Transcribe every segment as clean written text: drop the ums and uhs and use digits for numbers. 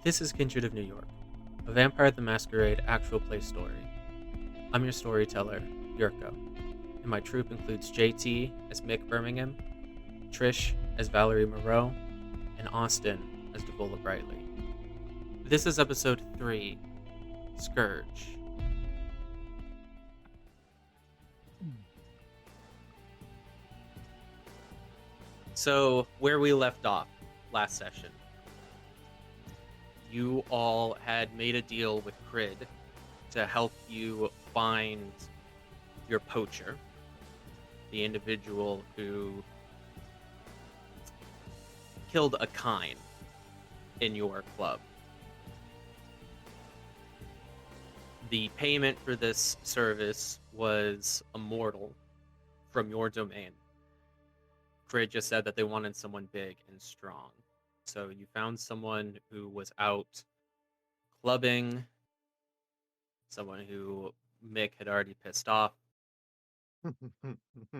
This is Kindred of New York, a Vampire the Masquerade actual play story. I'm your storyteller, Yirco, and my troupe includes JT as Mick Birmingham, Trish as Valerie Moreau, and Austin as Devola Brightly. This is episode 3, Scourge. So, where we left off last session, you all had made a deal with Krid to help you find your poacher, the individual who killed a kine in your club. The payment for this service was a mortal from your domain. Krid just said that they wanted someone big and strong. So you found someone who was out clubbing, someone who Mick had already pissed off.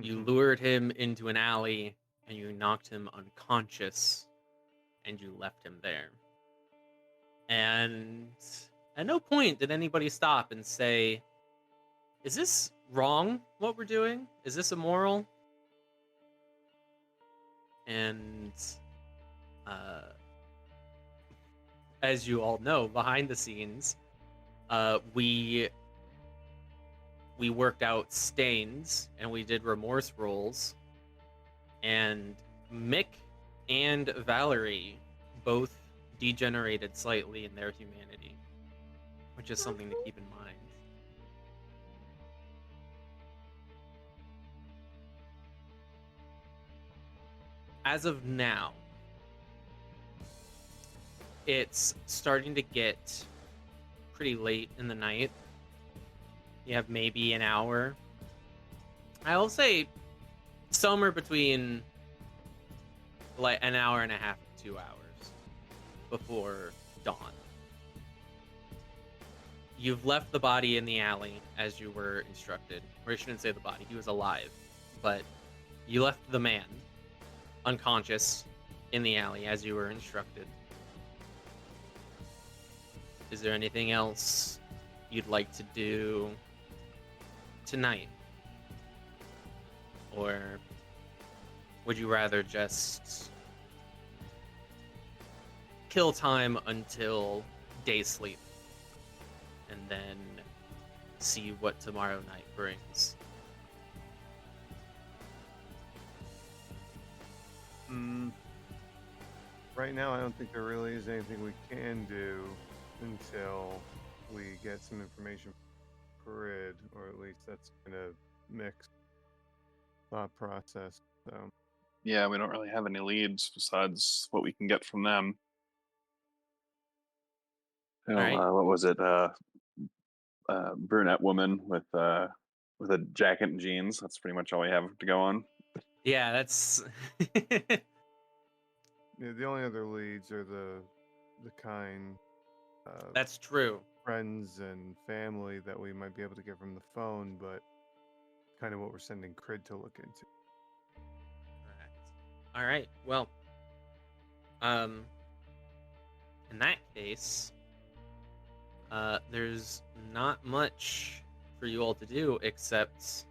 You lured him into an alley and you knocked him unconscious and you left him there. And at no point did anybody stop and say, is this wrong, what we're doing? Is this immoral? And as you all know, behind the scenes, we worked out stains and we did remorse rolls, and Mick and Valerie both degenerated slightly in their humanity, which is something to keep in mind. As of now, it's starting to get pretty late in the night. You have maybe an hour. I'll say somewhere between like an hour and a half to 2 hours before dawn. You've left the body in the alley as you were instructed. Or I shouldn't say the body, he was alive. But you left the man unconscious in the alley as you were instructed. Is there anything else you'd like to do tonight? Or would you rather just kill time until day sleep and then see what tomorrow night brings? Right now, I don't think there really is anything we can do until we get some information from Krid, or at least that's kind of mixed thought process. So yeah, we don't really have any leads besides what we can get from them. You know, All right. what was it? Brunette woman with a jacket and jeans. That's pretty much all we have to go on. Yeah, that's yeah, the only other leads are the kind that's true. friends and family that we might be able to get from the phone, but kind of what we're sending Krid to look into. All right. Well, in that case, there's not much for you all to do except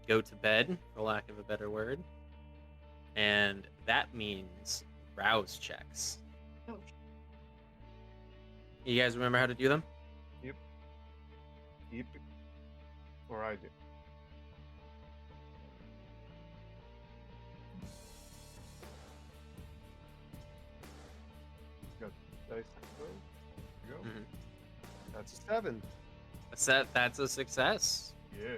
go to bed, for lack of a better word, and that means rouse checks. Oh. You guys remember how to do them? Yep. Or I do. Got the dice. There you go. Mhm. That's a 7. That's a success. Yeah.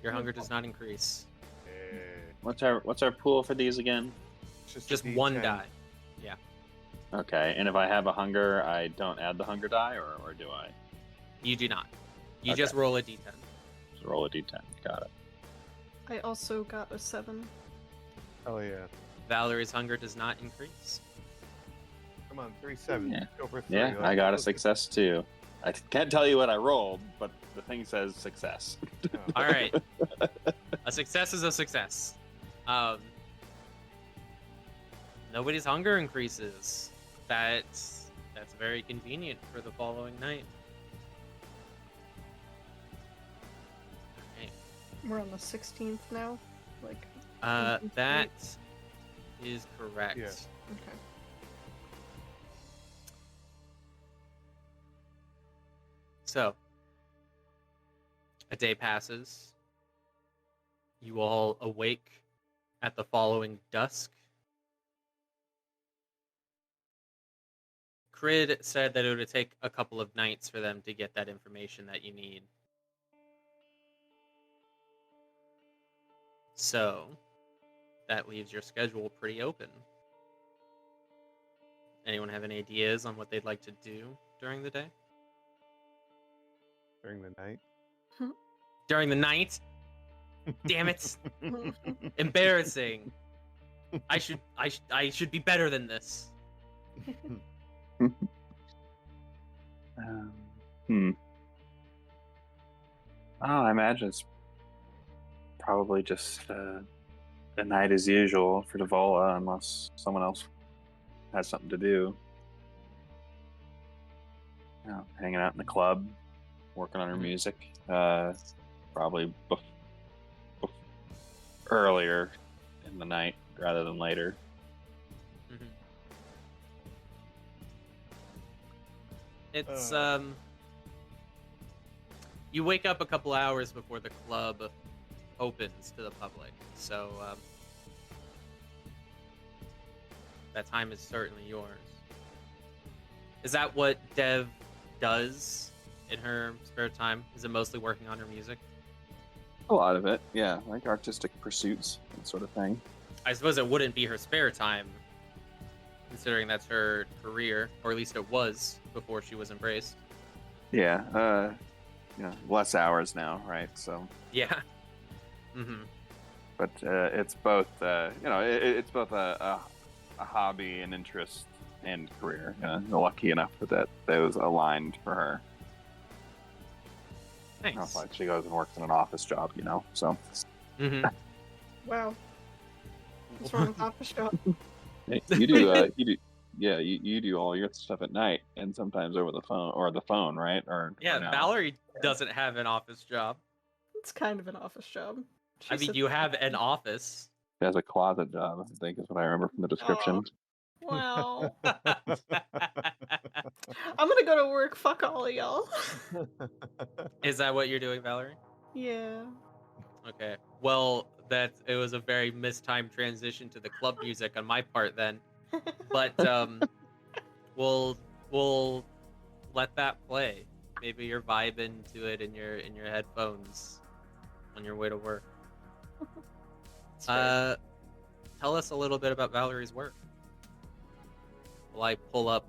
Your hunger does not increase. What's our pool for these again? It's Just a one D10. die. Yeah. Okay, and if I have a hunger, I don't add the hunger die, or do I? You do not. You Okay. just roll a d10. Just roll a d10. Got it. I also got a 7. Oh yeah. Valerie's hunger does not increase. Come on, 3 7. Yeah. Go for 3. Yeah, I got a success too. I can't tell you what I rolled, but the thing says success. All right. A success is a success. Nobody's hunger increases. That's very convenient for the following night. Okay. We're on the 16th now. Like. That is correct. Yeah. Okay. So, a day passes. You all awake at the following dusk. Krid said that it would take a couple of nights for them to get that information that you need. So, that leaves your schedule pretty open. Anyone have any ideas on what they'd like to do during the day? During the night. During the night? Damn it! Embarrassing. I should be better than this. I imagine it's probably just the night as usual for Devola, unless someone else has something to do. You know, hanging out in the club, working on her music. Probably earlier in the night rather than later. Mm-hmm. It's you wake up a couple hours before the club opens to the public, so that time is certainly yours. Is that what Dev does in her spare time? Is it mostly working on her music? A lot of it, yeah, like artistic pursuits, that sort of thing. I suppose it wouldn't be her spare time, considering that's her career, or at least it was before she was embraced. Yeah, less hours now, right? So Yeah. Mm-hmm. but it's both it's both a hobby and interest and career. Lucky enough that was aligned for her. Nice. Not like she goes and works in an office job, so Mm-hmm. Wow. What's wrong with office job? Hey, you do you do all your stuff at night and sometimes over the phone, right? Or no? Valerie doesn't have an office job. It's kind of an office job. I mean, you have an office. She has a closet job, I think is what I remember from the description. Wow. I'm gonna go to work. Fuck all of y'all. Is that what you're doing, Valerie? Yeah. Okay. Well, it was a very mistimed transition to the club music on my part then. But we'll let that play. Maybe you're vibing to it in your headphones on your way to work. Tell us a little bit about Valerie's work. While I pull up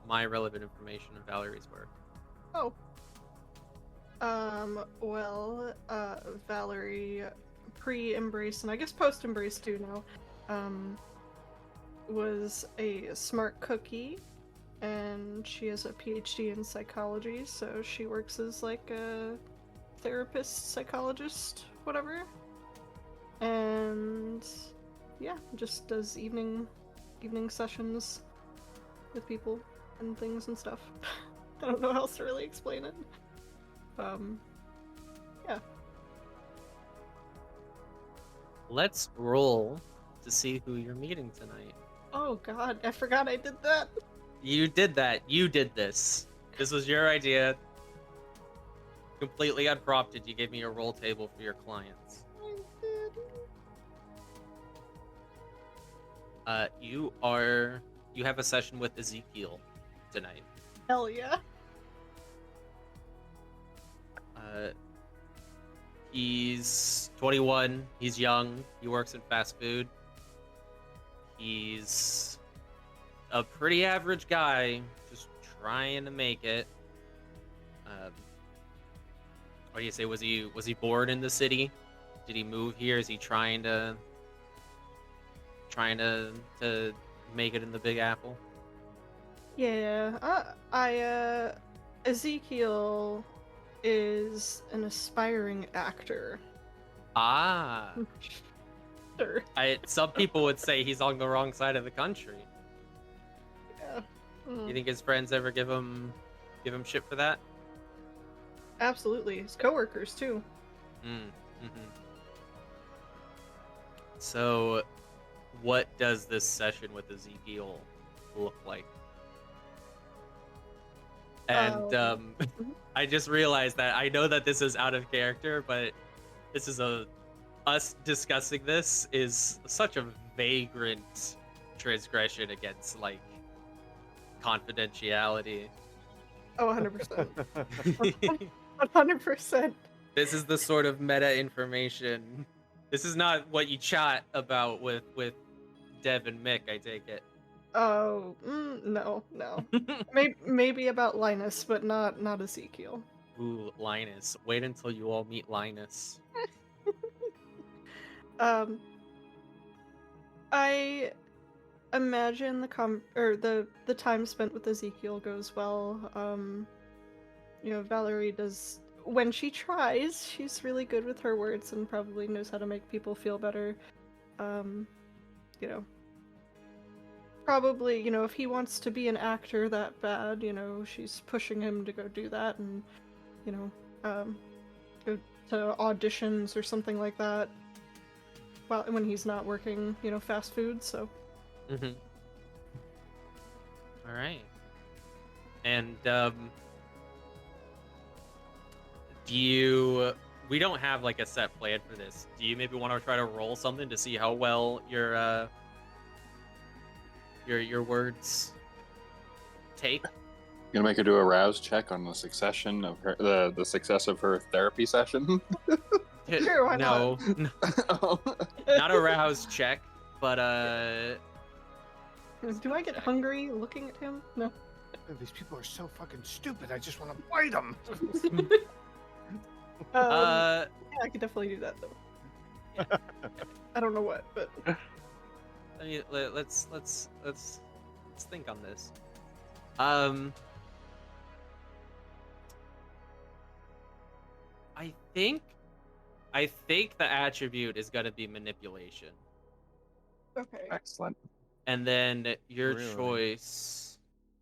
my relevant information of Valerie's work. Oh. Well, Valerie, pre-embrace, and I guess post-embrace too now, was a smart cookie, and she has a PhD in psychology, so she works as like a therapist, psychologist, whatever. And yeah, just does evening sessions with people and things and stuff. I don't know how else to really explain it. Yeah. Let's roll to see who you're meeting tonight. Oh god, I forgot I did that. You did that. You did this. This was your idea. Completely unprompted, you gave me a roll table for your clients. I did. You have a session with Ezekiel tonight. Hell yeah. He's 21. He's young. He works in fast food. He's a pretty average guy, just trying to make it. What do you say? Was he born in the city? Did he move here? Is he trying to make it in the Big Apple? Yeah. Ezekiel is an aspiring actor. Ah. Sure. Some people would say he's on the wrong side of the country. Yeah. You think his friends ever give him shit for that? Absolutely. His coworkers too. So, what does this session with Ezekiel look like? And I just realized that I know that this is out of character, but this is us discussing this is such a vagrant transgression against like confidentiality. Oh, 100%. 100%. This is the sort of meta information. This is not what you chat about with Dev and Mick, I take it. Oh, no. Maybe about Linus, but not Ezekiel. Ooh, Linus. Wait until you all meet Linus. I imagine the time spent with Ezekiel goes well. Valerie does, when she tries, she's really good with her words and probably knows how to make people feel better. Probably, if he wants to be an actor that bad, she's pushing him to go do that and, go to auditions or something like that. Well, when he's not working, fast food, so. All right. And we don't have like a set plan for this. Do you maybe want to try to roll something to see how well your words take? Gonna make her do a rouse check on the succession of her the success of her therapy session. Sure, why no, not a rouse check, but Do I get hungry looking at him? No. These people are so fucking stupid. I just want to bite them. Yeah, I could definitely do that though. Yeah. I don't know what, but I mean, let's think on this. I think the attribute is gonna be manipulation. okay. Excellent. And then your Really? choice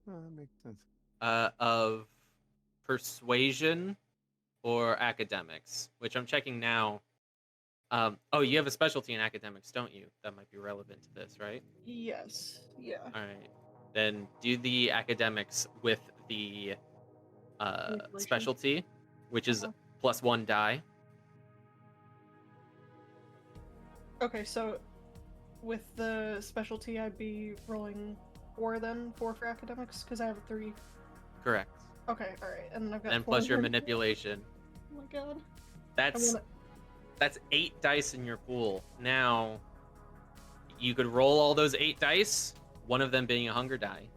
Oh, that makes sense. of persuasion or academics, which I'm checking now. Oh, you have a specialty in academics, don't you? That might be relevant to this, right? Yes. Yeah. All right. Then do the academics with the Manipulation. specialty, which is Uh-huh. +1 die. Okay, so with the specialty, I'd be rolling 4 then, 4 for academics, because I have a 3. Correct. Okay, alright, and then I've got And 4 plus your for- manipulation. Oh my god. That's 8 dice in your pool. Now, you could roll all those 8 dice, one of them being a hunger die,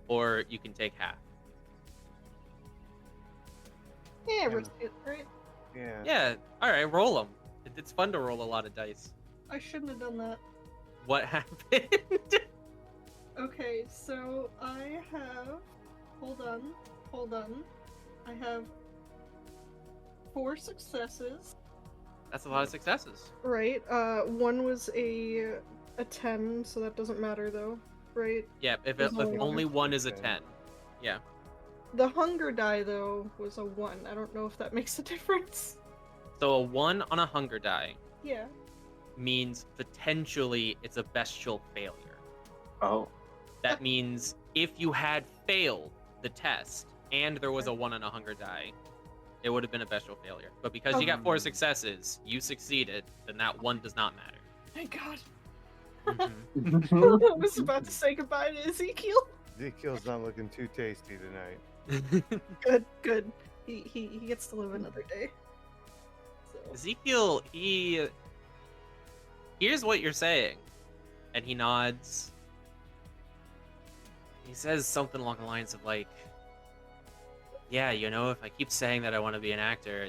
or you can take half. Yeah, risk it, right? Yeah. Yeah. All right, roll them. It's fun to roll a lot of dice. I shouldn't have done that. What happened? Okay, so I have... Hold on. I have 4 successes. That's a lot of successes. Right, one was a 10, so that doesn't matter though, right? Yeah, if There's only only one is a Okay. 10. Yeah. The hunger die though was a 1. I don't know if that makes a difference. So a 1 on a hunger die Yeah. means potentially it's a bestial failure. Oh. That means if you had failed the test and there was a 1 on a hunger die, it would have been a bestial failure. But because you got 4 successes, you succeeded, then that 1 does not matter. Thank God. Mhm. I was about to say goodbye to Ezekiel. Ezekiel's not looking too tasty tonight. Good. He gets to live another day. So. Ezekiel, he hears what you're saying, and he nods. He says something along the lines of like, yeah, if I keep saying that I want to be an actor,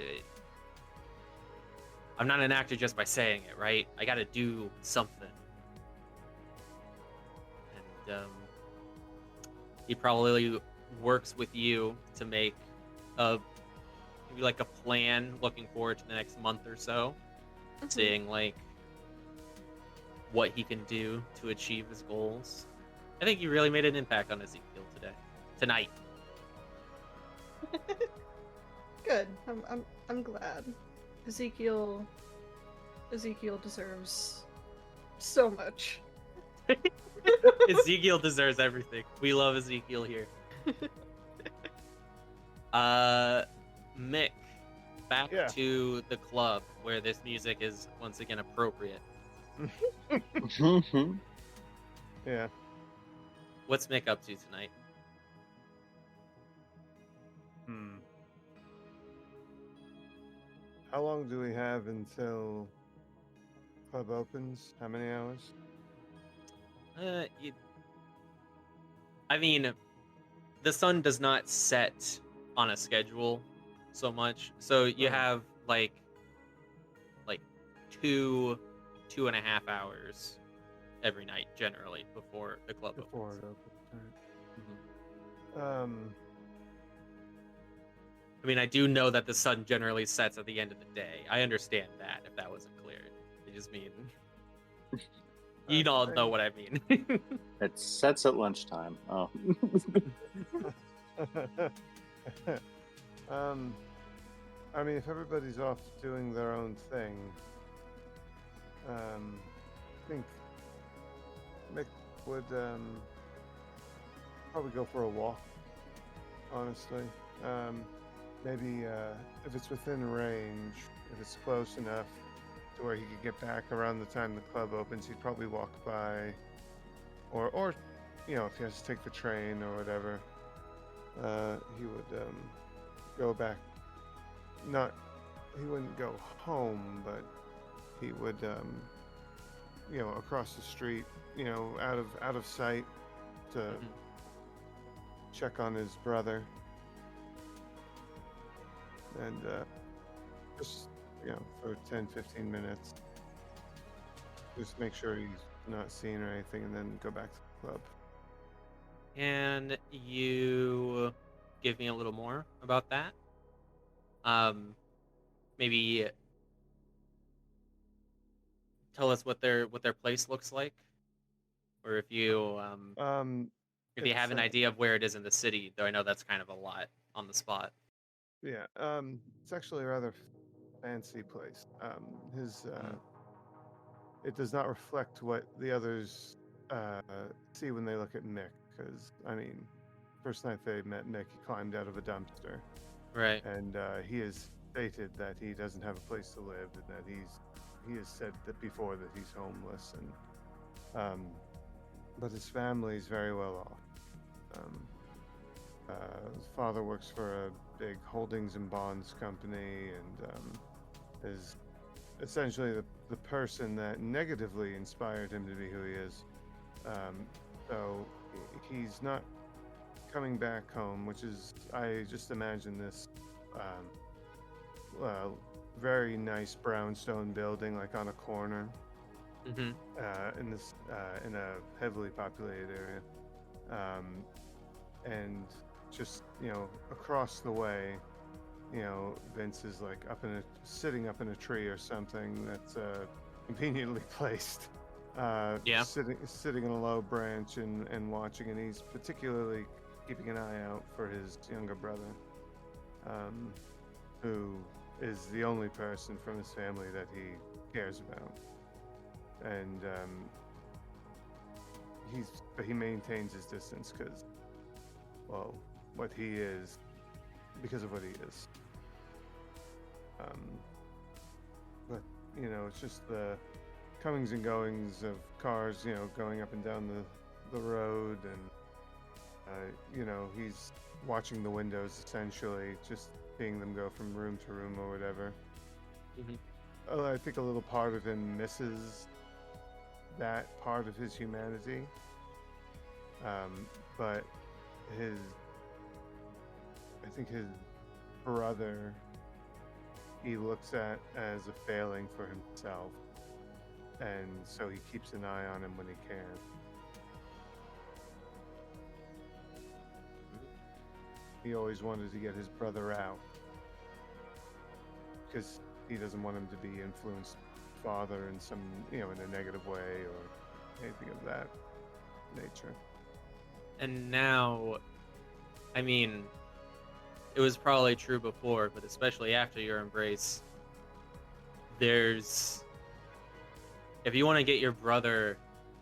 I'm not an actor just by saying it, right? I gotta do something. And he probably works with you to make maybe like a plan looking forward to the next month or so, seeing like what he can do to achieve his goals. I think you really made an impact on Ezekiel tonight. Good. I'm glad. Ezekiel deserves so much. Ezekiel deserves everything. We love Ezekiel here. Mick, back Yeah. to the club where this music is once again appropriate. Yeah. What's Mick up to tonight? How long do we have until club opens? How many hours? I mean, the sun does not set on a schedule so much, so you Oh. have like 2.5 hours every night generally before the club Before opens. it opens. Mhm. Right. I mean, I do know that the sun generally sets at the end of the day. I understand that, if that wasn't clear. I just mean... You all know what I mean. It sets at lunchtime. Oh. I mean, if everybody's off doing their own thing, I think Mick would probably go for a walk, honestly. Maybe if it's within range, if it's close enough to where he could get back around the time the club opens, he'd probably walk by, or you know, if he has to take the train or whatever, he would go back. He wouldn't go home, but he would, you know, across the street, you know, out of sight, to check on his brother, and just, you know, for 10-15 minutes, just make sure he's not seen or anything, and then go back to the club. Can you give me a little more about that? Maybe tell us what their place looks like, or if you have an idea of where it is in the city. Though I know that's kind of a lot on the spot. Yeah, it's actually a rather fancy place. It does not reflect what the others see when they look at Mick, because, I mean, first night they met Mick, he climbed out of a dumpster, Right. and he has stated that he doesn't have a place to live, and that he has said that before that he's homeless, and but his family is very well off. His father works for a big holdings and bonds company, and is essentially the person that negatively inspired him to be who he is. So he's not coming back home, which is, I just imagine this very nice brownstone building, like on a corner, in a heavily populated area, and just, you know, across the way, you know, Vince is like sitting up in a tree or something that's conveniently placed. Sitting in a low branch and watching, and he's particularly keeping an eye out for his younger brother, who is the only person from his family that he cares about, and he maintains his distance because, well, what he is, because of what he is. But, you know, it's just the comings and goings of cars, you know, going up and down the road, and you know, he's watching the windows, essentially, just seeing them go from room to room or whatever. I think a little part of him misses that part of his humanity, but I think his brother, he looks at as a failing for himself, and so he keeps an eye on him when he can. He always wanted to get his brother out because he doesn't want him to be influenced father in some, you know, in a negative way or anything of that nature. And now, I mean, it was probably true before, but especially after your embrace, if you want to get your brother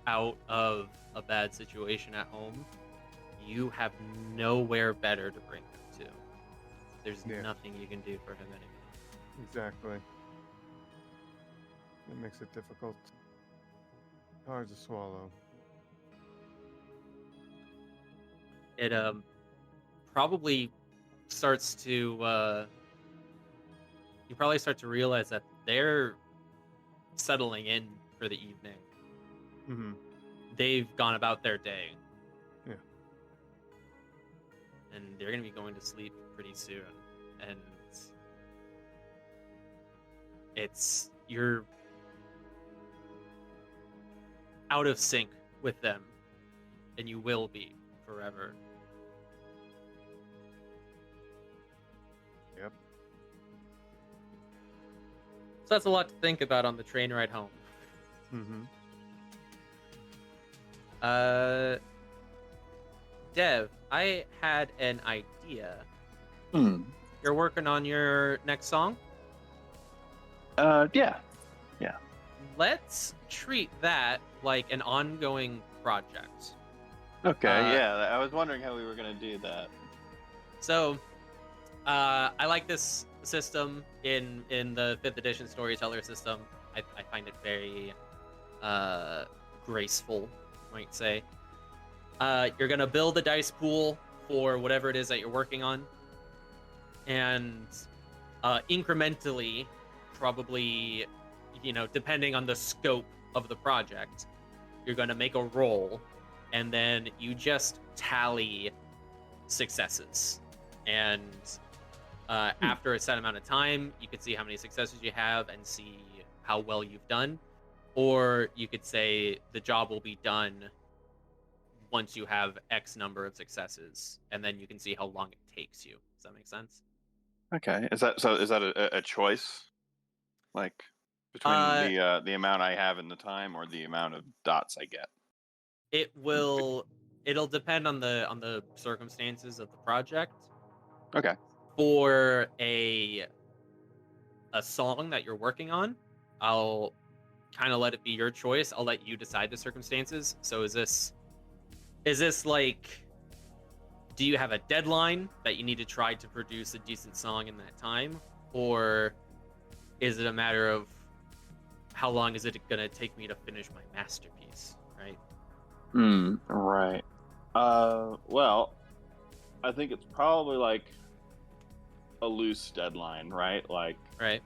out of a bad situation at home, you have nowhere better to bring him to. There's nothing you can do for him anymore. Exactly. It makes it difficult. Hard to swallow. It probably starts to you probably start to realize that they're settling in for the evening. Mm-hmm. They've gone about their day. Yeah. And they're going to be going to sleep pretty soon. And you're out of sync with them. And you will be forever. Yep. So that's a lot to think about on the train ride home. Mm-hmm. Dev, I had an idea. You're working on your next song? Yeah. Let's treat that like an ongoing project. Okay, I was wondering how we were going to do that. So, I like this system in the 5th edition Storyteller system. I find it very graceful, I might say. You're going to build a dice pool for whatever it is that you're working on. And incrementally, probably, depending on the scope of the project, you're going to make a roll, and then you just tally successes. And after a set amount of time, you could see how many successes you have and see how well you've done. Or you could say the job will be done once you have X number of successes, and then you can see how long it takes you. Does that make sense? Okay. Is that a choice? Like between the amount I have in the time or the amount of dots I get? It'll depend on the circumstances of the project. Okay. For a song that you're working on, I'll kind of let it be your choice. I'll let you decide the circumstances. So is this like, do you have a deadline that you need to try to produce a decent song in that time? Or is it a matter of how long is it going to take me to finish my masterpiece, right? Right. Well, I think it's probably like a loose deadline, right? Like, right.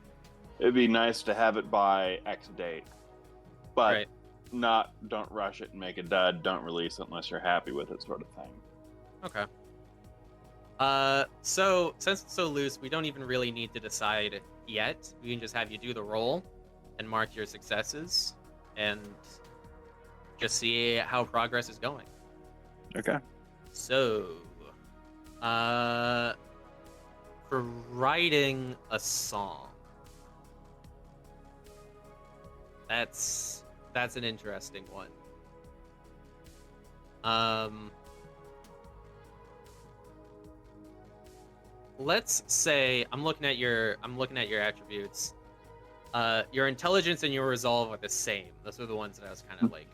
It'd be nice to have it by X date, but right. Don't rush it and make a dud. Don't release it unless you're happy with it, sort of thing. Okay. So since it's so loose, we don't even really need to decide yet. We can just have you do the roll and mark your successes and just see how progress is going. Okay. So, for writing a song, that's an interesting one. Let's say I'm looking at your attributes. Your intelligence and your resolve are the same. Those are the ones that I was kind of like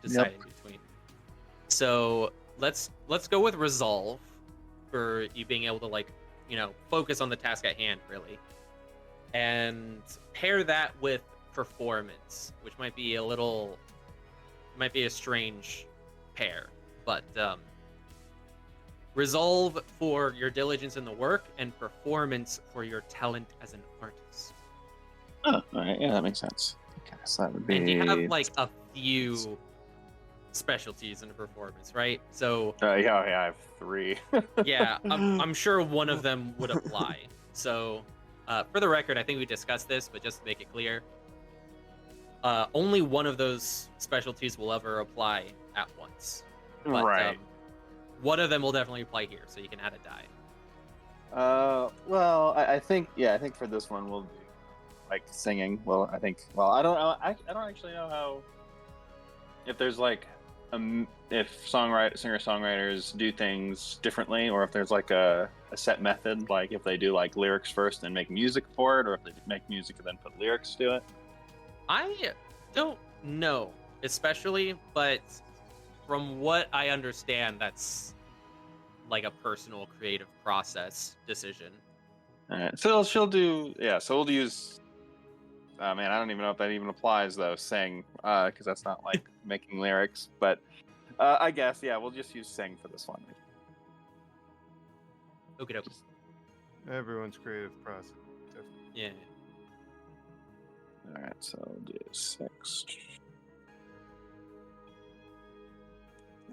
deciding between. So let's go with resolve for you being able to, like, focus on the task at hand, really, and pair that with performance, which might be a strange pair, but resolve for your diligence in the work and performance for your talent as an artist. Oh, all right. Yeah, that makes sense. Okay, so that would be... And you have like a few specialties in performance, right? So yeah, I have 3. yeah, I'm sure one of them would apply. So for the record, I think we discussed this, but just to make it clear, only one of those specialties will ever apply at once. But, right. One of them will definitely apply here, so you can add a die. Well, I think for this one we'll do like singing. Well, I don't actually know how, if there's like if singer-songwriters do things differently, or if there's like a set method, like if they do like lyrics first and make music for it, or if they make music and then put lyrics to it. I don't know, especially, but from what I understand, that's like a personal creative process decision. All right, so she'll do, yeah. So we'll use. Man, I don't even know if that even applies though. Sing, because that's not like making lyrics. But I guess, yeah, we'll just use sing for this one. Okie doke. Everyone's creative process. Yeah. All right, so we'll do 6.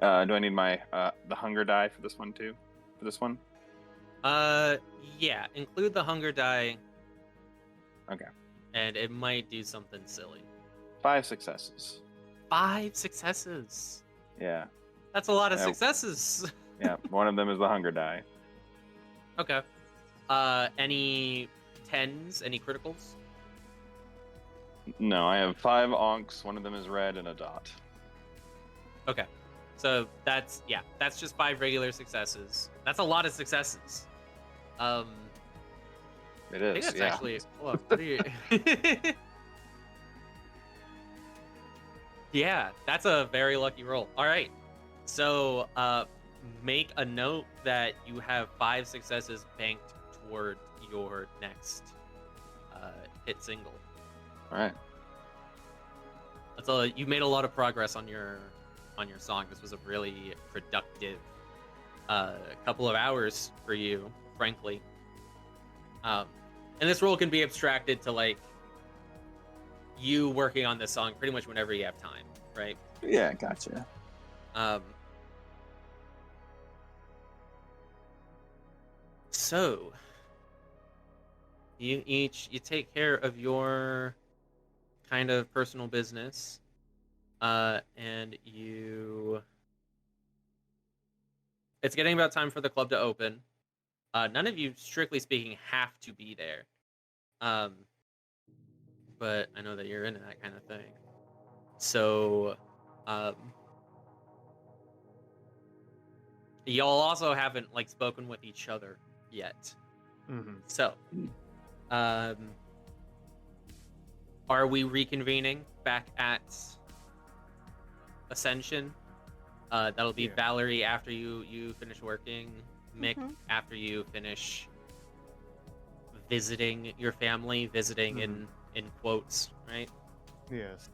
Do I need my the hunger die for this one too? For this one? Yeah. Include the hunger die. Okay. And it might do something silly. 5 successes. 5 successes. Yeah. That's a lot of successes. Yeah. One of them is the hunger die. Okay. Any 10s? Any criticals? No, I have 5 onks. One of them is red and a dot. Okay. So that's just 5 regular successes. That's a lot of successes. It I think is. that's Yeah. actually. Hold on, what are you... Yeah, that's a very lucky roll. All right. So make a note that you have 5 successes banked toward your next hit single. All right. That's you made a lot of progress on your song. This was a really productive couple of hours for you, frankly. And this role can be abstracted to like you working on this song pretty much whenever you have time, right? Yeah, gotcha. So you take care of your kind of personal business, and it's getting about time for the club to open. None of you, strictly speaking, have to be there. But I know that you're into that kind of thing. So, y'all also haven't like spoken with each other yet. Mm-hmm. So, are we reconvening back at Ascension? That'll be Valerie after you finish working, Mick after you finish visiting your family, visiting in quotes, right? Yes.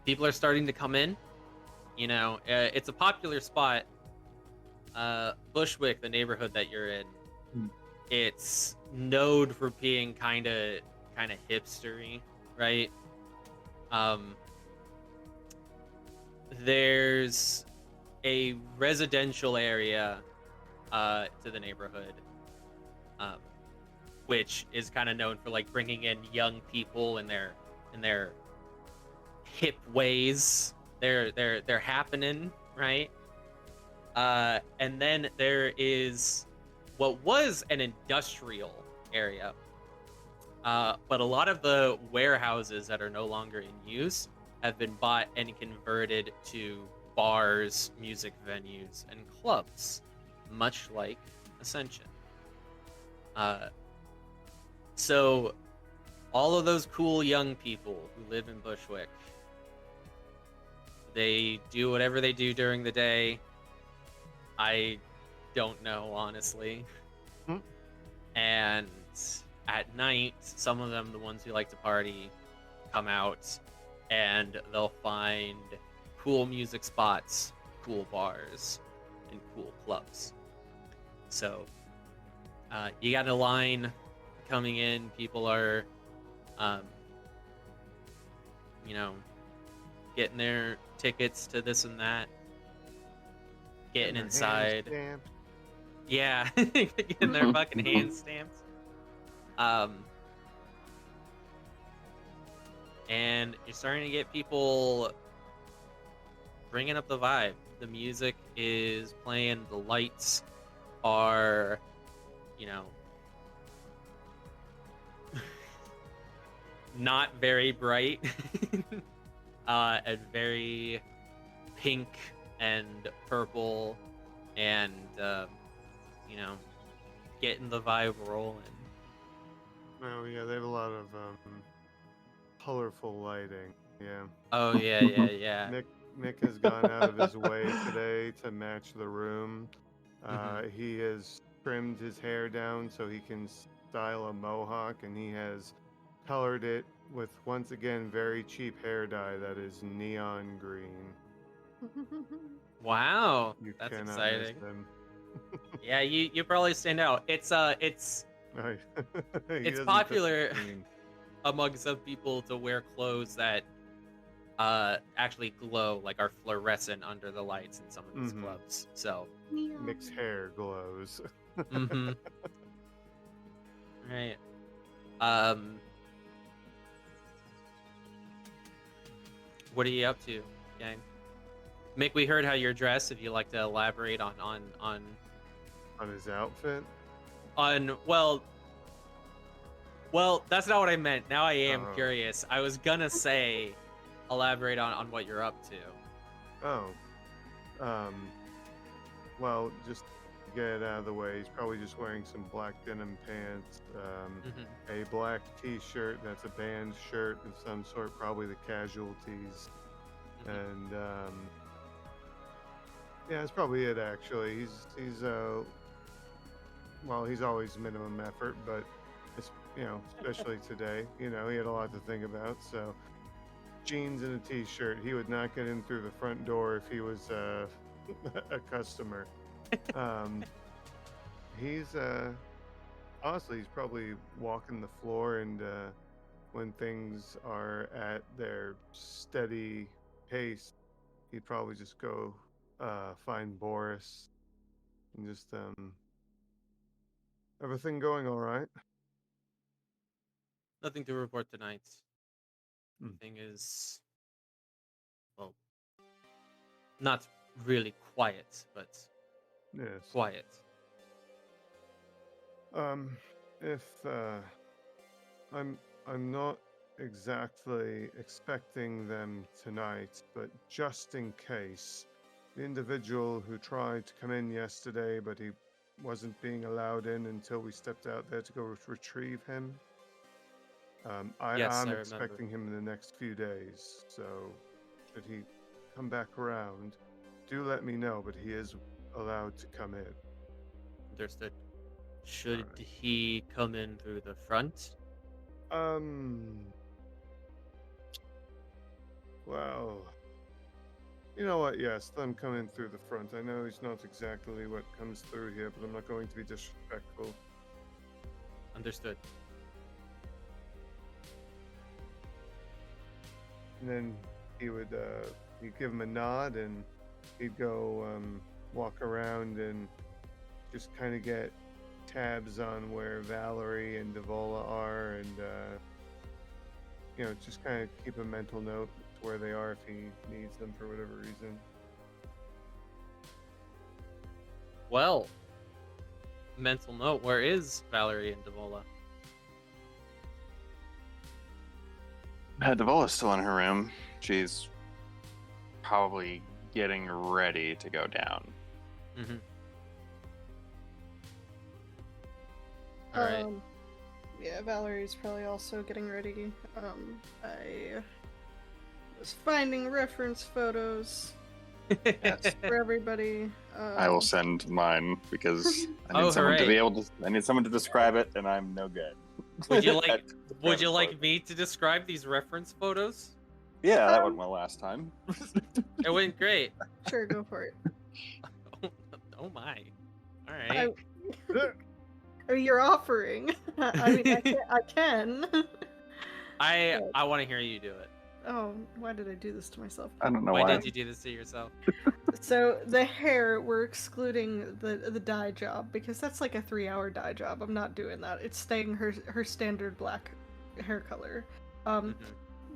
People are starting to come in. You know, it's a popular spot. Bushwick, the neighborhood that you're in, it's known for being kind of hipstery, right? There's a residential area to the neighborhood, which is kind of known for like bringing in young people in their hip ways. They're happening, right? And then there is what was an industrial area, but a lot of the warehouses that are no longer in use have been bought and converted to bars, music venues, and clubs, much like Ascension. So all of those cool young people who live in Bushwick, they do whatever they do during the day. I don't know, honestly. And at night, some of them, the ones who like to party, come out and they'll find cool music spots, cool bars, and cool clubs. So you got a line coming in. People are, getting their tickets to this and that, getting inside. Yeah, getting their fucking hand stamped. And you're starting to get people bringing up the vibe. The music is playing. The lights are, not very bright, and very pink and purple, and you know, getting the vibe rolling. Oh yeah, they have a lot of colorful lighting. Yeah. Oh yeah. Mick has gone out of his way today to match the room. He has trimmed his hair down so he can style a mohawk, and he has colored it with, once again, very cheap hair dye that is neon green. Wow, You that's cannot exciting. miss them. Yeah, you probably stand out. It's He it's doesn't popular touch the screen. among some people to wear clothes that actually glow, like are fluorescent under the lights in some of these Mhm. clubs. So, Mick's hair glows. mm-hmm. Right. Um, what are you up to, gang? Mick, we heard how you're dressed. If you'd like to elaborate on On his outfit. well, that's not what I meant. Now I am Oh. curious. I was gonna say, elaborate on what you're up to. Oh. Well, just to get it out of the way, he's probably just wearing some black denim pants, Mm-hmm. a black t-shirt that's a band shirt of some sort, probably the Casualties, Mhm. and yeah, that's probably it. Actually, he's well, he's always minimum effort, but it's, especially today, he had a lot to think about. So jeans and a t-shirt. He would not get in through the front door if he was a customer. He's honestly, he's probably walking the floor, and when things are at their steady pace, he'd probably just go find Boris and just everything going all right. Nothing to report tonight. Hmm. Everything is, well, not really quiet, but Yes. quiet. If I'm not exactly expecting them tonight, but just in case, the individual who tried to come in yesterday, but he wasn't being allowed in until we stepped out there to go retrieve him. Yes, I'm I remember. expecting him in the next few days, so should he come back around, do let me know, but he is allowed to come in. Understood. Should Alright. he come in through the front? Well, you know what? Yes, let him come in through the front. I know he's not exactly what comes through here, but I'm not going to be disrespectful. Understood. And then he would he'd give him a nod, and he'd go walk around and just kind of get tabs on where Valerie and Devola are, and just kind of keep a mental note to where they are if he needs them for whatever reason. Well, mental note, where is Valerie and Devola? Devola's still in her room. She's probably getting ready to go down. Mm-hmm. All right. Yeah, Valerie's probably also getting ready. I was finding reference photos Yes. for everybody. I will send mine because I need Oh, someone to hooray. be able to. I need someone to describe it, and I'm no good. Would you at like describing photos. me to describe these reference photos? Yeah, that went well last time. It went great. Sure, go for it. Oh my. All right. Oh, you're offering. I mean, I can. I want to hear you do it. Oh, why did I do this to myself? I don't know Why why. did you do this to yourself? So the hair, we're excluding the dye job because that's like a 3-hour dye job. I'm not doing that. It's staying her standard black hair color. Mhm.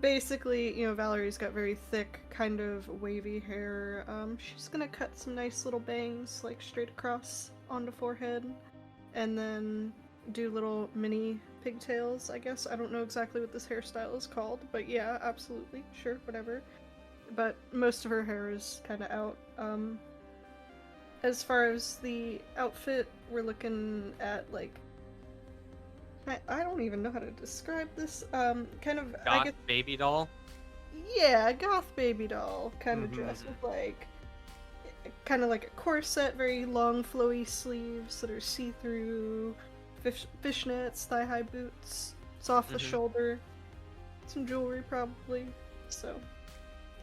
Basically, Valerie's got very thick, kind of wavy hair. She's gonna cut some nice little bangs, like straight across on the forehead, and then do little mini pigtails, I guess. I don't know exactly what this hairstyle is called, but yeah, absolutely. Sure, whatever. But most of her hair is kind of out. As far as the outfit, we're looking at, like... I don't even know how to describe this. Kind of, I Goth guess... baby doll. Yeah, goth baby doll kind of Mhm. dress with, like... kind of like a corset, very long flowy sleeves that are see-through, fishnets, thigh-high boots. It's off the Mhm. shoulder. Some jewelry, probably. So,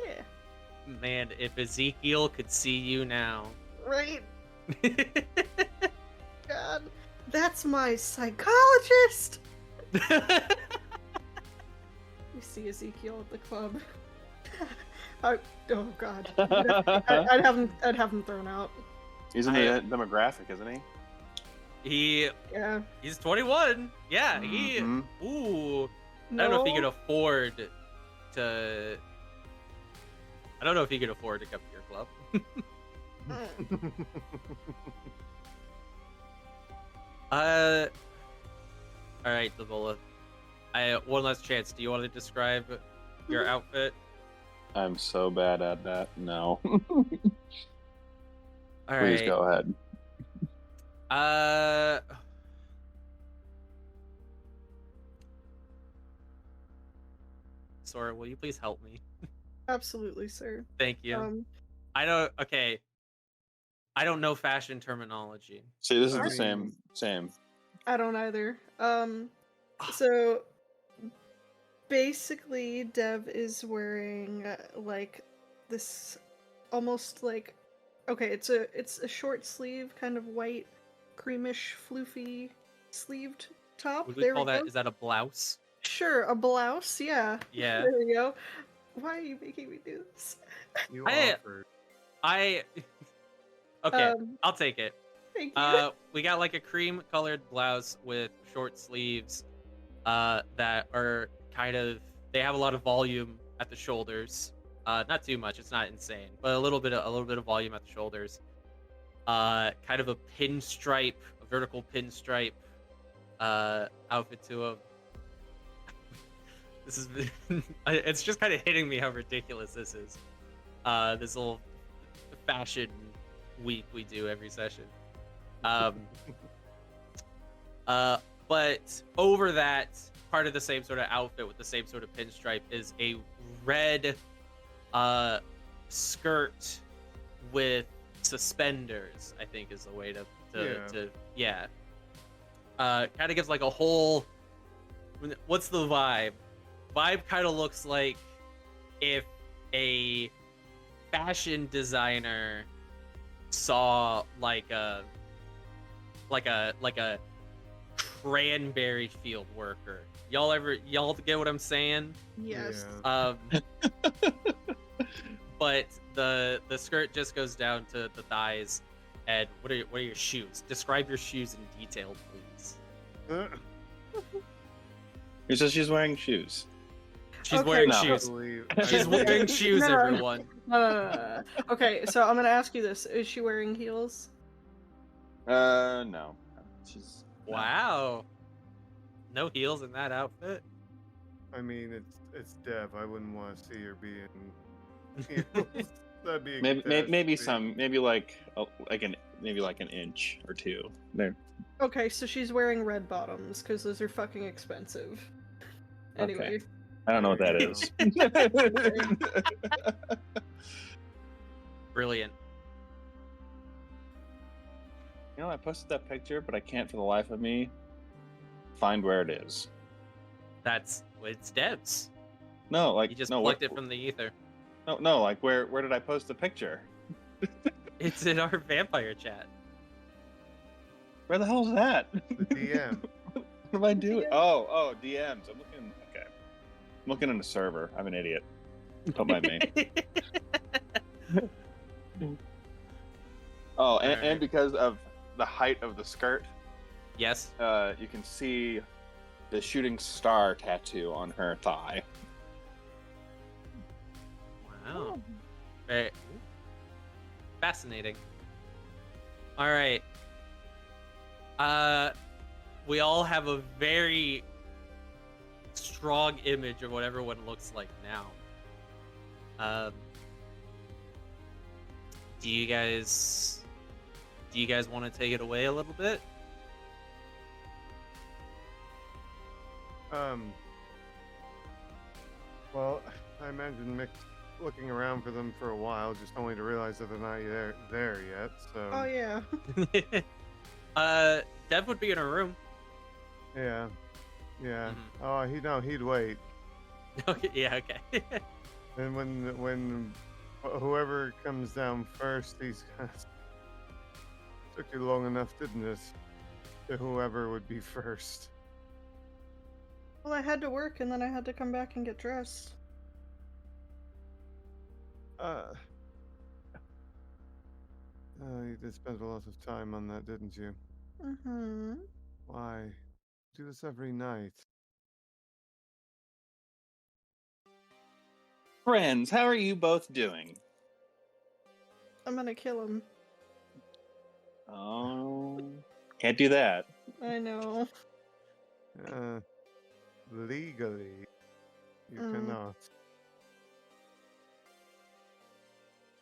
yeah. Man, if Ezekiel could see you now. Right? God. That's my psychologist! We see Ezekiel at the club. Oh God. I'd have him thrown out. He's in the demographic, isn't he? He's 21. Yeah, he. Mhm. Ooh. I don't know if he could afford to. I don't know if he could afford to come to your club. All right, Devola. One last chance. Do you want to describe your outfit? I'm so bad at that. No. All Please right. go ahead. Sora, will you please help me? Absolutely, sir. Thank you. I don't know fashion terminology. See, this is I the mean- same. I don't either. So basically, Dev is wearing like this, almost like, okay, it's a short sleeve, kind of white, creamish, floofy sleeved top. Would we There call we that? go. Is that a blouse? Sure, a blouse. Yeah. Yeah. There we go. Why are you making me do this? You I- offered. Okay, I'll take it. Thank you. We got like a cream colored blouse with short sleeves that are kind of, they have a lot of volume at the shoulders. Not too much, it's not insane, but a little bit of volume at the shoulders. Kind of a pinstripe, a vertical pinstripe outfit to a this is it's just kind of hitting me how ridiculous this is. This little fashion week we do every session. But over that, part of the same sort of outfit with the same sort of pinstripe is a red skirt with suspenders, I think is the way to kind of gives like a whole, what's the vibe? Vibe kind of looks like if a fashion designer saw like a cranberry field worker. Y'all get what I'm saying? Yes. Yeah. But the skirt just goes down to the thighs. And what are your shoes? Describe your shoes in detail, please. He says she's wearing shoes. She's Okay. wearing No. shoes. I She's believe- wearing shoes, No, no, no. everyone. No. Okay, so I'm gonna ask you this: is she wearing heels? No. She's no. Wow. No heels in that outfit. I mean, it's Dev. I wouldn't want to see her be in heels. That'd be a Maybe catastrophe. some maybe like an inch or two. There. Okay, so she's wearing red bottoms because those are fucking expensive. Anyway, I don't know what that There you is. Brilliant. You know, I posted that picture, but I can't for the life of me find where it is. It's Deb's. No, like You just no, plucked it from the ether. No, like where did I post the picture? It's in our vampire chat. Where the hell is that? DM. What am I doing? DM? Oh, DMs. I'm looking. Okay, I'm looking in the server. I'm an idiot. Don't mind me. Oh, and Alright. because of the height of the skirt, Yes. you can see the shooting star tattoo on her thigh. Wow. Very fascinating. All right. We all have a very strong image of what everyone looks like now. Do you guys want to take it away a little bit? Well, I imagine Mick looking around for them for a while, just only to realize that they're not there yet. So. Oh yeah. Dev would be in a room. Yeah. Yeah. Mhm. Oh, he'd wait. Okay, yeah, okay. And when whoever comes down first, he's took you long enough, didn't it? To whoever would be first. Well, I had to work and then I had to come back and get dressed. You did spend a lot of time on that, didn't you? Mm-hmm. Why? Do this every night. Friends, how are you both doing? I'm gonna kill him. Oh, can't do that. I know. Legally, you cannot.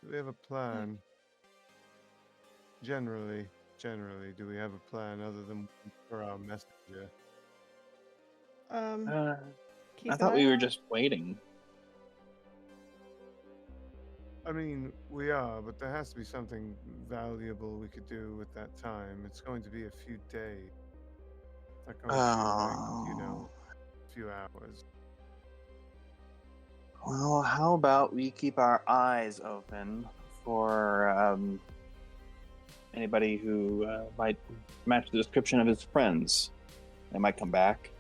Do we have a plan? Generally, do we have a plan other than for our messenger? Keep I an thought we eye were out. just waiting. I mean, we are, but there has to be something valuable we could do with that time. It's going to be a few days. It's not going to be like, a few hours. Well, how about we keep our eyes open for anybody who might match the description of his friends? They might come back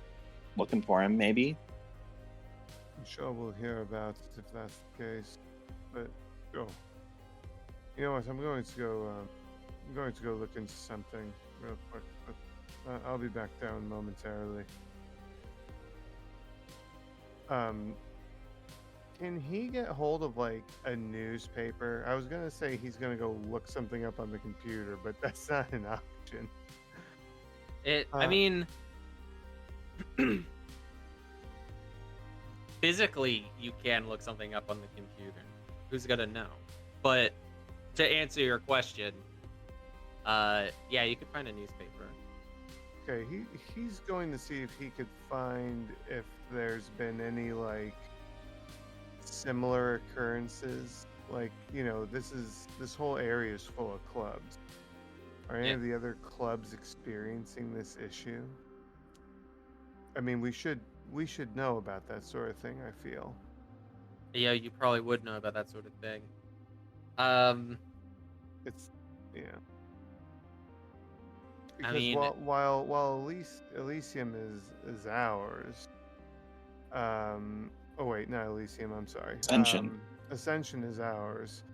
looking for him, maybe. I'm sure we'll hear about it if that's the case. But you know what? I'm going to go look into something real quick. But I'll be back down momentarily. Can he get hold of like a newspaper? I was gonna say he's gonna go look something up on the computer, but that's not an option. I mean, physically, you can look something up on the computer. Who's gonna know? But to answer your question, yeah, you could find a newspaper. Okay, he's going to see if he could find if there's been any like similar occurrences. Like, this whole area is full of clubs. Are any of the other clubs experiencing this issue? I mean, we should know about that sort of thing, I feel. Yeah, you probably would know about that sort of thing. It's I because mean, while Elysium is ours. Oh wait, not Elysium. I'm sorry. Ascension. Ascension is ours.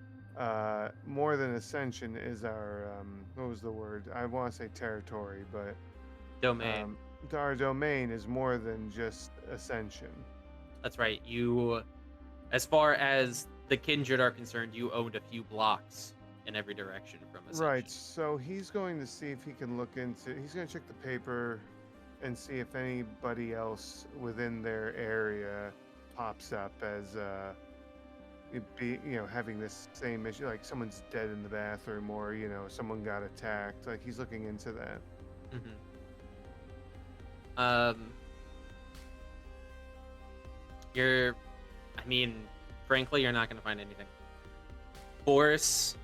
More than Ascension is our what was the word? I want to say territory, but domain. Our domain is more than just Ascension. That's right. You, as far as the Kindred are concerned, you owned a few blocks in every direction from Ascension. Right. So he's going to see if he can look into. He's going to check the paper and see if anybody else within their area pops up as having this same issue, like someone's dead in the bathroom, or someone got attacked. Like, he's looking into that. Frankly, you're not going to find anything. Boris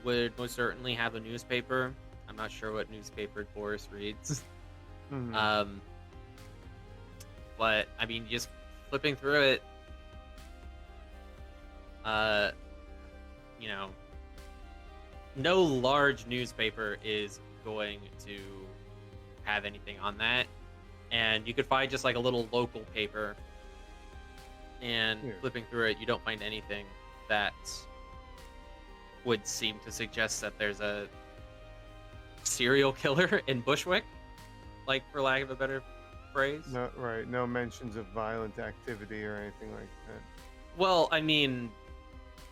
would most certainly have a newspaper. I'm not sure what newspaper Boris reads. But I mean, just flipping through it, no large newspaper is going to have anything on that. And you could find just like a little local paper, and flipping through it, you don't find anything that would seem to suggest that there's a serial killer in Bushwick, like, for lack of a better phrase. No mentions of violent activity or anything like that. Well, I mean,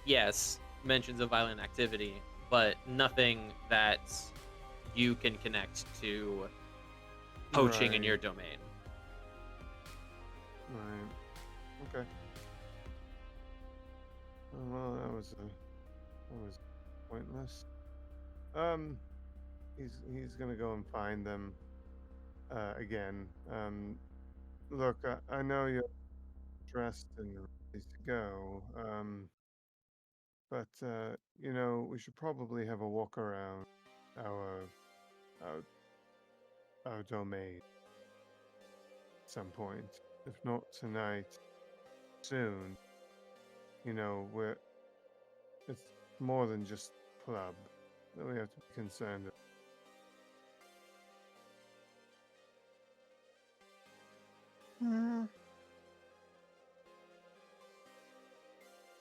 yes, mentions of violent activity, but nothing that you can connect to poaching in your domain. Right. Okay. Oh, well, that was pointless. He's gonna go and find them again. Look, I know you're dressed and ready to go. But we should probably have a walk around our our, our domain at some point. If not tonight, soon. We're it's more than just club that we have to be concerned with. Mm.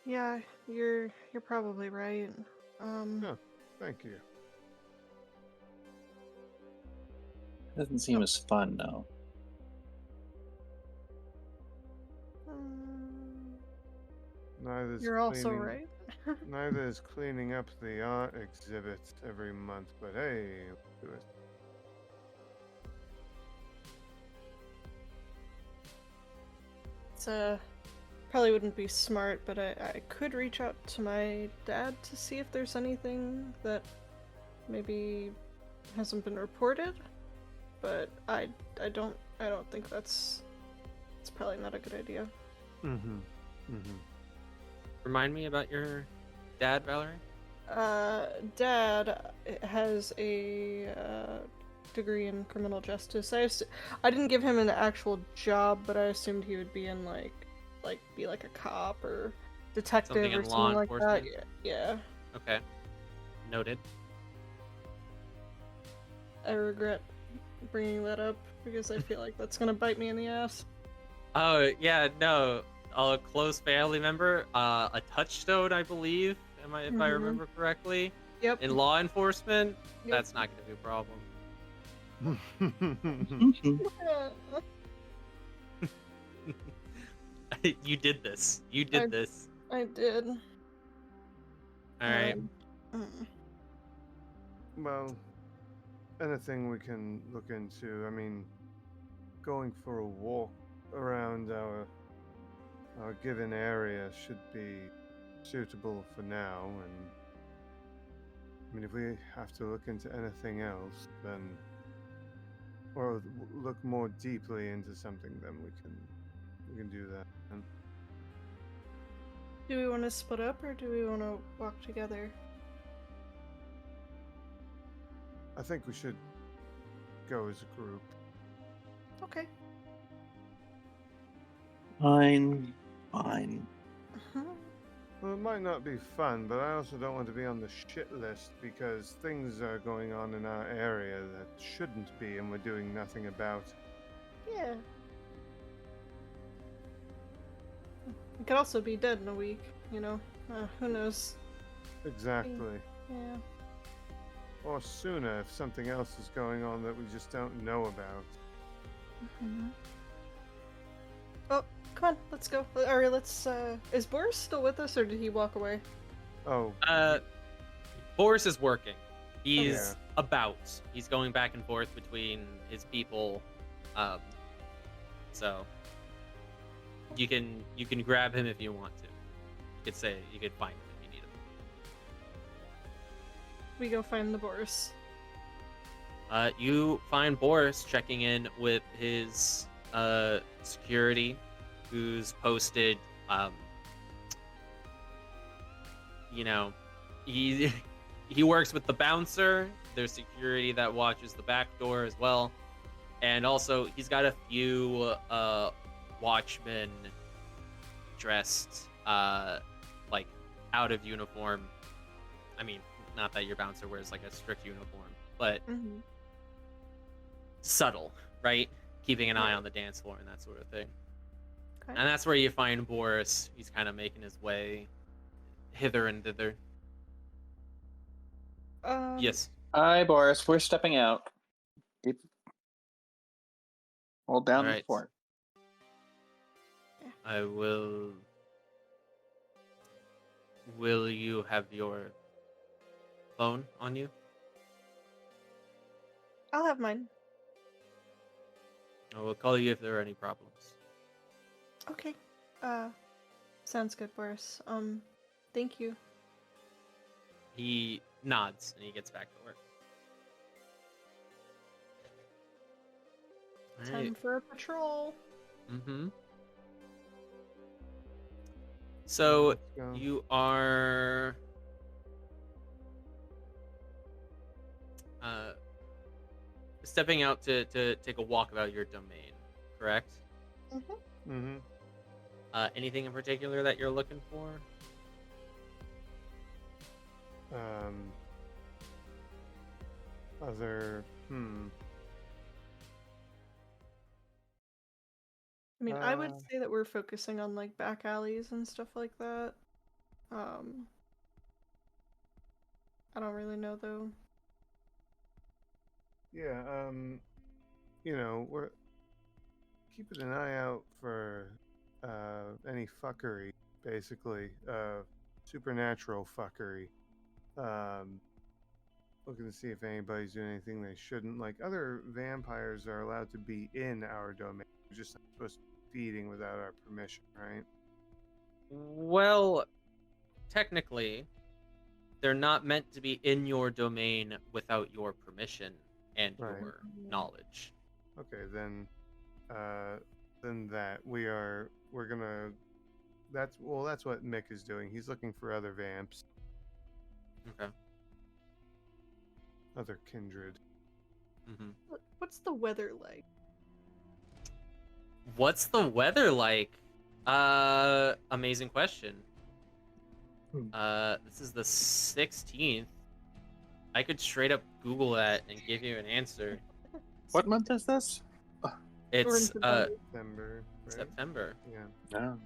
Yeah, you're probably right. Oh, thank you. Doesn't seem as fun though. mm, Neither's you're also cleaning, right. neither is cleaning up the art exhibits every month. But hey, we'll do it. It's probably wouldn't be smart, but I could reach out to my dad to see if there's anything that maybe hasn't been reported. But I don't think it's probably not a good idea. Mm-hmm. Mm-hmm. Remind me about your dad, Valerie. Dad has a degree in criminal justice. I didn't give him an actual job, but I assumed he would be in be like a cop or detective Something or in law something like that. enforcement? Yeah. Okay. Noted. I regret bringing that up because I feel like that's gonna bite me in the ass. Oh, yeah, no. A close family member, a touchstone, I believe, if I Mhm. remember correctly. Yep. In law enforcement, Yep. that's not going to be a problem. You did this. You did this. I did. All right. Well, anything we can look into. I mean, going for a walk around our given area should be suitable for now. And I mean, if we have to look into anything else, then or look more deeply into something, then we can do that. And Do we want to split up or do we want to walk together? I think we should go as a group. Okay. Fine. Well, it might not be fun, but I also don't want to be on the shit list because things are going on in our area that shouldn't be, and we're doing nothing about. Yeah. We could also be dead in a week, you know? Who knows? Exactly. Yeah. Or sooner if something else is going on that we just don't know about. Oh, come on, let's go. Or let's, is Boris still with us or did he walk away? Oh, Boris is working. He's Yeah. about. He's going back and forth between his people. So you can grab him if you want to. You could find him if you need him. We go find the Boris. You find Boris checking in with his security, who's posted. He works with the bouncer. There's security that watches the back door as well, and also he's got a few watchmen dressed like out of uniform. I mean, not that your bouncer wears like a strict uniform, but subtle, right? Keeping an eye on the dance floor and that sort of thing. Okay. And that's where you find Boris. He's kind of making his way hither and thither. Yes. Hi, Boris. We're stepping out. Hold down All the right. fort. I will. Will you have your phone on you? I'll have mine. I will call you if there are any problems. Okay. Sounds good, Boris. Thank you. He nods and he gets back to work. Time for a patrol. Mm-hmm. So Let's go. you are stepping out to take a walk about your domain, correct? Mm-hmm. Anything in particular that you're looking for? Other. I mean, I would Uh, say that we're focusing on like back alleys and stuff like that. I don't really know though. Yeah. We're keeping an eye out for any fuckery, basically. Supernatural fuckery. Looking to see if anybody's doing anything they shouldn't. Like, other vampires are allowed to be in our domain. We're just not supposed to be feeding without our permission, right? Well, technically, they're not meant to be in your domain without your permission and Right. your knowledge. Okay, then we're gonna. That's what Mick is doing. He's looking for other vamps, Okay. other kindred. Mm-hmm. What's the weather like? What's the weather like? Amazing question. This is the 16th. I could straight up Google that and give you an answer. What month is this? It's September. Right? September. Yeah. No.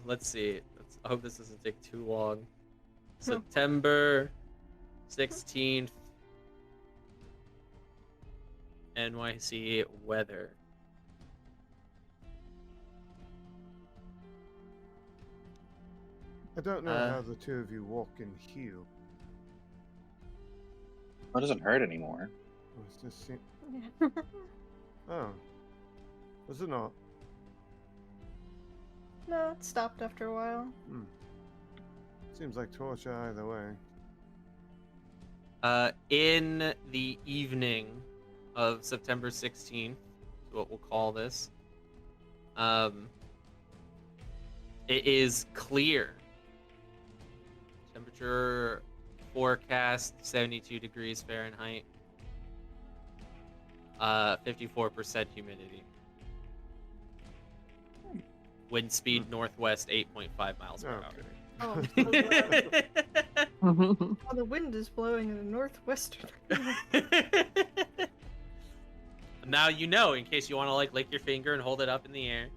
Let's see. I hope this doesn't take too long. September 16th. NYC weather. I don't know how the two of you walk in hue. It doesn't hurt anymore. It's just Oh. Was it not? No, it stopped after a while. Seems like torture either way. In the evening of September 16th, is what we'll call this. It is clear. Temperature forecast 72 degrees Fahrenheit. 54% humidity. Wind speed northwest 8.5 miles per hour. Okay. Oh, so glad. Oh, the wind is blowing in a northwestern. Now you know, in case you want to like lick your finger and hold it up in the air.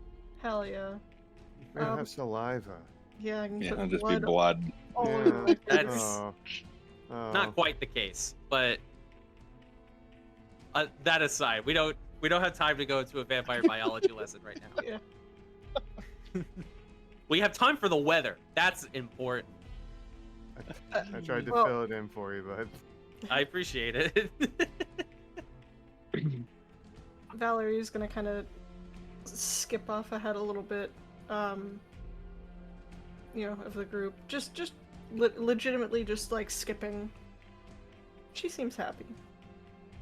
Hell yeah. We have saliva. Yeah, I can Yeah, put it'll just be blood blood. all Yeah. over my That's- face. Oh. Not quite the case, but that aside, we don't have time to go into a vampire biology lesson right now. Yeah. We have time for the weather. That's important. I tried to Well- fill it in for you, but I appreciate it. Valerie's gonna kind of skip off ahead a little bit, of the group. Just legitimately just like skipping. She seems happy.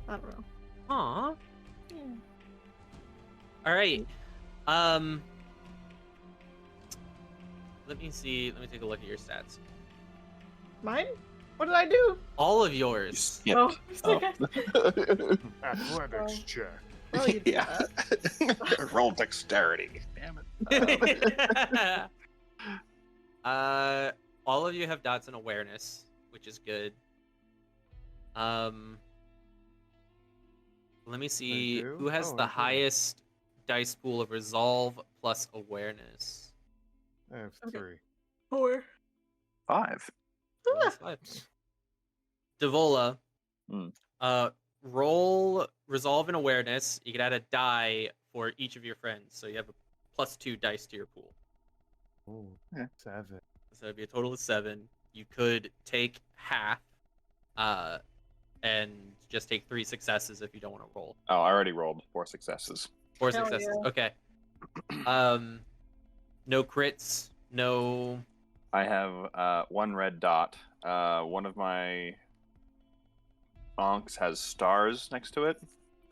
I don't know. Aw. Yeah. All right. Let me see. Let me take a look at your stats. Mine? What did I do? All of yours. Yep. Oh, Oh. okay. athletics Oh. check. Well, you did Yeah. that. Roll dexterity. Damn it. All of you have dots in awareness, which is good. Let me see do? who has Oh, the I do. highest dice pool of resolve plus awareness. I have Okay. 3. 4. 5. That's five. Devola, Hmm. roll resolve and awareness. You can add a die for each of your friends, so you have a +2 dice to your pool. Oh, Yeah. 7. So it'd be a total of 7. You could take half, and just take 3 successes if you don't want to roll. Oh, I already rolled 4 successes. 4 Hell successes. yeah. Okay. No crits, no. I have one red dot. One of my onks has stars next to it.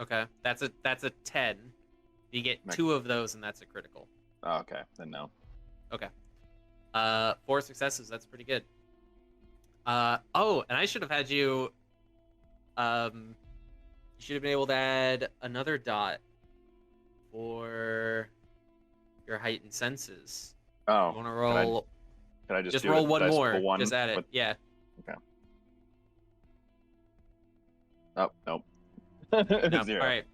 Okay, that's a 10. You get Next. 2 of those, and that's a critical. Oh, okay, then no. Okay. 4 successes. That's pretty good. Oh, and I should have had you. You should have been able to add another dot for your heightened senses. Oh, You want to roll? Can I just Just do roll it? one Dice more. roll one Just add it. with- Yeah. Okay. Oh, nope. No. Zero. All right.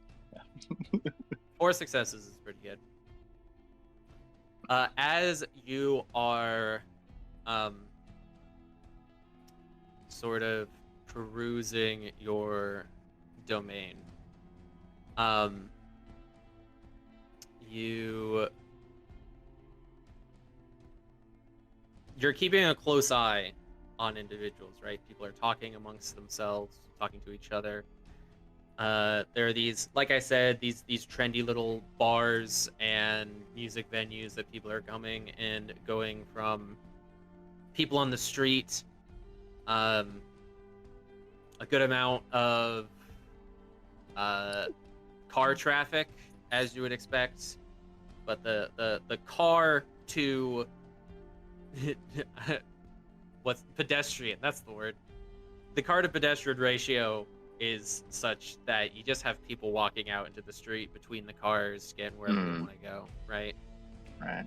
4 successes is pretty good. As you are, sort of perusing your domain, you're keeping a close eye on individuals, right? People are talking amongst themselves, talking to each other. There are these, like I said, these trendy little bars and music venues that people are coming and going from. People on the street, a good amount of car traffic, as you would expect, but the car to what's pedestrian? That's the word. The car to pedestrian ratio is such that you just have people walking out into the street between the cars, getting wherever they want to go, right? Right.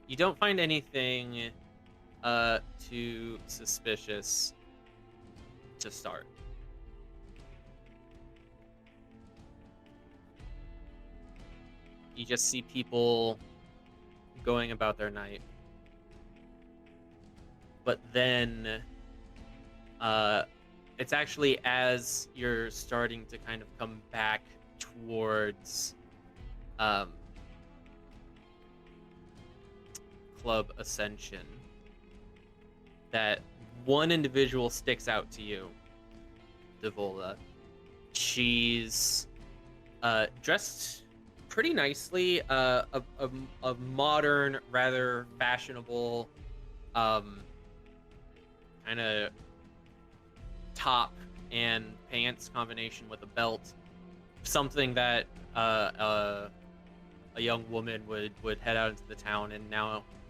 You don't find anything too suspicious to start. You just see people going about their night. But then it's actually as you're starting to kind of come back towards Club Ascension that one individual sticks out to you, Devola. She's dressed pretty nicely, a modern, rather fashionable kind of top and pants combination with a belt, something that a young woman would head out into the town in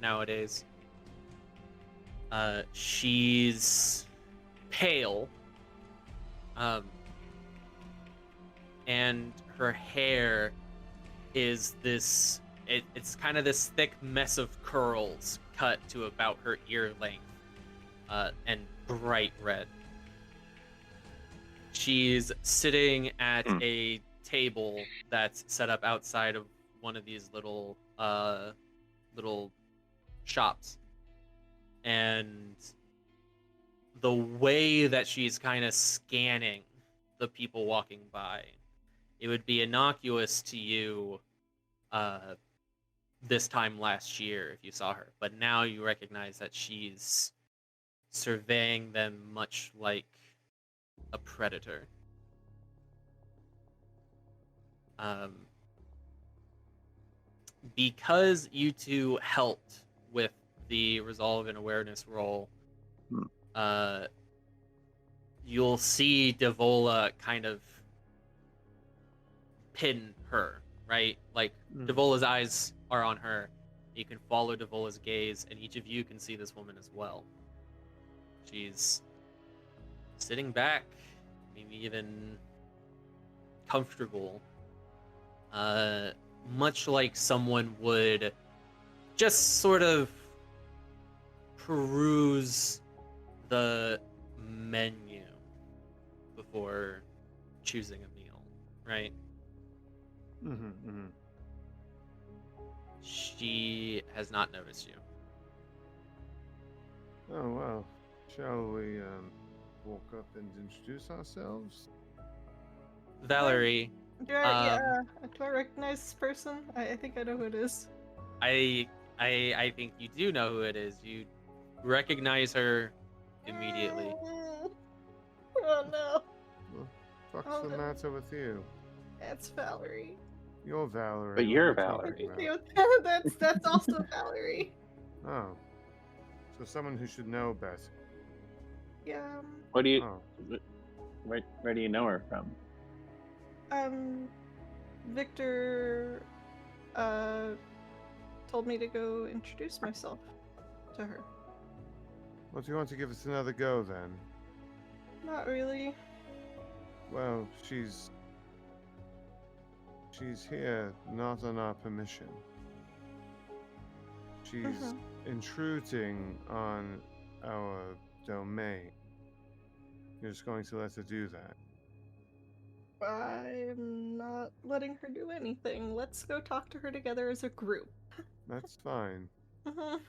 nowadays. She's pale, and her hair is this. It's kind of this thick mess of curls cut to about her ear length, and bright red. She's sitting at a table that's set up outside of one of these little shops, and the way that she's kind of scanning the people walking by, it would be innocuous to you this time last year if you saw her, but now you recognize that she's surveying them much like a predator. Because you two helped with the resolve and awareness roll, you'll see Devola kind of pin her, right? Like, Devola's eyes are on her. You can follow Devola's gaze, and each of you can see this woman as well. She's sitting back, maybe even comfortable, much like someone would just sort of peruse the menu before choosing a meal, right? She has not noticed you. Oh, well. Shall we walk up and introduce ourselves? Valerie, Do I recognize this person? I think I know who it is. I I think you do know who it is. You recognize her immediately. Oh no. What's Oh, the no. matter with you? It's Valerie. You're Valerie. But what you're are you talking Valerie. about? That's also Valerie. Oh. So someone who should know better. Yeah. What do you? Oh. Where do you know her from? Victor told me to go introduce myself to her. Well, do you want to give us another go then? Not really. Well, she's here not on our permission. She's Mhm. intruding on our domain. You're just going to let her do that. I'm not letting her do anything. Let's go talk to her together as a group. That's fine. Mhm.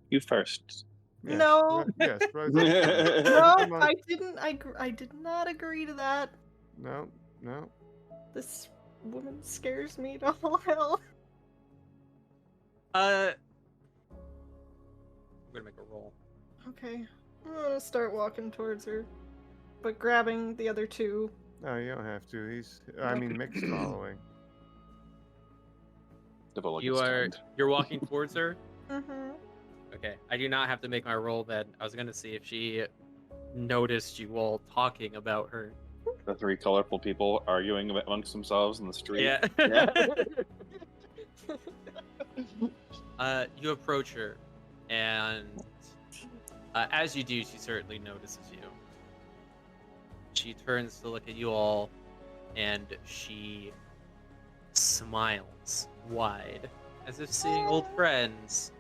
You first. Yes, No. yes, right. No, Come on. I didn't. I did not agree to that. No. This woman scares me to all hell. I'm gonna make a roll. Okay, I'm gonna start walking towards her, but grabbing the other two. No, you don't have to. Mick's following. Devola You gets are turned. you're walking towards her. Mm-hmm. Okay, I do not have to make my roll then. I was gonna see if she noticed you all talking about her. The three colorful people arguing amongst themselves in the street. Yeah. Yeah. You approach her, and as you do, she certainly notices you. She turns to look at you all, and she smiles wide, as if seeing old friends.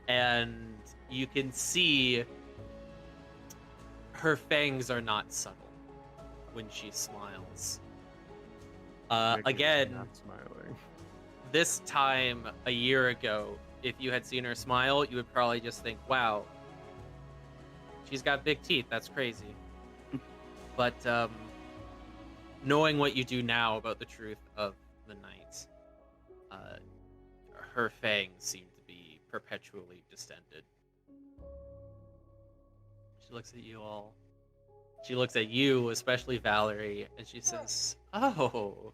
And you can see her fangs are not subtle when she smiles. Mick is Again, not smiling. this time a year ago, if you had seen her smile, you would probably just think, wow, she's got big teeth. That's crazy. But knowing what you do now about the truth of the night, her fangs seem to be perpetually distended. She looks at you all. She looks at you, especially Valerie, and she says, "Oh,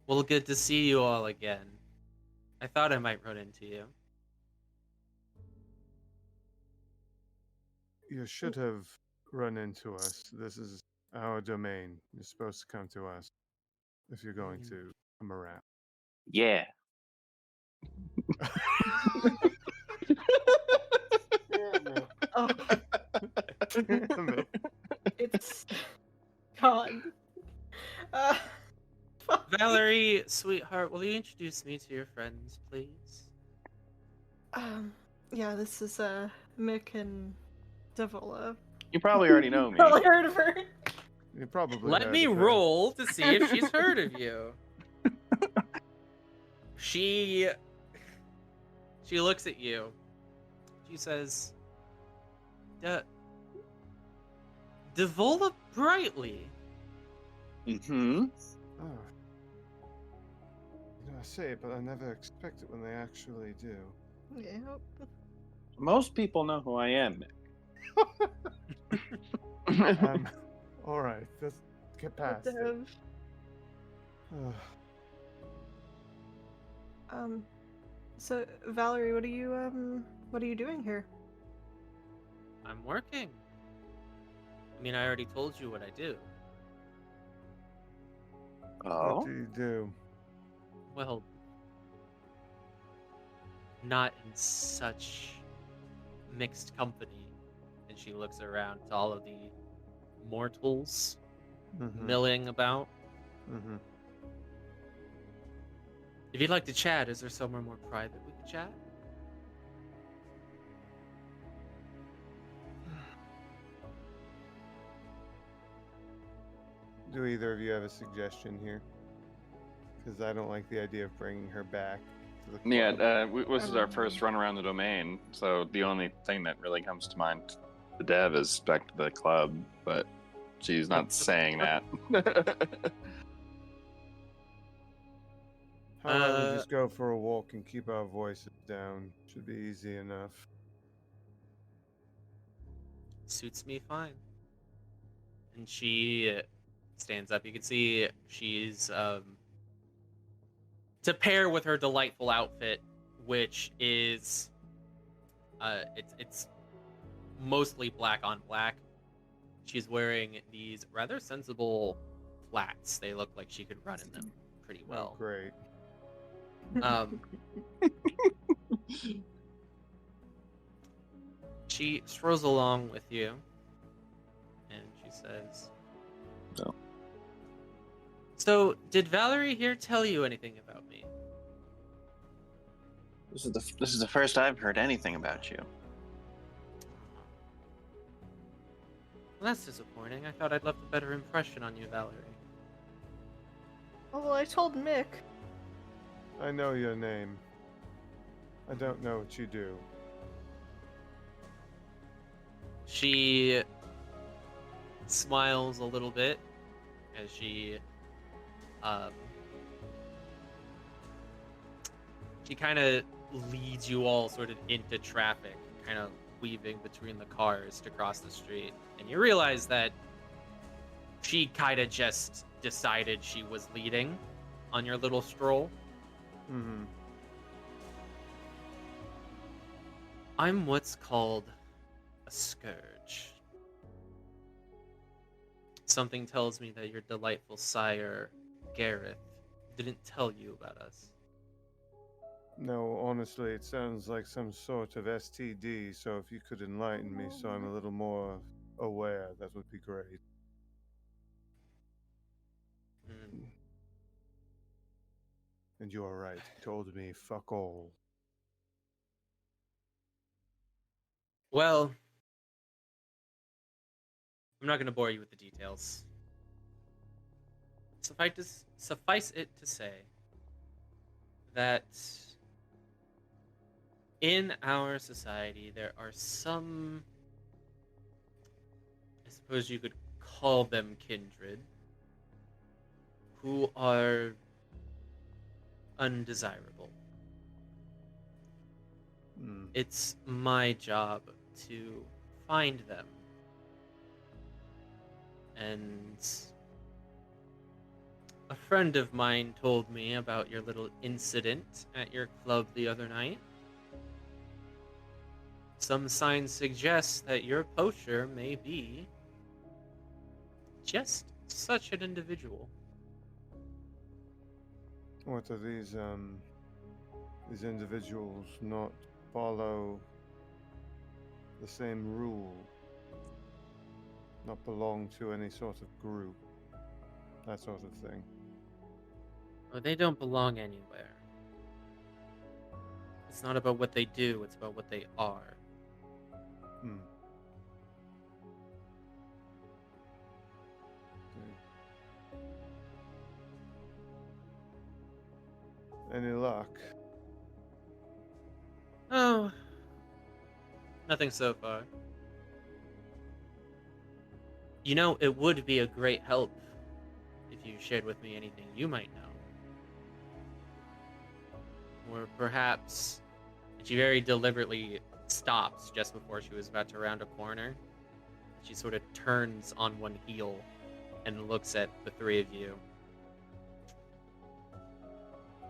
well, good to see you all again. I thought I might run into you." You should have run into us. This is our domain. You're supposed to come to us if you're going to come around. Yeah. Oh, Damn it. it's God. Uh, Valerie, sweetheart, will you introduce me to your friends, please? yeah, this is Mick and Devola. You probably already know me. Probably heard of her. You probably Let heard me of her. roll to see if she's heard of you. She looks at you. She says, Devola Brightly. Mm-hmm. Oh. I say it, but I never expect it when they actually do. Yep. Most people know who I am. All right, let's get past it. Dev. Ugh. So Valerie, what are you doing here? I'm working. I mean, I already told you what I do. Oh? What do you do? Well, not in such mixed company. And she looks around to all of the mortals milling about. Mm-hmm. If you'd like to chat, is there somewhere more private we could chat? Do either of you have a suggestion here? Because I don't like the idea of bringing her back to the club. Yeah, this is our first run around the domain, so the only thing that really comes to mind, the dev, is back to the club, but she's not saying that. How about we just go for a walk and keep our voices down? Should be easy enough. Suits me fine. And she stands up. You can see she's to pair with her delightful outfit, which is it's mostly black on black. She's wearing these rather sensible flats. They look like she could run in them pretty well. Oh, great. She strolls along with you, and she says, No. "So, did Valerie here tell you anything about me?" This is the first I've heard anything about you. Well, that's disappointing. I thought I'd left a better impression on you, Valerie. Oh, well, I told Mick. I know your name. I don't know what you do. She smiles a little bit as she kind of leads you all sort of into traffic, kind of weaving between the cars to cross the street. And you realize that she kind of just decided she was leading on your little stroll. Mm-hmm. I'm what's called a scourge. Something tells me that your delightful sire, Gareth, didn't tell you about us. No, honestly, it sounds like some sort of STD, so if you could enlighten me so I'm a little more aware, that would be great. Hmm. And you are right, he told me fuck all. Well, I'm not going to bore you with the details. Suffice it to say that in our society there are some, I suppose you could call them kindred, who are undesirable. Mm. It's my job to find them. And a friend of mine told me about your little incident at your club the other night. Some signs suggest that your poacher may be just such an individual. What are these individuals not follow the same rule? Not belong to any sort of group? That sort of thing. Well, they don't belong anywhere. It's not about what they do, it's about what they are. Hmm. Okay. Any luck? Oh, nothing so far. You know, it would be a great help if you shared with me anything you might know. Or perhaps, she very deliberately stops just before she was about to round a corner. She sort of turns on one heel and looks at the three of you.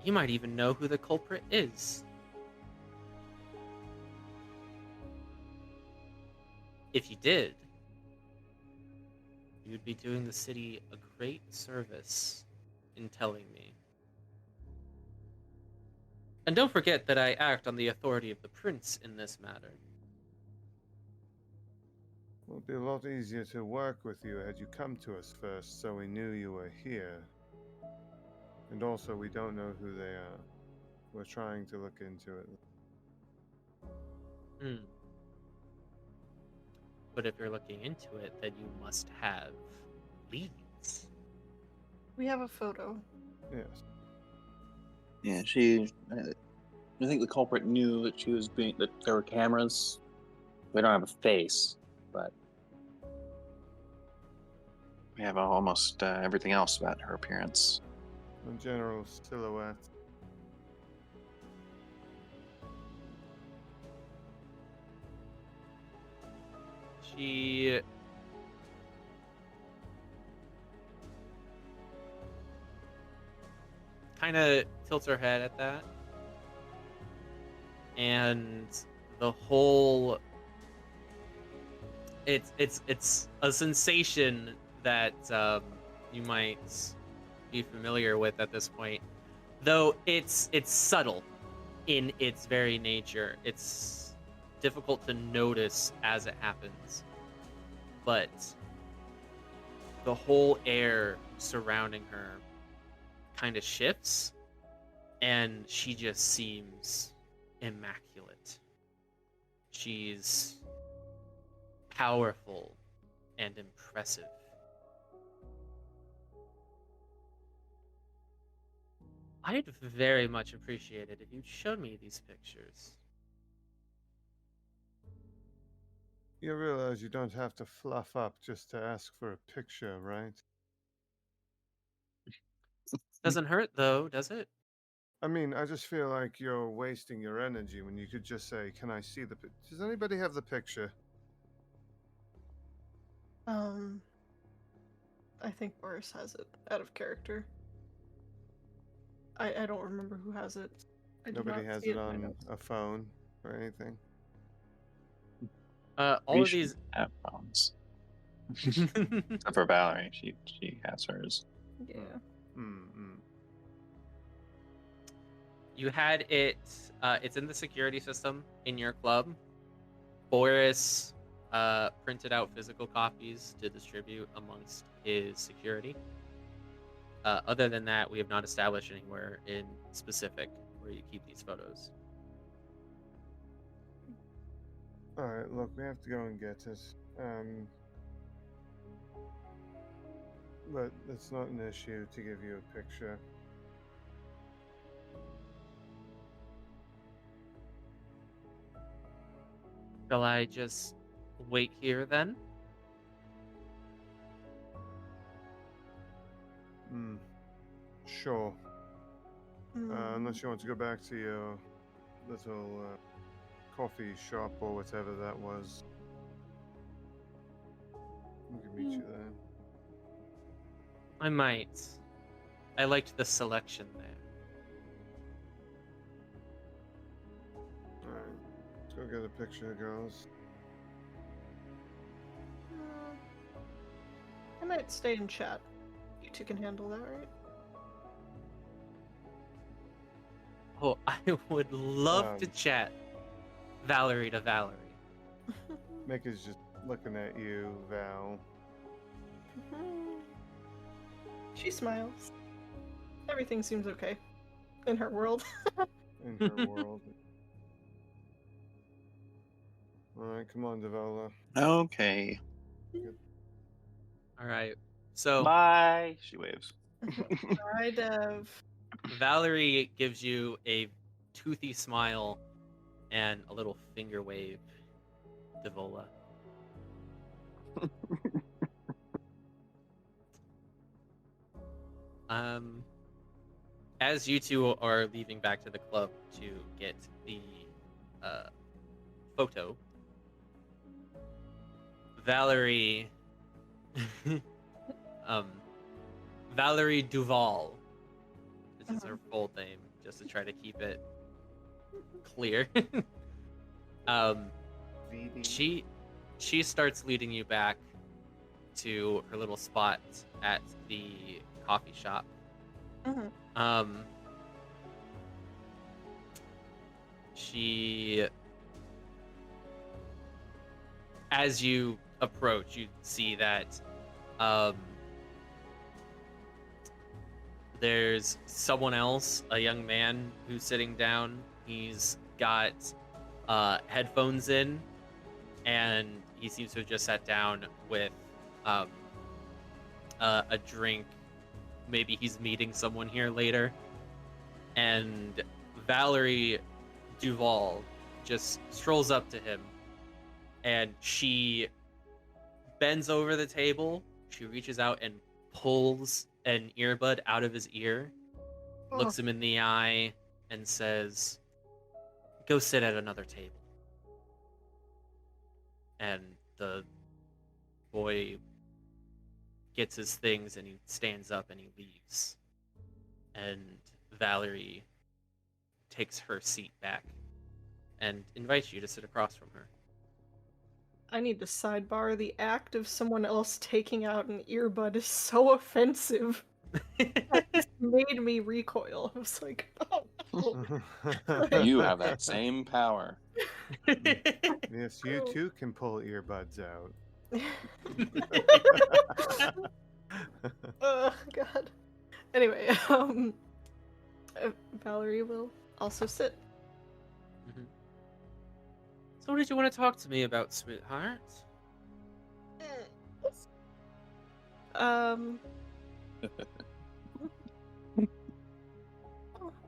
You might even know who the culprit is. If you did, you'd be doing the city a great service in telling me. And don't forget that I act on the authority of the prince in this matter. It would be a lot easier to work with you had you come to us first so we knew you were here. And also, we don't know who they are. We're trying to look into it. But if you're looking into it, then you must have leads. We have a photo. Yes. Yeah, I think the culprit knew that that there were cameras. We don't have a face, but we have almost everything else about her appearance. A general silhouette. She kind of tilts her head at that, and the whole it's a sensation that you might be familiar with at this point, though it's subtle in its very nature. It's difficult to notice as it happens, but the whole air surrounding her kind of shifts, and she just seems immaculate. She's powerful and impressive. I'd very much appreciate it if you'd show me these pictures. You realize you don't have to fluff up just to ask for a picture, right? Doesn't hurt though, does it? I mean, I just feel like you're wasting your energy when you could just say, "Can I see the picture? Does anybody have the picture?" I think Boris has it out of character. I don't remember who has it. I did Nobody not has see it in my on notes. a phone or anything. All We of should these. have phones. Except for Valerie, she has hers. Yeah. Mm-mm. You had it. It's in the security system in your club. Boris printed out physical copies to distribute amongst his security. Other than that, we have not established anywhere in specific where you keep these photos. All right, look, we have to go and get it. But it's not an issue to give you a picture. Shall I just wait here then? Sure. Mm. Unless you want to go back to your little coffee shop or whatever that was. We can meet you there. I might. I liked the selection there. Alright. Let's go get a picture, girls. I might stay and chat. You two can handle that, right? Oh, I would love to Um, chat Valerie to Valerie. Mick is just looking at you, Val. She smiles. Everything seems okay in her world. In her world. Alright, come on, Devola. Okay. All right. So Bye. She waves. Hi, Dev. Valerie gives you a toothy smile and a little finger wave, Devola. As you two are leaving back to the club to get the photo, Valerie, Valerie Duval, this is her full name, just to try to keep it clear. VD. She starts leading you back to her little spot at the coffee shop. She, as you approach, you see that there's someone else, a young man who's sitting down. He's got headphones in, and he seems to have just sat down with a drink. Maybe he's meeting someone here later. And Valerie Duval just strolls up to him, and she bends over the table. She reaches out and pulls an earbud out of his ear, looks him in the eye, and says, "Go sit at another table." And the boy gets his things and he stands up and he leaves. And Valerie takes her seat back and invites you to sit across from her. I need to sidebar. The act of someone else taking out an earbud is so offensive. It just made me recoil. I was like, oh no. You have that same power. Yes, you too can pull earbuds out. Oh god. Anyway, Valerie will also sit. Mhm. So what did you want to talk to me about, sweetheart? Um.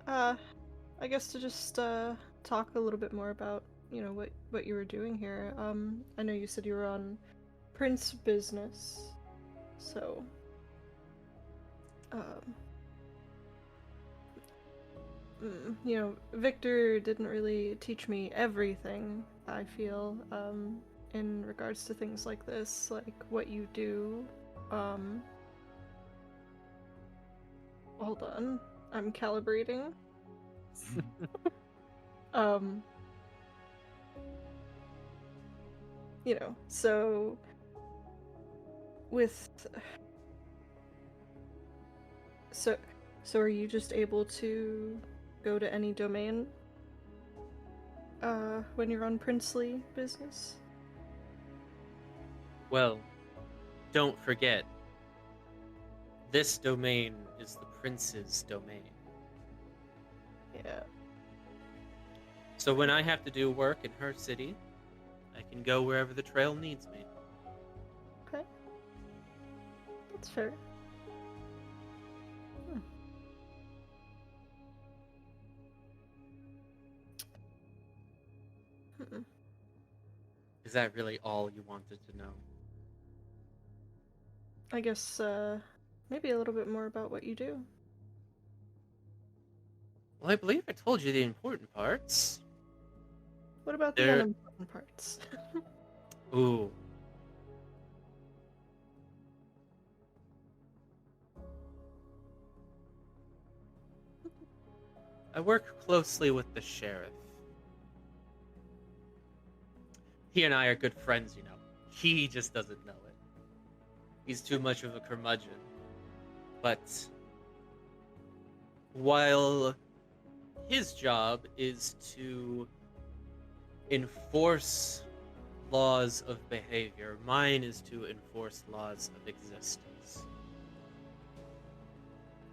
I guess to just talk a little bit more about what you were doing here. I know you said you were on Prince business, so Victor didn't really teach me everything, I feel, in regards to things like this, like what you do. Hold on, I'm calibrating. So with so are you just able to go to any domain when you're on princely business? Well, don't forget, this domain is the prince's domain. Yeah. So when I have to do work in her city, I can go wherever the trail needs me. Okay. That's fair. Is that really all you wanted to know? I guess maybe a little bit more about what you do. Well, I believe I told you the important parts. What about the unimportant parts? Ooh. I work closely with the sheriff. He and I are good friends, He just doesn't know it. He's too much of a curmudgeon. But while his job is to enforce laws of behavior, mine is to enforce laws of existence.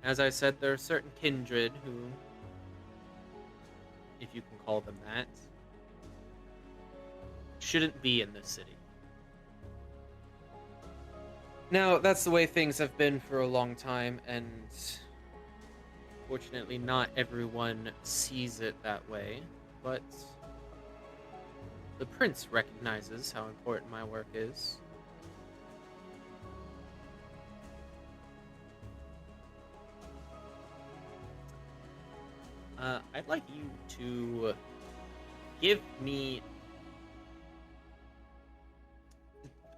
As I said, there are certain kindred who, if you can call them that, shouldn't be in this city. Now, that's the way things have been for a long time, and fortunately not everyone sees it that way, but the prince recognizes how important my work is. I'd like you to give me...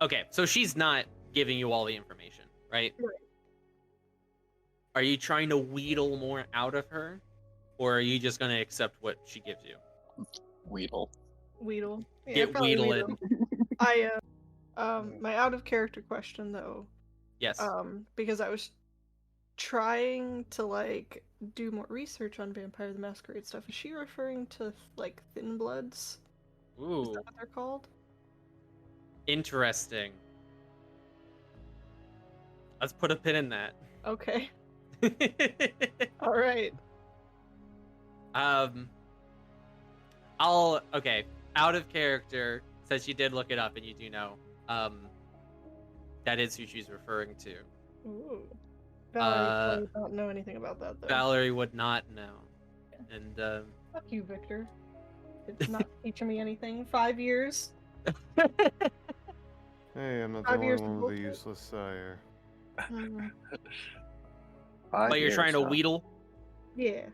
Okay, so she's not giving you all the information, right? Right. Are you trying to wheedle more out of her? Or are you just going to accept what she gives you? Weedle. Weedle. Yeah, Get probably wheedling. My out of character question though. Yes. Because I was trying to do more research on Vampire the Masquerade stuff. Is she referring to Thin Bloods? Ooh. Is that what they're called? Interesting. Let's put a pin in that. Okay. All right. Okay. Out of character, since you did look it up and you do know, that is who she's referring to. Ooh. Valerie probably don't know anything about that though. Valerie would not know. Yeah. And Fuck you, Victor. It's not teaching me anything. 5 years. Hey, I'm not the 5 only years one of with a bullshit. useless sire. but you're trying to wheedle? Yeah.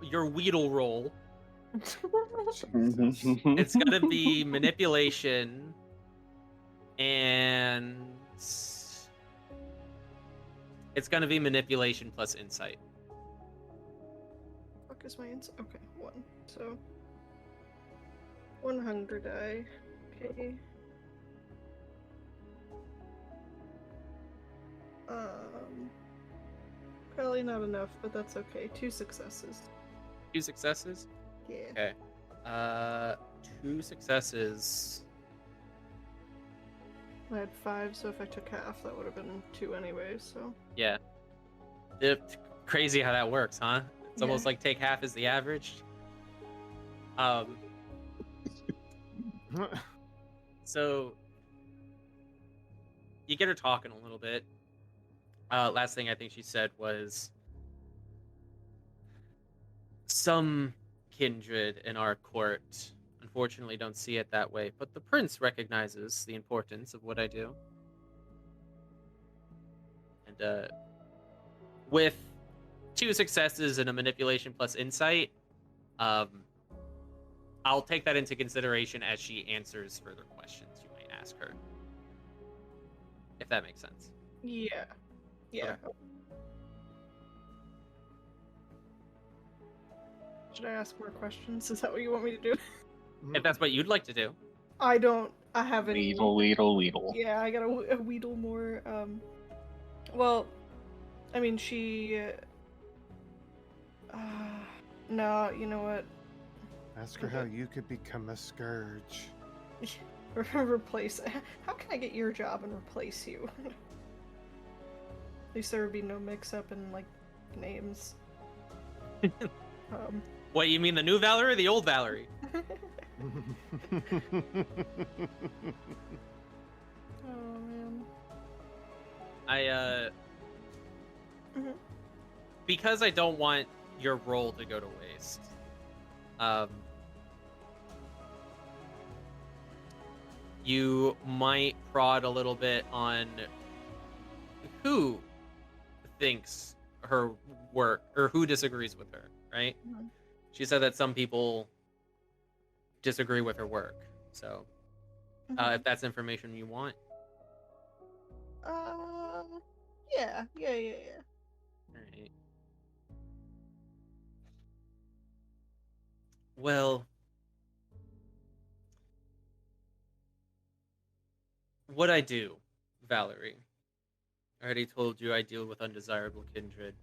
Your wheedle roll. Jesus. It's gonna be manipulation And it's gonna be manipulation plus insight. Fuck is my answer? Okay, 1. So 100 die. Okay. Probably not enough, but that's okay. 2 successes. 2 successes? Yeah. Okay. 2 successes. I had 5, so if I took half, that would have been 2 anyway, so. Yeah. It's crazy how that works, huh? It's almost Yeah. like take half is the average. So you get her talking a little bit. Last thing I think she said was, some kindred in our court unfortunately don't see it that way, but the prince recognizes the importance of what I do. And with 2 successes and a manipulation plus insight, I'll take that into consideration as she answers further questions you might ask her. If that makes sense. Yeah. Yeah. Okay. Should I ask more questions? Is that what you want me to do? If that's what you'd like to do. I haven't. Weedle. Yeah, I gotta wheedle more. Well, I mean, she. No, you know what? Ask her how you could become a scourge. Replace. How can I get your job and replace you? At least there would be no mix-up in like names. What, you mean the new Valerie or the old Valerie? Oh man. Mhm. Because I don't want your role to go to waste. You might prod a little bit on who thinks her work or who disagrees with her, right? Mhm. She said that some people disagree with her work. So, if that's information you want. Yeah. Alright. Well, what I do, Valerie. I already told you I deal with undesirable kindred.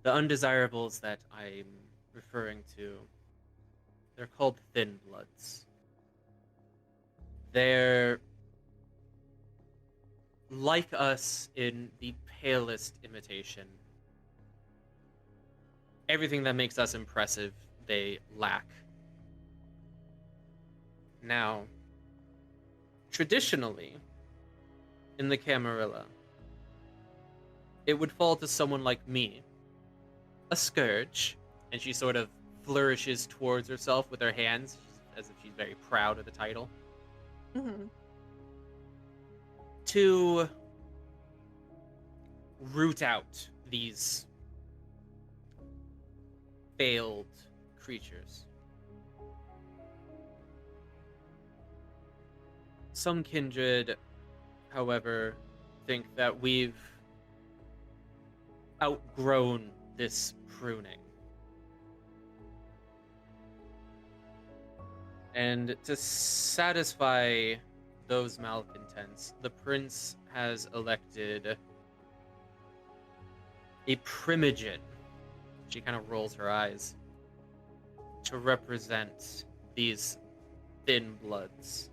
The undesirables that I'm referring to, they're called thin bloods. They're like us in the palest imitation. Everything that makes us impressive, they lack. Now, traditionally, in the Camarilla, it would fall to someone like me, a Scourge, and she sort of flourishes towards herself with her hands, as if she's very proud of the title, to root out these failed creatures. Some kindred, however, think that we've outgrown this pruning. And to satisfy those malcontents, the prince has elected a primogen. She kind of rolls her eyes, to represent these thin bloods.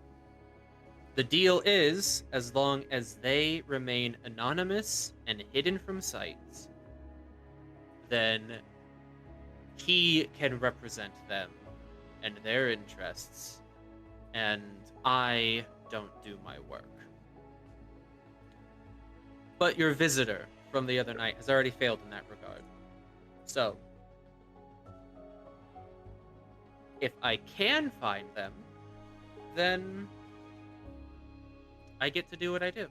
The deal is, as long as they remain anonymous and hidden from sight, then he can represent them and their interests, and I don't do my work. But your visitor from the other night has already failed in that regard. So, if I can find them, then I get to do what I do.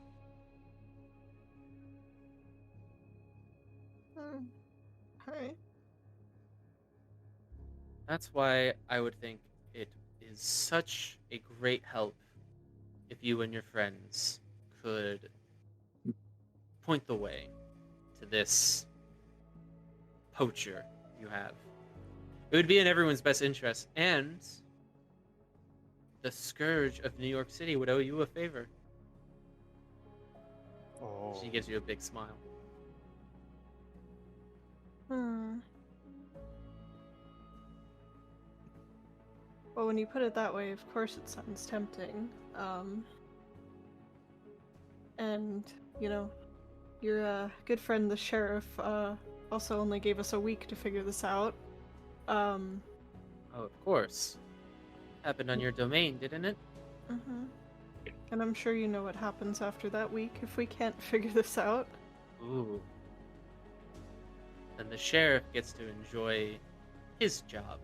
Hi. That's why I would think it is such a great help if you and your friends could point the way to this poacher you have. It would be in everyone's best interest, and the Scourge of New York City would owe you a favor. Oh. She gives you a big smile. Well, when you put it that way, of course it sounds tempting. And, you know, your good friend, the sheriff, also only gave us a week to figure this out. Oh, of course. Happened on your domain, didn't it? Mm-hmm. And I'm sure you know what happens after that week if we can't figure this out. Ooh. Then the sheriff gets to enjoy his job.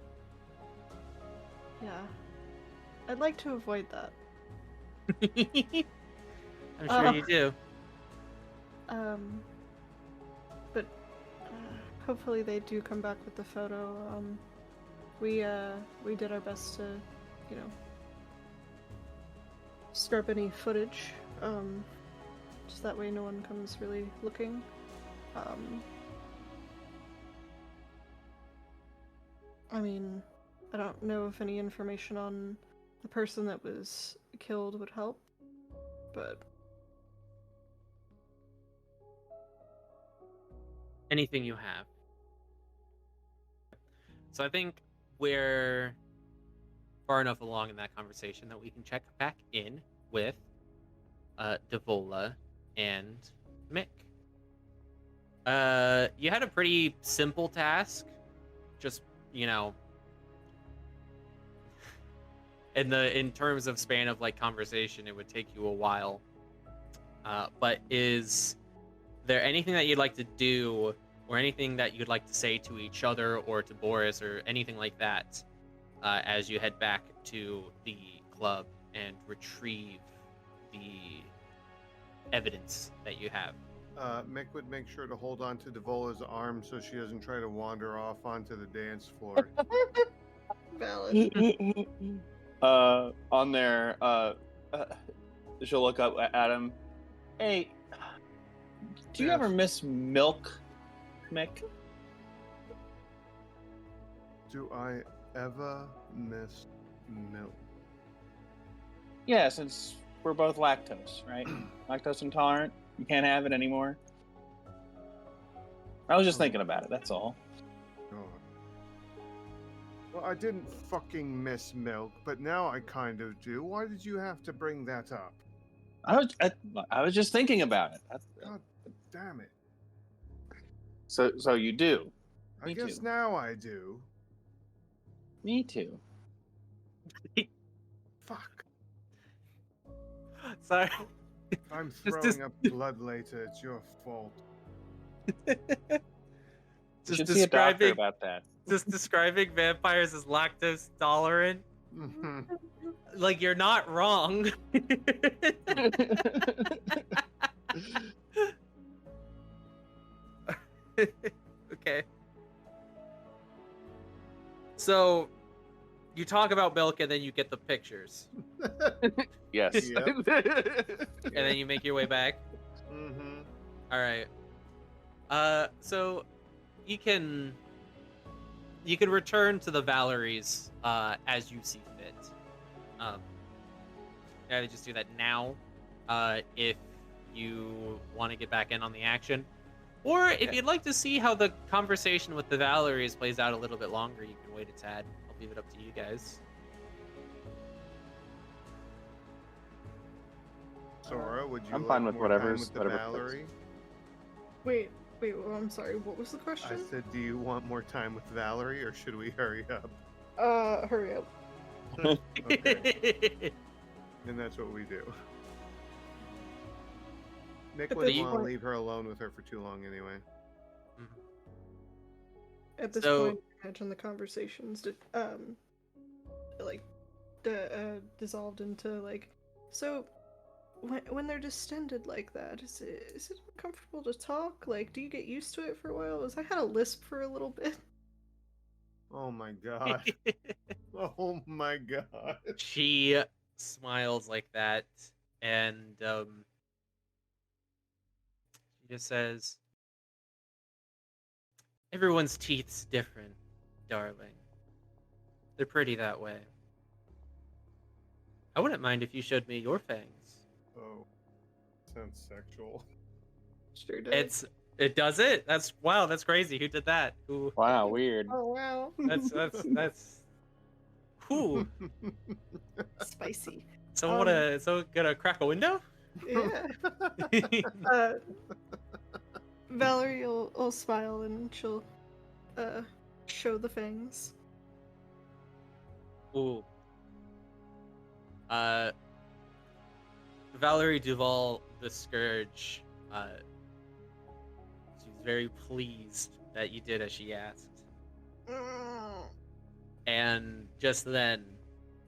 Yeah. I'd like to avoid that. I'm sure you do. But hopefully they do come back with the photo. We did our best to, you know, scrub any footage. Just that way no one comes really looking. I mean, I don't know if any information on the person that was killed would help, but Anything you have. So I think we're far enough along in that conversation that we can check back in with Devola and Mick. You had a pretty simple task. Just, you know, in terms of span of like conversation, it would take you a while. But is there anything that you'd like to do, or anything that you'd like to say to each other or to Boris or anything like that, as you head back to the club and retrieve the evidence that you have? Mick would make sure to hold on to Devola's arm so she doesn't try to wander off onto the dance floor. valid. On there, she'll look up at him. Hey, do you Yes. ever miss milk, Mick? Do I ever miss milk? Yeah, since we're both lactose, right? Lactose intolerant. You can't have it anymore. I was just thinking about it, that's all. God. Well, I didn't fucking miss milk, but now I kind of do. Why did you have to bring that up? I was just thinking about it. God damn it. So you do. I Me guess too. now I do. Me too. Fuck. Sorry. I'm Just- throwing up blood later. It's your fault. You Just should see a doctor describing about that. just describing vampires as lactose tolerant. Mhm. Like, you're not wrong. Okay. So, you talk about milk and then you get the pictures. Yes. Yep. And then you make your way back. Mhm. Alright. So you can return to the Valeries as you see fit. Either just do that now, if you want to get back in on the action. Or if you'd like to see how the conversation with the Valeries plays out a little bit longer, you can wait a tad. I'll leave it up to you guys. Sora, would you I'm like fine with more whatever's- time with the whatever Valerie? Wait, well, I'm sorry, what was the question? I said, do you want more time with Valerie, or should we hurry up? Hurry up. Okay. And that's what we do. Nick At wouldn't this want to point- leave her alone with her for too long anyway. At this So- point, I imagine the conversations dissolved into like, so when they're distended like that, is it uncomfortable to talk? Like, do you get used to it for a while? I had a lisp for a little bit. Oh my god. Oh my god. She smiles like that, and she just says, "Everyone's teeth's different, darling. They're pretty that way. I wouldn't mind if you showed me your fangs." Oh, sounds sexual. Sure does. It does it. That's wow. That's crazy. Who did that? Who? Wow, weird. Oh wow. That's. Who? Spicy. Someone gonna crack a window? Yeah. Valerie will smile and she'll show the fangs. Ooh. Valerie Duval, the Scourge, she's very pleased that you did as she asked. And just then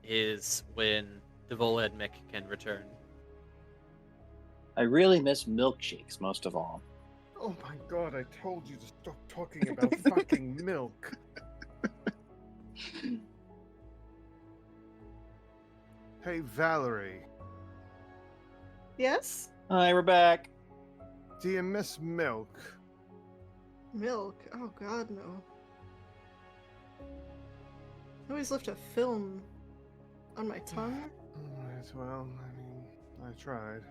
is when Devola and Mick can return. I really miss milkshakes most of all. Oh my god, I told you to stop talking about fucking milk. Hey, Valerie, Yes? Hi, we're back. do you miss milk? Milk? Oh god, no. I always left a film on my tongue. Alright, well, I mean, I tried.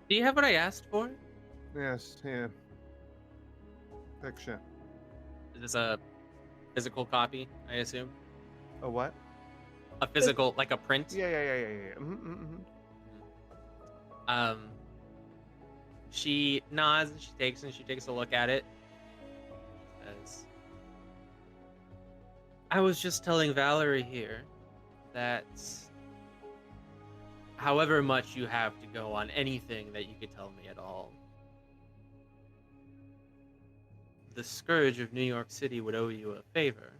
Do you have what I asked for? Yes, here. Picture. Is this a physical copy, I assume? A what? A physical, like a print? Yeah. She nods and she takes a look at it. Says, I was just telling Valerie here that however much you have to go on anything that you could tell me at all, the Scourge of New York City would owe you a favor.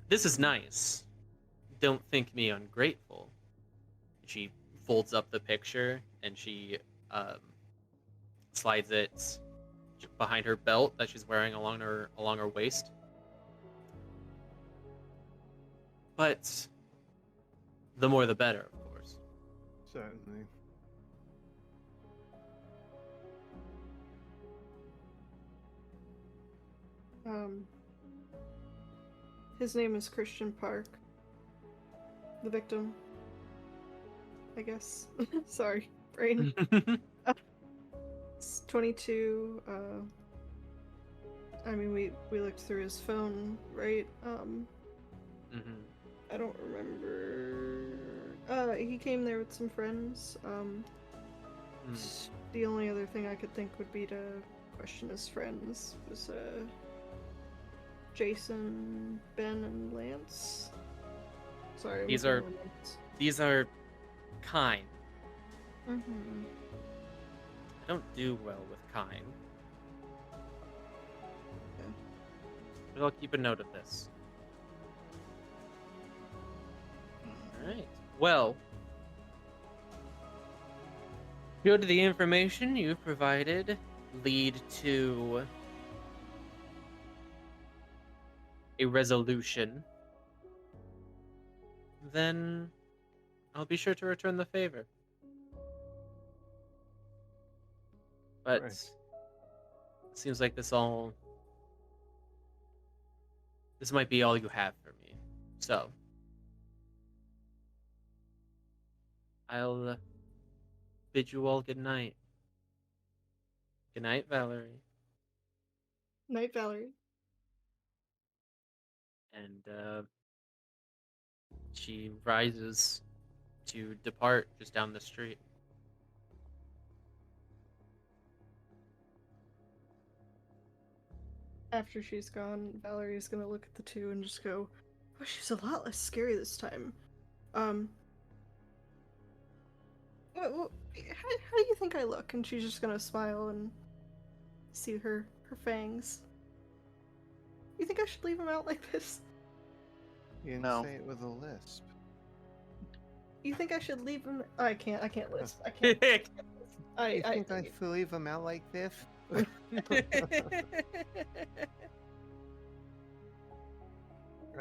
This is nice. Don't think me ungrateful. She folds up the picture and she slides it behind her belt that she's wearing along her waist. But the more the better, of course. Certainly. His name is Christian Park. The victim. I guess. Sorry, brain. It's 22. I mean, we looked through his phone, right? I don't remember. He came there with some friends. The only other thing I could think would be to question his friends. Was Jason, Ben, and Lance. Sorry. These are kind. I don't do well with kind. Yeah. But I'll keep a note of this. Alright. Well, should the information you've provided lead to a resolution, then I'll be sure to return the favor. But Right. it seems like this might be all you have for me. So I'll bid you all good night. Good night, Valerie. Night, Valerie. And she rises to depart just down the street. After she's gone, Valerie's gonna look at the two and just go, "Oh, she's a lot less scary this time." How do you think I look? And she's just gonna smile and see her fangs. You think I should leave them out like this? You didn't No. say it with a lisp. You think I should leave them? I can't lisp. I can't. You think I should leave them out like this? I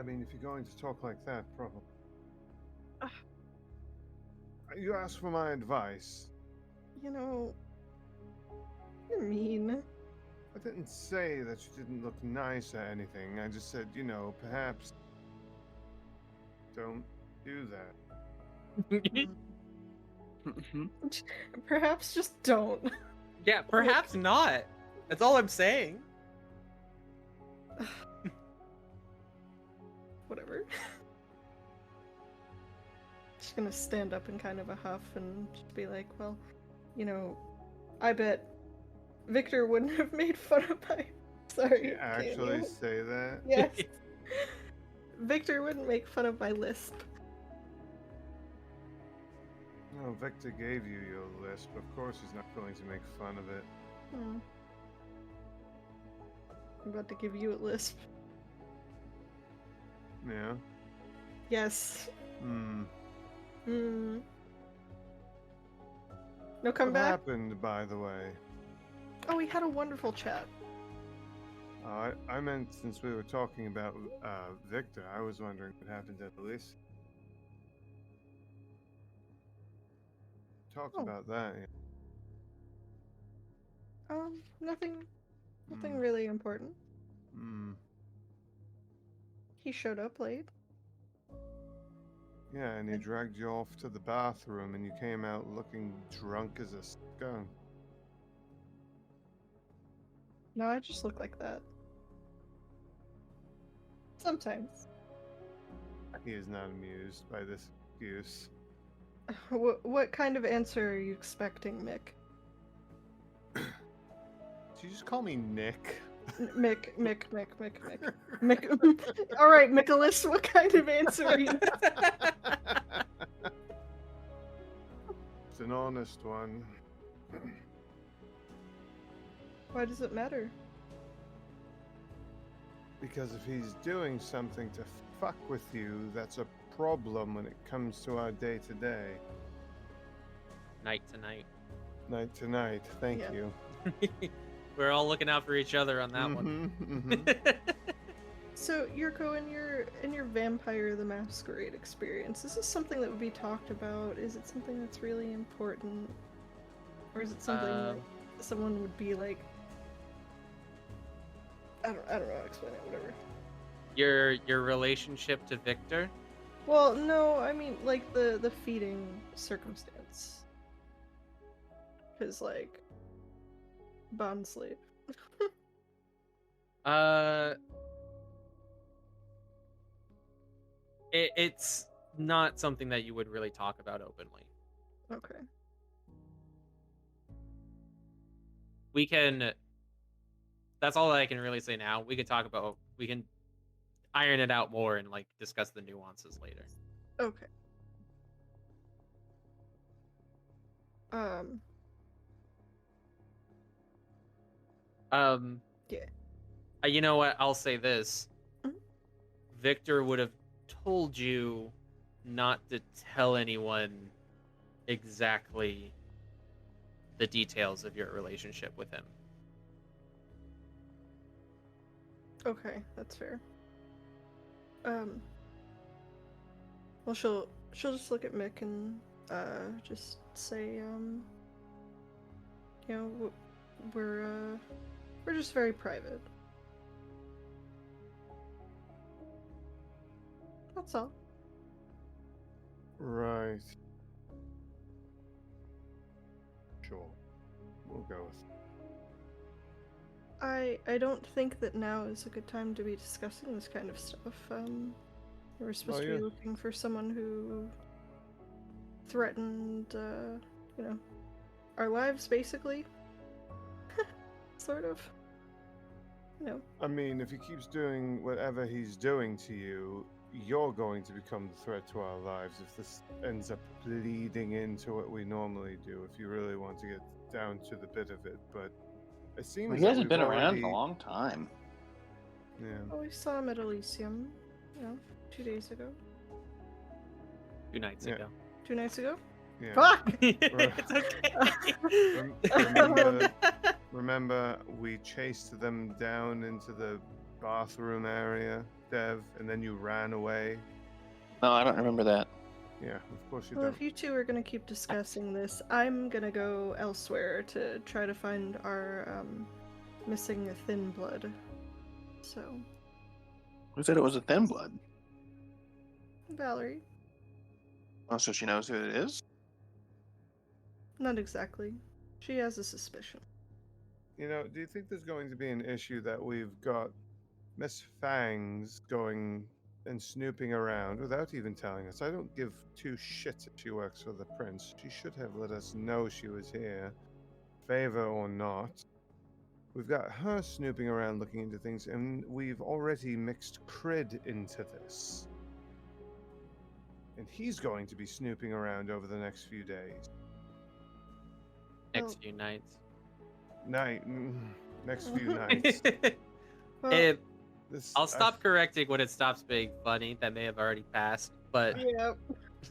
mean, if you're going to talk like that, probably. You asked for my advice. You know, you're mean. I didn't say that you didn't look nice or anything. I just said, perhaps don't do that. Perhaps just don't. Yeah, perhaps not. That's all I'm saying. Whatever. Just gonna stand up in kind of a huff and just be like, well, I bet Victor wouldn't have made fun of my... Sorry. You actually say that? Yes. Victor wouldn't make fun of my lisp. No, Victor gave you your lisp. Of course he's not going to make fun of it. I'm about to give you a lisp. Yeah? Yes. Hmm. No What comeback? happened, by the way? Oh, we had a wonderful chat. I meant since we were talking about Victor, I was wondering what happened to Elise. Talked Oh. about that. Yeah. Nothing Hmm. really important. Hmm. He showed up late. Yeah, and he dragged you off to the bathroom, and you came out looking drunk as a skunk. No, I just look like that. Sometimes. He is not amused by this excuse. What kind of answer are you expecting, Mick? Did you just call me Nick? Mick. All right, Nicholas, what kind of answer are you? It's an honest one. Why does it matter? Because if he's doing something to fuck with you, that's a problem when it comes to our day-to-day. Night to night. Night to night. Thank Yeah. you. We're all looking out for each other on that one. Mhm. So, Yirco, in your Vampire the Masquerade experience, is this something that would be talked about? Is it something that's really important? Or is it something that someone would be like... I don't know how to explain it, whatever. Your relationship to Victor? Well, no, I mean, like, the feeding circumstance. His, like, bond slave. It's not something that you would really talk about openly. Okay. We can... That's all I can really say now. We can iron it out more and, like, discuss the nuances later. Okay. Yeah. You know what? I'll say this. Mhm. Victor would have told you not to tell anyone exactly the details of your relationship with him. Okay, that's fair. Well, she'll just look at Mick and just say, we're just very private. That's all. Right. Sure. We'll go with it. I don't think that now is a good time to be discussing this kind of stuff. We're supposed to be looking for someone who threatened, our lives, basically. Sort of. I mean, if he keeps doing whatever he's doing to you, you're going to become the threat to our lives if this ends up bleeding into what we normally do, if you really want to get down to the bit of it. But it seems He hasn't been around in a long time. Yeah. Oh, we saw him at Elysium, 2 days ago. 2 nights Yeah. ago. 2 nights ago? Yeah. Fuck! It's okay. Remember, we chased them down into the bathroom area, Dev, and then you ran away. No, I don't remember that. Yeah, of course you Well, don't. if you two are gonna keep discussing this, I'm gonna go elsewhere to try to find our missing thin blood. So, Who said it was a thin blood? Valerie, Oh, so she knows who it is? not exactly. She has a suspicion. You know, do you think there's going to be an issue that we've got Miss Fangs going and snooping around without even telling us? I don't give two shits if she works for the prince. She should have let us know she was here, favor or not. We've got her snooping around looking into things, and we've already mixed Krid into this. And he's going to be snooping around over the next few days. Next few nights. Next few nights. Well, This, I'll stop correcting when it stops being funny. That may have already passed, but yeah.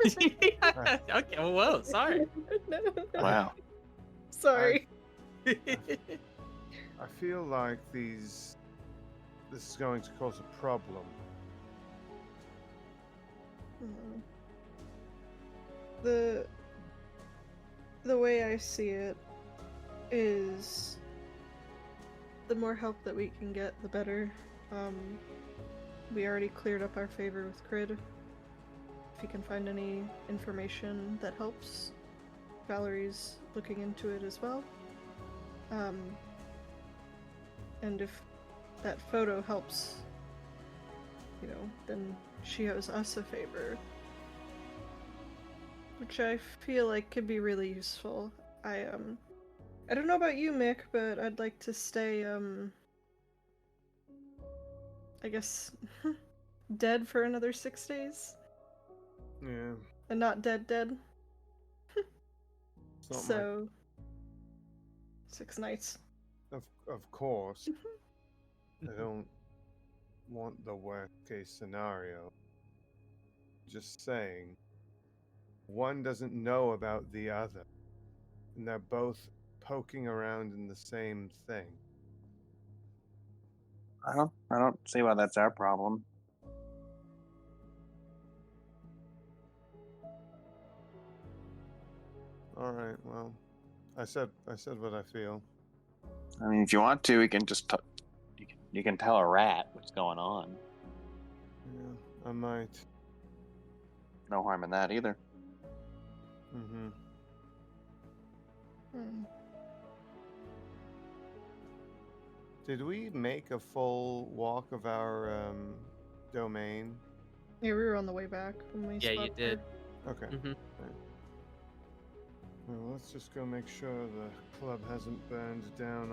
okay. Well, whoa, sorry. No. Wow. Sorry. I feel like this is going to cause a problem. Hmm. The way I see it is the more help that we can get, the better. We already cleared up our favor with Krid. If you can find any information that helps, Valerie's looking into it as well. And if that photo helps, then she owes us a favor. Which I feel like could be really useful. I don't know about you, Mick, but I'd like to stay, I guess, dead for another 6 days. Yeah. And not dead. It's not So, 6 nights. of course. I don't want the worst case scenario. Just saying. One doesn't know about the other. And they're both poking around in the same thing. I don't see why that's our problem. All right, well, I said what I feel. I mean, if you want to, we can just you can tell a rat what's going on. Yeah, I might. No harm in that either. Mm-hmm. Did we make a full walk of our domain? Yeah, we were on the way back when we Yeah, you swapped did. her. Okay. Mm-hmm. Right. Well, let's just go make sure the club hasn't burned down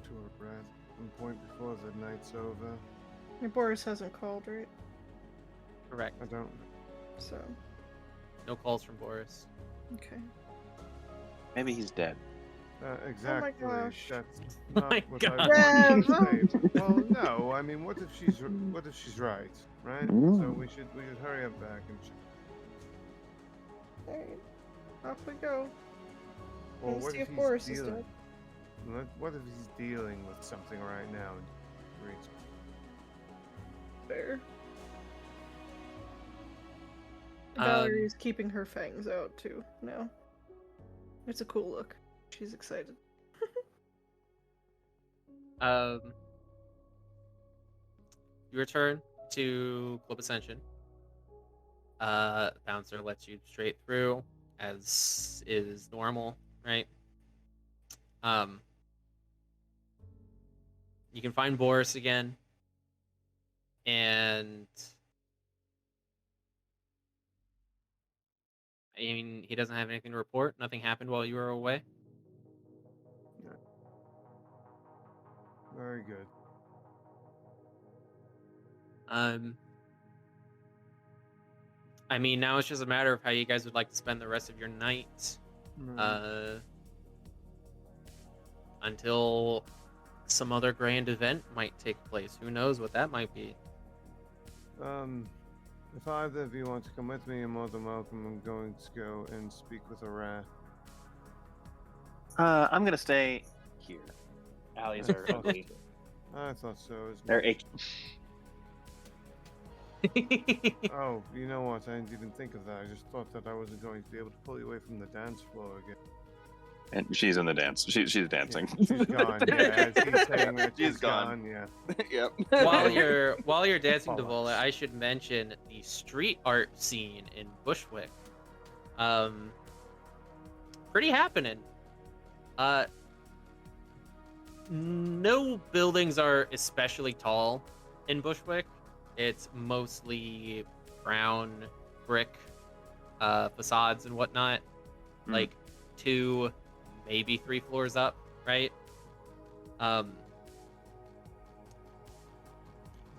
to a breath at some point before the night's over. Yeah, Boris hasn't called, right? Correct. I don't. So, No calls from Boris. okay. Maybe he's dead. Exactly. gosh. That's Oh not my what God. I was going to say. Well, no. I mean, what if she's right? Right. So we should hurry up back and. Alright. Off we go. Or Let's what see if if Boris he's is dealing? dead. What if he's dealing with something right now? Fair. Um, Valerie's keeping her fangs out too. No. It's a cool look. She's excited. You return to Club Ascension. Bouncer lets you straight through, as is normal, right? You can find Boris again, and I mean, he doesn't have anything to report. Nothing happened while you were away. Very good. I mean, now it's just a matter of how you guys would like to spend the rest of your night. Until some other grand event might take place. Who knows what that might be? If either of you want to come with me, you're more than welcome. I'm going to go and speak with a rat. I'm gonna stay here. Alleys are ugly. I thought so. They're icky. Oh, you know what? I didn't even think of that. I just thought that I wasn't going to be able to pull you away from the dance floor again. And she's in the dance. She's dancing. Yeah, she's gone. Yeah, as he's saying that, She's she's gone. gone. Yeah. Yep. While you're dancing, Bollocks. Devola, I should mention the street art scene in Bushwick. Pretty happening. No buildings are especially tall in Bushwick. It's mostly brown brick facades and whatnot, like 2, maybe 3 floors up, right? The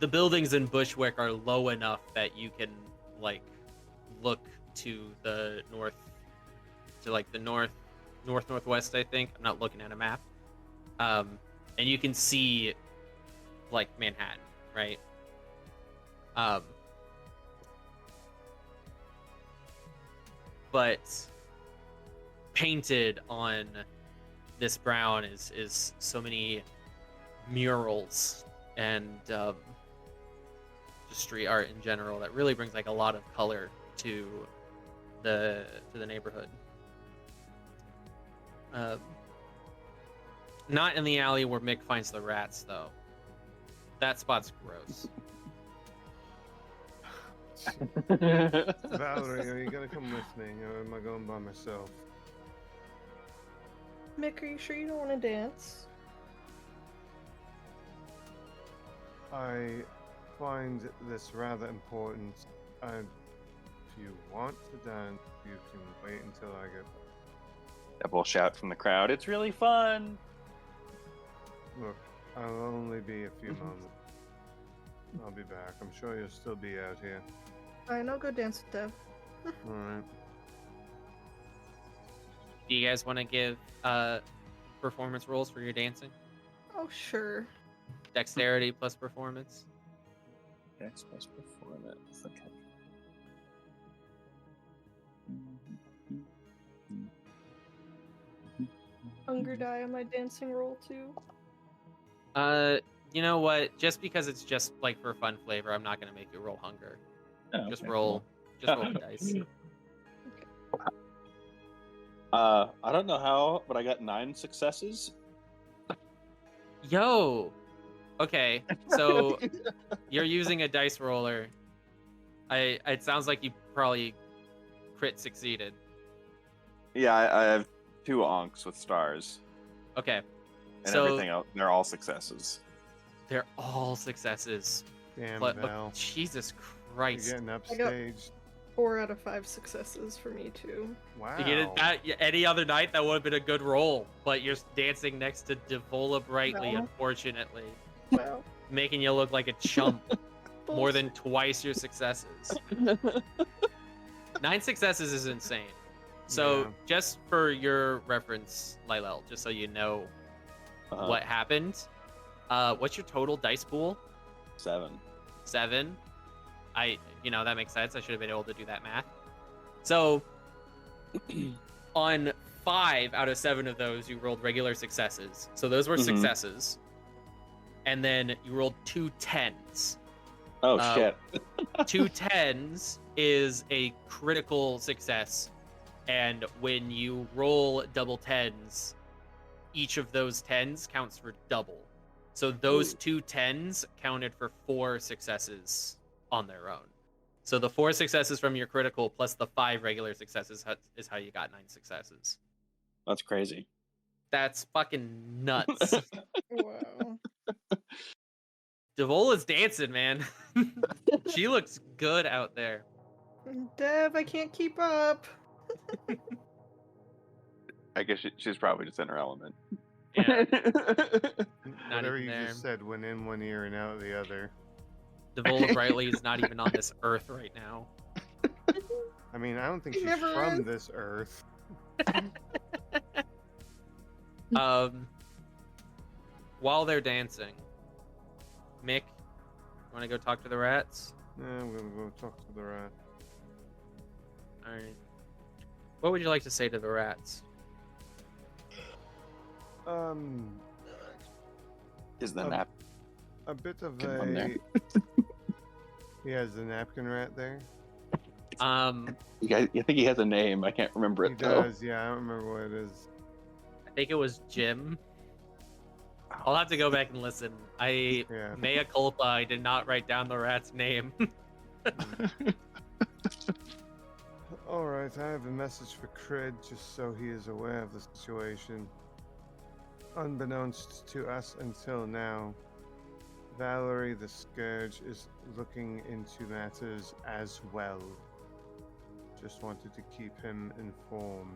buildings in Bushwick are low enough that you can like look to the north, to like the northwest. I think I'm not looking at a map, and you can see like Manhattan, right? But painted on this brown is so many murals and just street art in general that really brings like a lot of color to the neighborhood. Not in the alley where Mick finds the rats though. That spot's gross. Valerie, are you gonna come with me, or am I going by myself? Mick, are you sure you don't want to dance? I find this rather important. If you want to dance, you can wait until I get back. Double shout from the crowd. It's really fun. Look, I'll only be a few moments. I'll be back. I'm sure you'll still be out here. Fine, I'll go dance with Dev. Alright. Do you guys want to give performance rolls for your dancing? Oh, sure. Dexterity plus performance. Dex plus performance. Okay. Hunger die on my dancing roll, too. You know what? Just because it's just like for fun flavor, I'm not gonna make you roll hunger. Oh, Just okay, roll the dice. I don't know how, but I got 9 successes. Yo. Okay, so you're using a dice roller. It sounds like you probably crit succeeded. Yeah, I have 2 onks with stars, Okay. and So everything else. They're all successes. they're all successes. Damn, But Val. Jesus You're Christ. getting I got- upstaged. 4 out of 5 successes for me, too. Wow. You get it, any other night that would have been a good roll, but you're dancing next to Devola Brightly, No. unfortunately, Wow. making you look like a chump. More than twice your successes. 9 successes is insane. So Yeah. just for your reference, Lilel, just so you know what happened, what's your total dice pool? 7. 7. That makes sense. I should have been able to do that math. So on 5 out of 7 of those, you rolled regular successes. So those were Mhm. successes. And then you rolled 2 10s. Oh shit! 2 10s is a critical success. And when you roll double 10s, each of those 10s counts for double. So those 2 10s counted for 4 successes on their own. So the 4 successes from your critical plus the 5 regular successes is how you got 9 successes. That's crazy. That's fucking nuts. Wow. Devola's dancing, man. She looks good out there. Dev, I can't keep up. I guess she's probably just in her element. Yeah, Whatever even you there. just said went in one ear and out the other. Devola Brightly is not even on this earth right now. I mean, I don't think He she's never from is. this earth. While they're dancing, Mick, you want to go talk to the rats? Yeah, I'm gonna go talk to the rat. All right. What would you like to say to the rats? Is the Um, map? A bit of Get from there. He has the napkin rat there. You guys, I think he has a name. I can't remember He it though. does, yeah. I don't remember what it is. I think it was Jim. I'll have to go back and listen. Yeah. Mea culpa, I did not write down the rat's name. All right, I have a message for Krid, just so he is aware of the situation. Unbeknownst to us until now, Valerie the Scourge is looking into matters as well. Just wanted to keep him informed.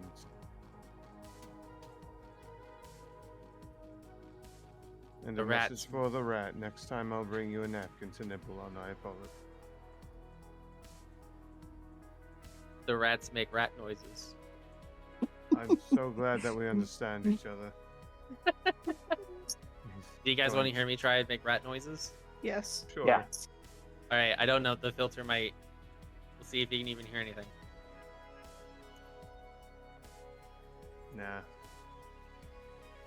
And The a rat's- message for the rat. Next time I'll bring you a napkin to nibble on. I apologize. The rats make rat noises. I'm so glad that we understand each other. Do you guys want to hear me try and make rat noises? Yes. Sure. Yes. All right, I don't know. The filter might. We'll see if you can even hear anything. Nah.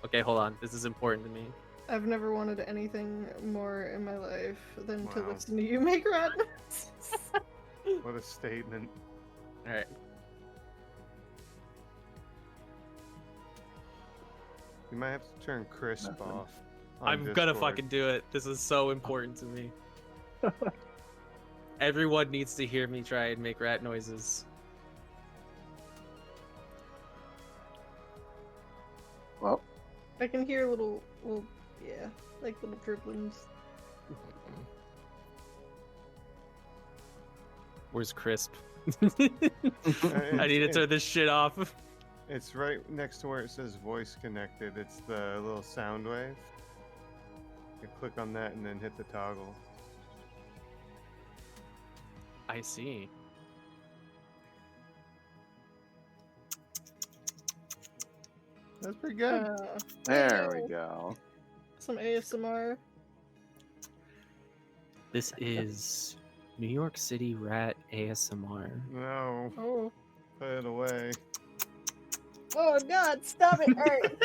Okay, hold on. This is important to me. I've never wanted anything more in my life than to Wow. listen to you make rat noises. What a statement. All right. You might have to turn Crisp Nothing. off. on I'm gonna Discord. fucking do it. This is so important to me. Everyone needs to hear me try and make rat noises. Well, I can hear little, yeah, like little dribblings. Where's Crisp? I need to turn this shit off. It's right next to where it says voice connected. It's the little sound wave. You click on that and then hit the toggle. I see. That's pretty good. there we go. Some ASMR. This is New York City Rat ASMR. No, Oh. put it away. Oh God! Stop it! Alright.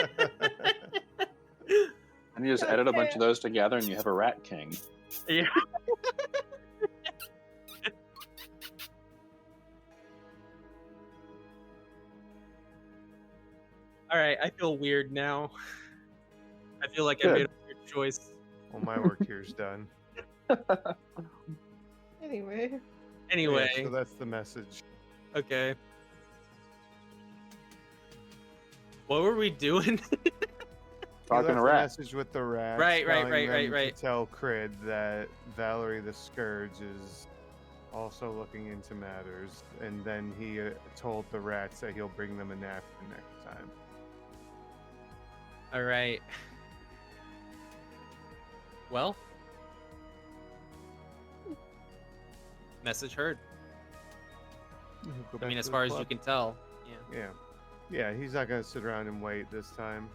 And you just edit a bunch of those together, and you have a Rat King. Yeah. All right, I feel weird now. I feel like I Good. made a weird choice. Well, my work here's done. Anyway. Anyway, Yeah, so that's the message. okay. What were we doing? You Talking left to a Rat. message with the rat. Right. To tell Krid that Valerie the Scourge is also looking into matters, and then he told the rats that he'll bring them a napkin next time. All right. Well, message heard. Go I back mean, to as the far as you club. can tell. Yeah. Yeah, he's not gonna sit around and wait this time.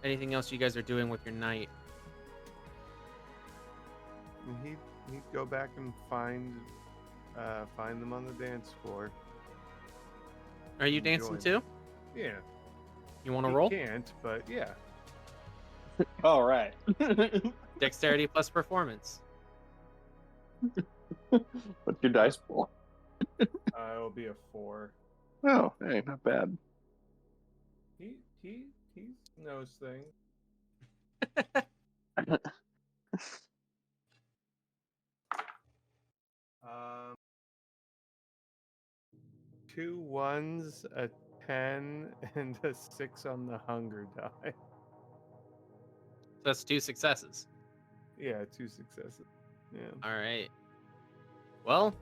Anything else you guys are doing with your night? And he'd go back and find them on the dance floor. Are you Enjoy dancing them. too? Yeah. You want to He roll? can't, but yeah. All right. Dexterity plus performance. What's your dice pool? It'll be a 4. Oh, hey, not bad. He knows things. Two ones, a 10, and a 6 on the hunger die. So that's 2 successes. Yeah, 2 successes. Yeah. All right. Well,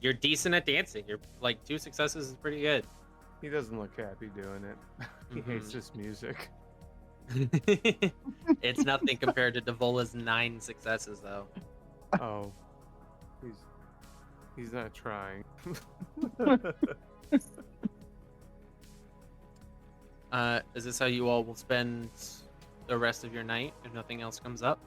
you're decent at dancing. You're like 2 successes is pretty good. He doesn't look happy doing it. He hates this music. It's nothing compared to Devola's 9 successes, though. Oh. He's not trying. Is this how you all will spend the rest of your night if nothing else comes up?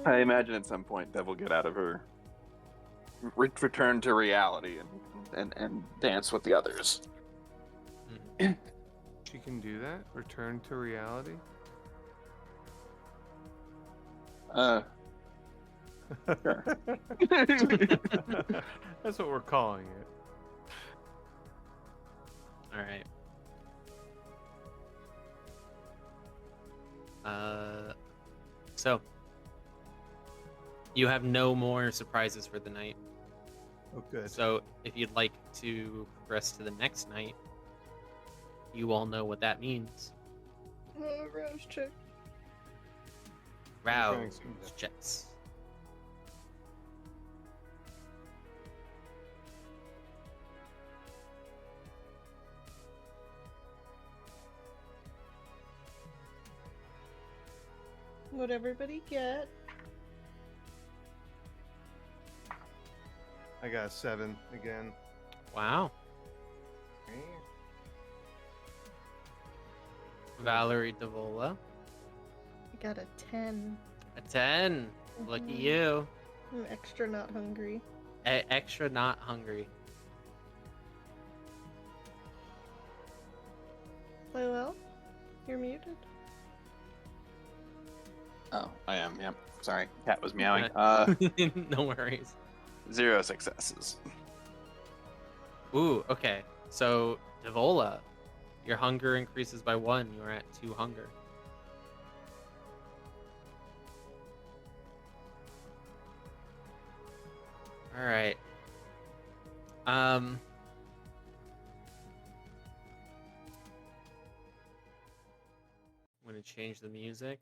I imagine at some point Dev will get out of her, return to reality, and dance with the others. She can do that? Return to reality? Sure. That's what we're calling it. All right. So you have no more surprises for the night. Oh, good. So if you'd like to progress to the next night, you all know what that means. Rouse check. trying Rouse to- checks. What'd everybody get? I got a 7 again. Wow. Valerie Devola. I got a 10. A 10. Lucky Mhm. you. I'm extra not hungry. Extra not hungry. Lilel, you're muted. Oh, I am. Yep. Sorry, cat was meowing. No worries. 0 successes. Ooh, okay. So, Devola, your hunger increases by 1. You're at 2 hunger. All right. I'm going to change the music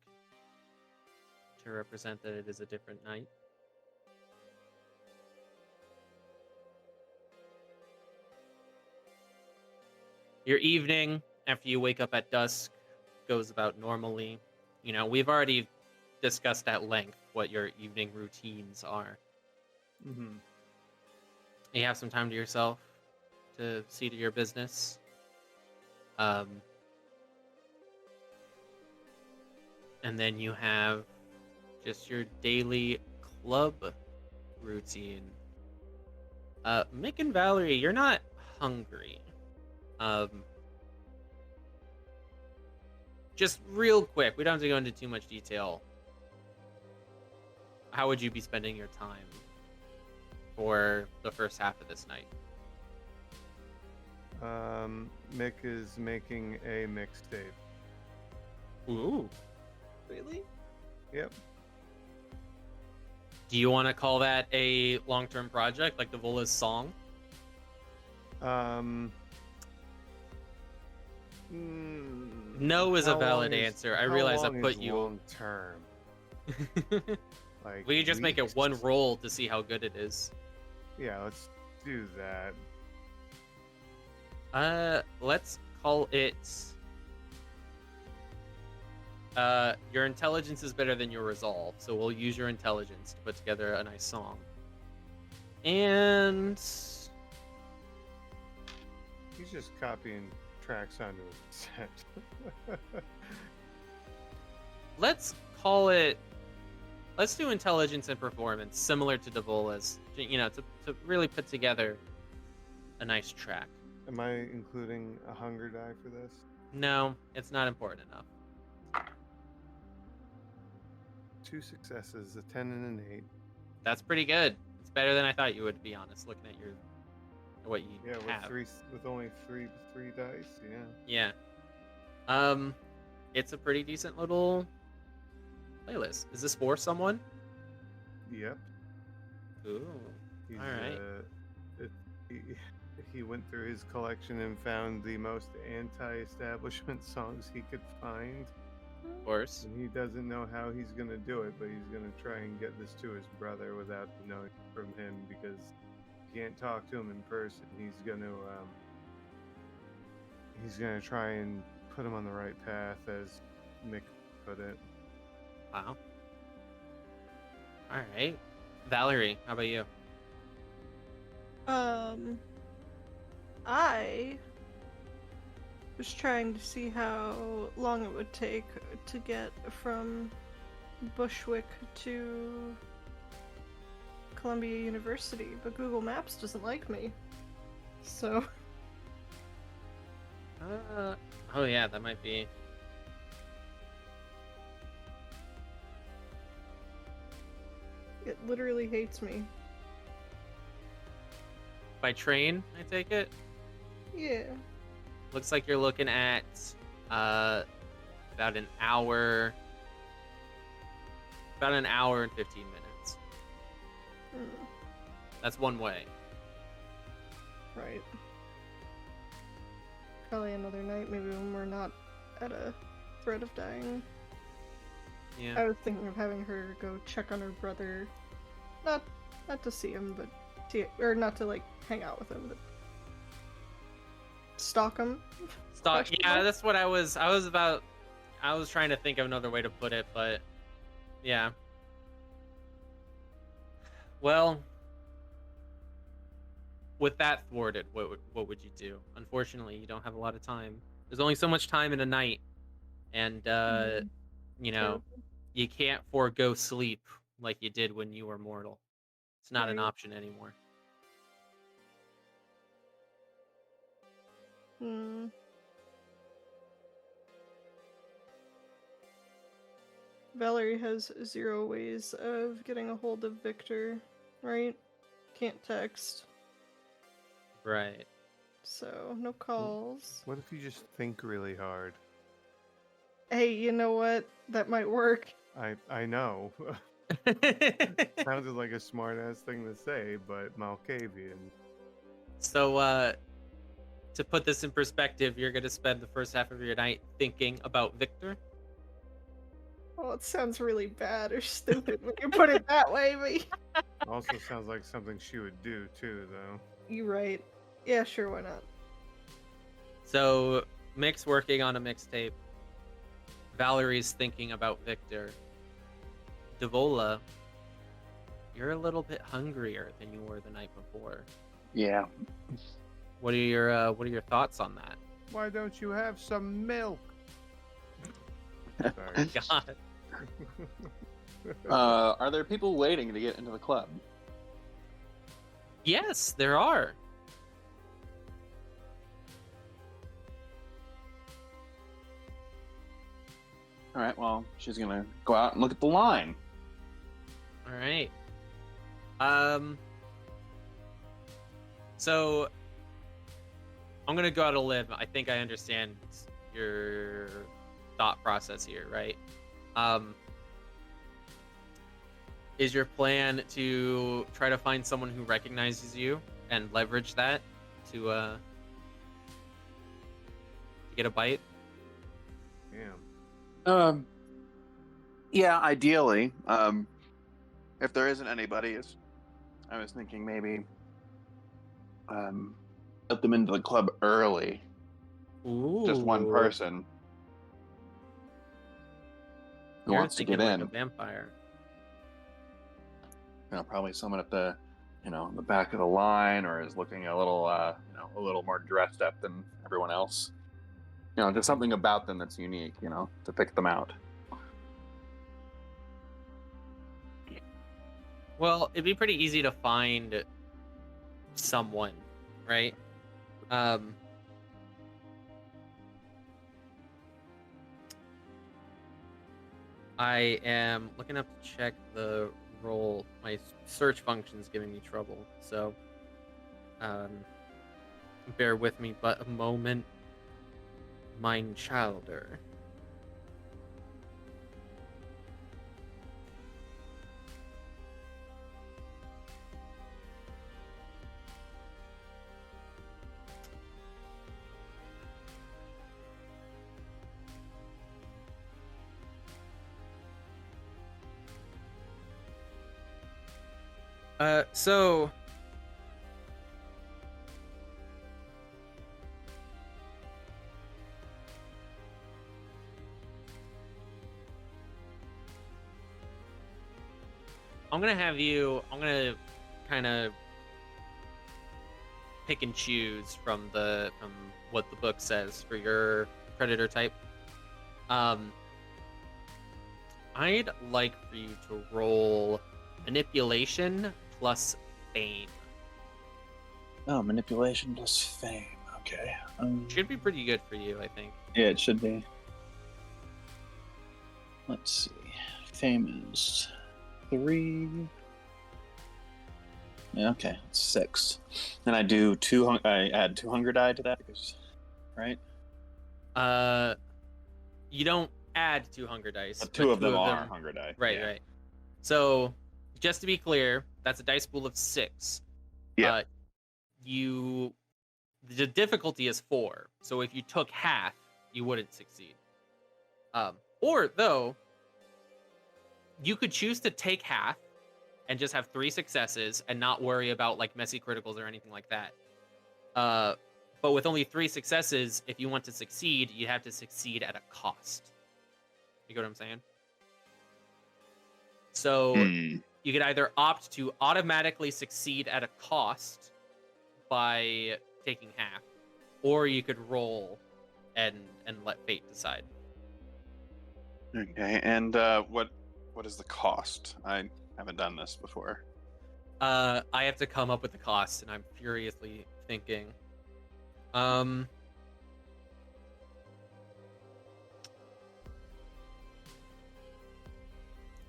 to represent that it is a different night. Your evening, after you wake up at dusk, goes about normally. You know, we've already discussed at length what your evening routines are. Mm-hmm. You have some time to yourself to see to your business. And then you have just your daily club routine. Mick and Valerie, you're not hungry. Just real quick, we don't have to go into too much detail. How would you be spending your time for the first half of this night? Mick is making a mixtape. Ooh. Really? Yep. Do you want to call that a long-term project, like Devola's song? No is a How valid long is- answer. I how realize I long put is you. long term. Like We can just make it weeks? one roll to see how good it is. Yeah, let's do that. Let's call it. Your intelligence is better than your resolve, so we'll use your intelligence to put together a nice song. And He's just copying tracks onto his set. let's call it. Let's do intelligence and performance, similar to Devola's. You know, to really put together a nice track. Am I including a hunger die for this? No, it's not important enough. 2 successes, a 10 and an 8. That's pretty good. It's better than I thought you would, to be honest. Looking at what you Yeah, have. with only three dice. Yeah. Yeah. It's a pretty decent little playlist. Is this for someone? Yep. Ooh. He's, All right. He went through his collection and found the most anti-establishment songs he could find. Of course. And he doesn't know how he's gonna do it, but he's gonna try and get this to his brother without knowing from him, because he can't talk to him in person. He's gonna try and put him on the right path, as Mick put it. Wow. All right. Valerie, how about you? I was trying to see how long it would take to get from Bushwick to Columbia University, but Google Maps doesn't like me. So Oh yeah, that might be. It literally hates me. By train, I take it. Yeah. Looks like you're looking at about an hour. About an hour and 15 minutes. Hmm. That's one way. Right. Probably another night, maybe when we're not at a threat of dying. Yeah. I was thinking of having her go check on her brother. Not to see him, but or not to like hang out with him, but stalk him. Stalk. Question Yeah, mark? that's what I was trying to think of another way to put it, but yeah. Well, with that thwarted, what would you do? Unfortunately, you don't have a lot of time. There's only so much time in a night, and you know, True. you can't forego sleep like you did when you were mortal. It's not an Right. option anymore. Hmm. Valerie has 0 ways of getting a hold of Victor, right? Can't text, Right. so no calls. What if you just think really hard? Hey, you know what? That might work. I know. Sounded like a smart ass thing to say, but Malkavian. So, to put this in perspective, you're gonna spend the first half of your night thinking about Victor. Well, it sounds really bad or stupid when you put it that way, but Also sounds like something she would do too, though. you're right. Yeah, sure, why not? So, Mick's working on a mixtape. Valerie's thinking about Victor. Devola, you're a little bit hungrier than you were the night before. Yeah. What are your thoughts on that? Why don't you have some milk? Sorry. God. Are there people waiting to get into the club? Yes, there are. All right. Well, she's gonna go out and look at the line. All right. So I'm gonna go out on a limb. I think I understand your thought process here, right? Is your plan to try to find someone who recognizes you and leverage that to get a bite? Damn. Yeah, ideally. If there isn't anybody, I was thinking maybe let them into the club early. Ooh. Just one person who You're wants to thinking get like in. a vampire. Probably someone at the, the back of the line, or is looking a little, a little more dressed up than everyone else. Just something about them that's unique, to pick them out. Well, it'd be pretty easy to find someone, right? I am looking up to check the role. My search function's giving me trouble, so bear with me but a moment. Mein Childer. So I'm gonna kind of pick and choose from what the book says for your predator type. I'd like for you to roll manipulation plus fame. Oh, manipulation plus fame. Okay. Should be pretty good for you, I think. Yeah, it should be. Let's see. Fame is 3. Yeah, okay, 6. Then I do 2. I add 2 hunger die to that because, right? You don't add 2 hunger dice. But two of them are hunger die. Right, yeah. right. So, just to be clear, that's a dice pool of 6. Yeah. The difficulty is 4. So if you took half, you wouldn't succeed. Or though, you could choose to take half and just have 3 successes and not worry about like messy criticals or anything like that. But with only 3 successes, if you want to succeed, you have to succeed at a cost. You get what I'm saying? So you could either opt to automatically succeed at a cost by taking half, or you could roll and let fate decide. Okay, and what is the cost? I haven't done this before. I have to come up with the cost, and I'm furiously thinking.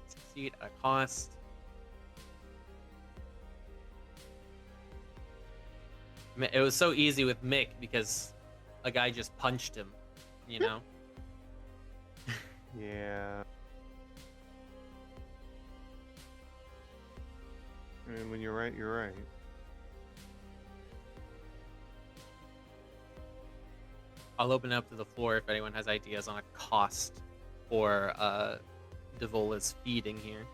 Succeed at a cost. It was so easy with Mick because a guy just punched him, you know? Yeah. And when you're right, you're right. I'll open it up to the floor if anyone has ideas on a cost for Devola's feeding here.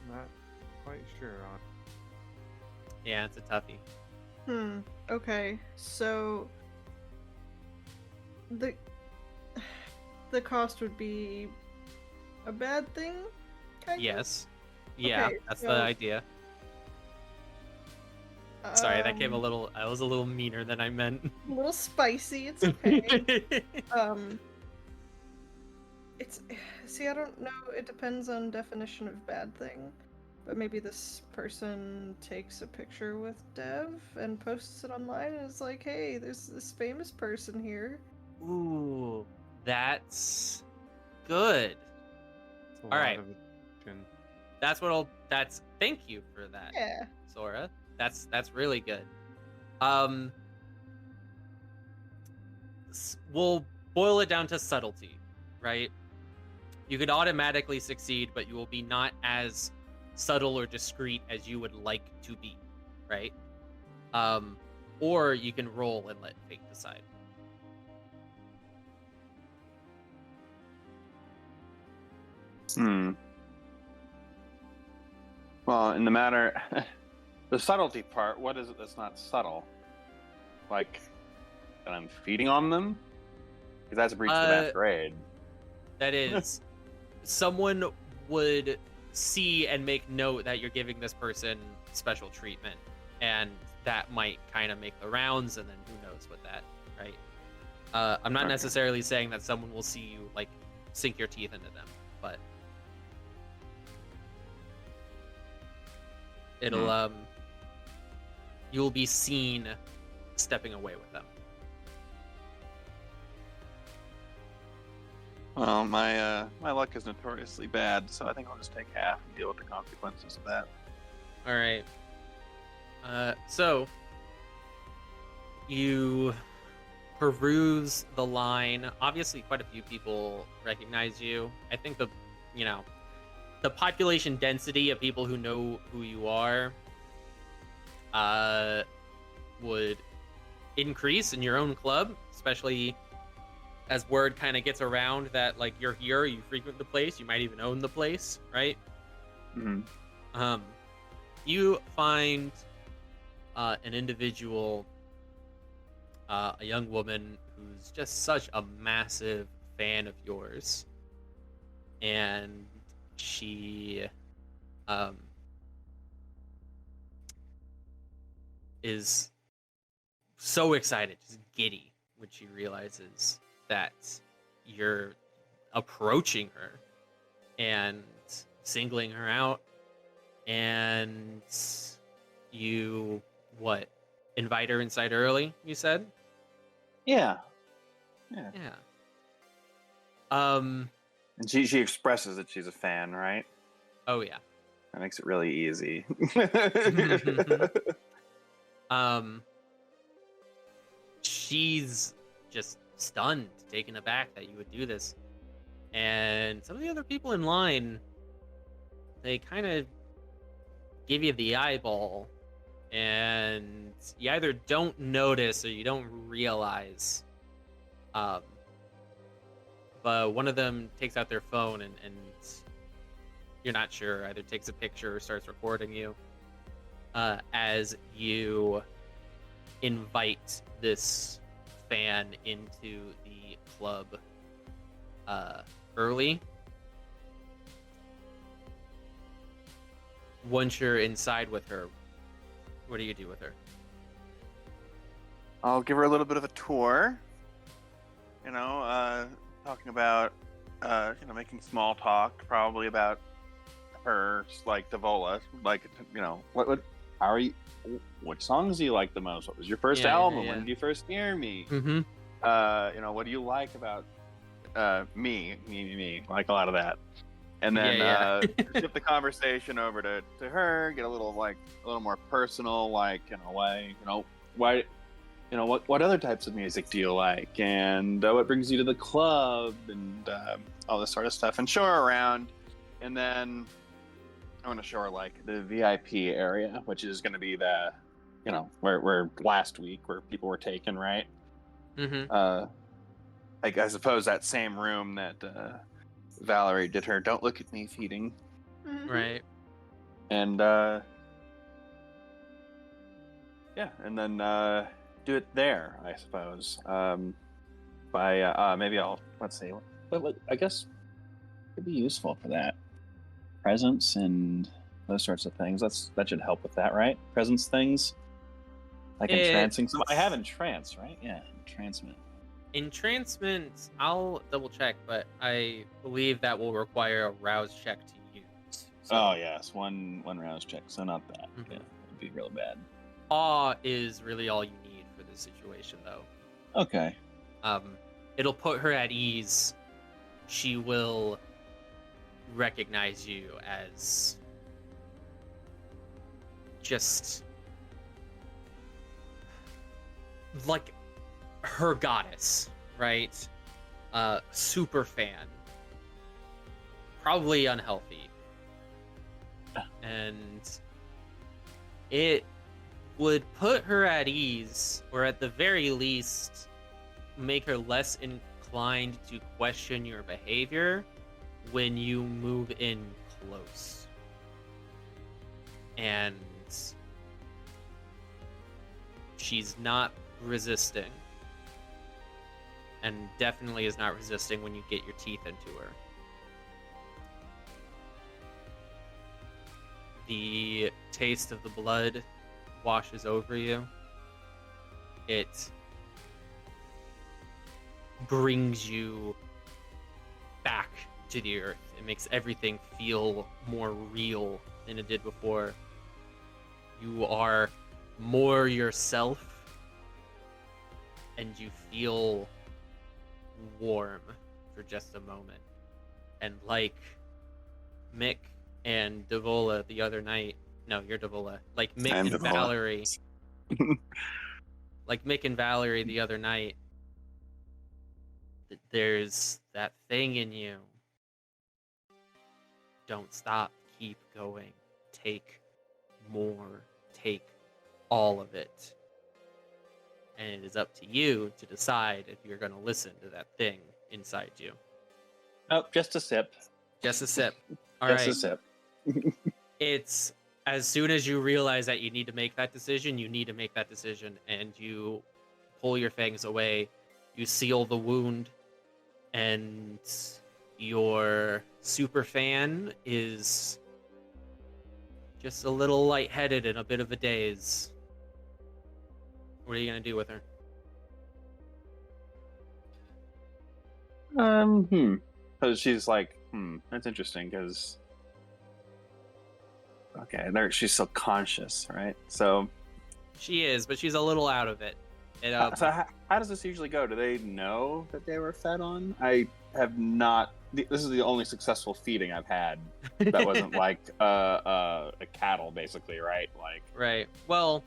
Not quite sure on. Yeah, it's a toughie. Okay, so the cost would be a bad thing, kind of? Yes. Yeah, Okay, that's so- the idea. Sorry, that came a little. I was a little meaner than I meant. A little spicy. It's okay. It's see, I don't know. It depends on definition of bad thing, but maybe this person takes a picture with Dev and posts it online, and it's like, hey, there's this famous person here. Ooh, that's good. It's a All lot right. of attention. That's what I'll. That's thank you for that, Yeah. Sora. That's really good. We'll boil it down to subtlety, right? You could automatically succeed, but you will be not as subtle or discreet as you would like to be, right? Or you can roll and let fate decide. Well, in the matter, the subtlety part, what is it that's not subtle? Like, that I'm feeding on them? Because that's a breach of the Masquerade. That is, someone would see and make note that you're giving this person special treatment, and that might kind of make the rounds, and then who knows with that, right? I'm not necessarily saying that someone will see you, like, sink your teeth into them, but it'll, you'll be seen stepping away with them. Well, my luck is notoriously bad, so I think I'll just take half and deal with the consequences of that. All right. So you peruse the line. Obviously, quite a few people recognize you. I think the population density of people who know who you are would increase in your own club, especially as word kind of gets around that, like, you're here, you frequent the place, you might even own the place, right? Mm-hmm. You find an individual, a young woman who's just such a massive fan of yours, and she is so excited, just giddy, when she realizes that you're approaching her and singling her out And you, what, invite her inside early, you said? Yeah. Yeah. And she expresses that she's a fan, right? Oh, yeah. That makes it really easy. She's just stunned, taken aback that you would do this. And some of the other people in line, they kind of give you the eyeball, and you either don't notice or you don't realize. But one of them takes out their phone and you're not sure, either takes a picture or starts recording you as you invite this fan into the club early. Once you're inside with her, what do you do with her? I'll give her a little bit of a tour. Talking about, making small talk, probably about her, like Devola, like, how are you? What songs do you like the most? What was your first album? Yeah. When did you first hear me? Mm-hmm. What do you like about me? Like a lot of that. And then shift the conversation over to her, get a little more personal, like in a way, why, what other types of music do you like, and what brings you to the club, and all this sort of stuff, and show her around. And then I want to show her like the VIP area, which is going to be the, where last week where people were taken, right? Mm-hmm. I suppose that same room that Valerie did her "Don't Look at Me" feeding. Mhm. Right. And and then do it there, I suppose. Maybe let's see. What I guess could be useful for that. Presents and those sorts of things. That should help with that, right? Presents things. Like entrancing. I have entrance, right? Yeah, entrancement. Entrancement, I'll double check, but I believe that will require a rouse check to use. So Oh yes, one rouse check, so not bad. Mhm. Yeah, it'd be real bad. awe is really all you need for this situation, though. Okay. It'll put her at ease. She will recognize you as just like her goddess, right? Super fan. Probably unhealthy. And it would put her at ease, or at the very least, make her less inclined to question your behavior when you move in close. And she's not resisting. And definitely is not resisting when you get your teeth into her. The taste of the blood washes over you. It brings you back to the earth. It makes everything feel more real than it did before. You are more yourself, and you feel warm for just a moment. And like Mick and Devola the other night, no, you're Devola. Like Mick I'm and Devola. Valerie. Like Mick and Valerie the other night, there's that thing in you. Don't stop. Keep going. Take more. Take all of it. And it is up to you to decide if you're going to listen to that thing inside you. Oh, just a sip. Just a sip. All Just right. a sip. It's as soon as you realize that you need to make that decision, you need to make that decision, and you pull your fangs away. You seal the wound, and your super fan is just a little lightheaded and a bit of a daze. What are you gonna do with her? Because she's like, that's interesting, because Okay, there she's still conscious, right? So, She is, but she's a little out of it. It so how does this usually go? Do they know that they were fed on? I have not. This is the only successful feeding I've had that wasn't like a cattle, basically, right? Like, right. Well,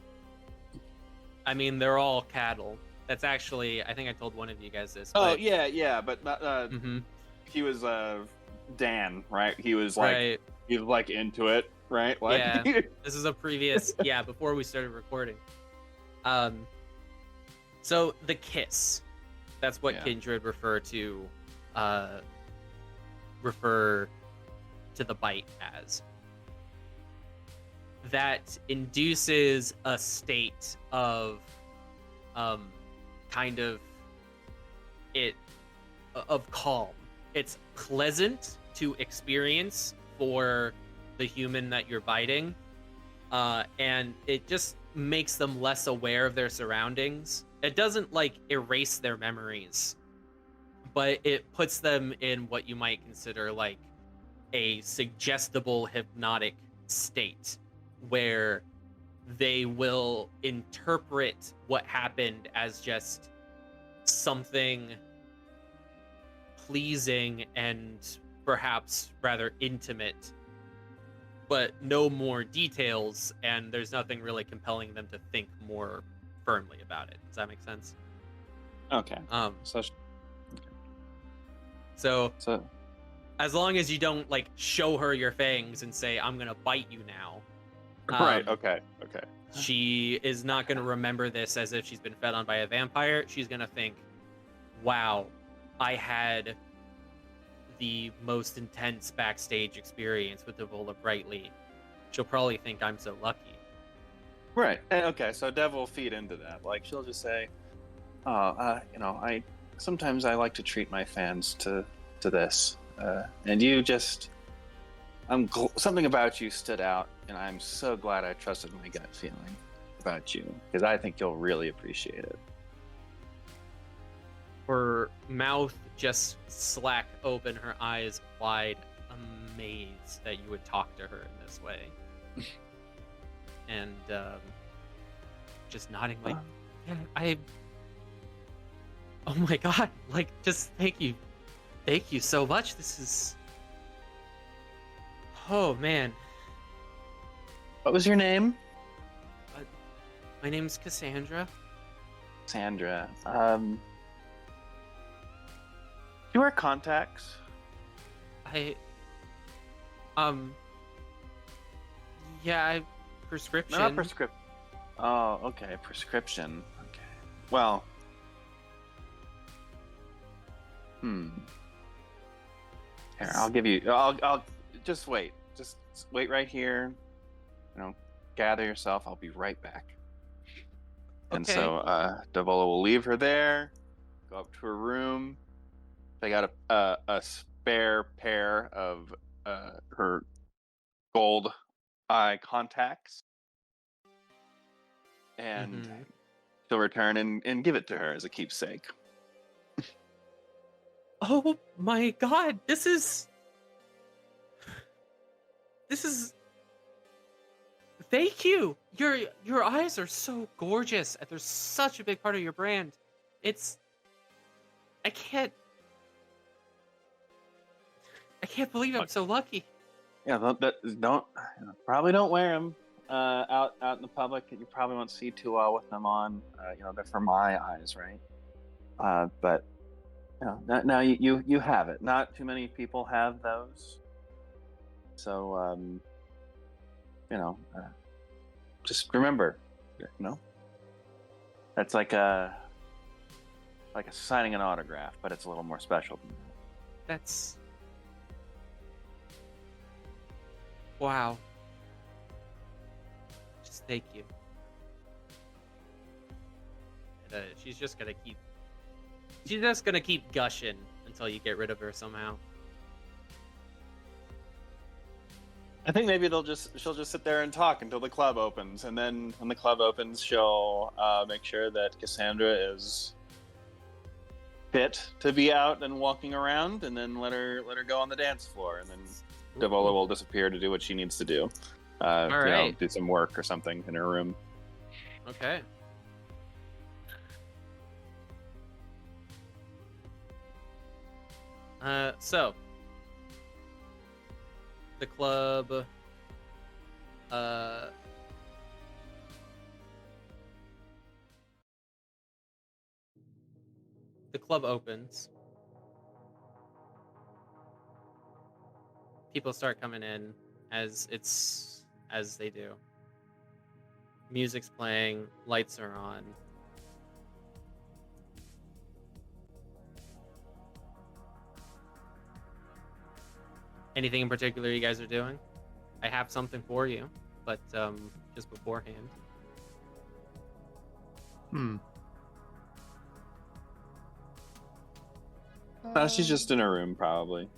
I mean, they're all cattle. That's actually, I think I told one of you guys this. oh But, yeah, but mhm, he was Dan, right? He was like right. he was like into it, right? Like, Yeah. This is a previous, yeah, before we started recording. So the kiss, that's what Yeah. Kindred refer to the bite as. That induces a state of kind of calm. It's pleasant to experience for the human that you're biting, and it just makes them less aware of their surroundings. It doesn't like erase their memories, but it puts them in what you might consider like a suggestible hypnotic state where they will interpret what happened as just something pleasing and perhaps rather intimate, but no more details, and there's nothing really compelling them to think more firmly about it. Does that make sense? okay. So So as long as you don't like show her your fangs and say, "I'm gonna bite you now," right. Okay. she is not gonna remember this as if she's been fed on by a vampire. She's gonna think, "Wow, I had the most intense backstage experience with Devola Brightly." She'll probably think I'm so lucky. Right. Okay. So Dev will feed into that. Like she'll just say, I sometimes I like to treat my fans to this, and you just, something about you stood out, and I'm so glad I trusted my gut feeling about you because I think you'll really appreciate it. Her mouth just slack open, her eyes wide, amazed that you would talk to her in this way. And just nodding like, yeah, oh my god, like, just thank you so much. This is, oh man. What was your name? My name's Cassandra. Sandra. Do you wear contacts? Yeah, prescription. No, not prescription. Oh, okay, prescription. Okay. Well. Here, I'll give you. I'll just wait. Just wait right here. Gather yourself. I'll be right back. And Okay. so, Devola will leave her there. Go up to her room. They got a spare pair of her gold eye contacts, and she'll return and give it to her as a keepsake. Oh my god, this is thank you. Your eyes are so gorgeous, and they're such a big part of your brand. I can't believe I'm so lucky. Yeah, probably don't wear them out in the public. You probably won't see too well with them on. They're for my eyes, right? But now you have it. Not too many people have those. So just remember, that's like a signing an autograph, but it's a little more special than that. That's wow. Just thank you. And, she's just gonna keep gushing until you get rid of her somehow. I think maybe she'll just sit there and talk until the club opens, and then when the club opens, she'll make sure that Cassandra is fit to be out and walking around, and then let her go on the dance floor, and then Devola will disappear to do what she needs to do. All right. do some work or something in her room. Okay. So the club, opens. People start coming in as they do. Music's playing, lights are on. Anything in particular you guys are doing? I have something for you, but just beforehand. She's just in her room, probably.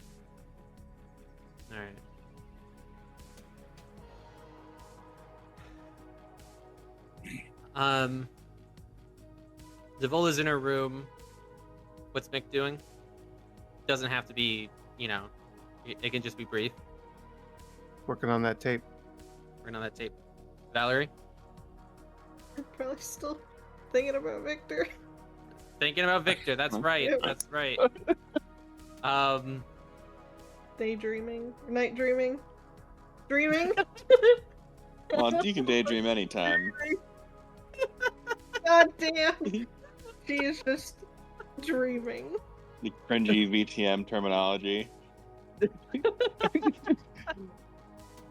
All right. Devola's in her room. What's Mick doing? Doesn't have to be, it can just be brief. Working on that tape. Working on that tape. Valerie? I'm probably still thinking about Victor. Thinking about Victor, that's right. That's right. Daydreaming. Night dreaming. Dreaming? Well, you can daydream anytime. God damn. She is just dreaming. The cringy VTM terminology. I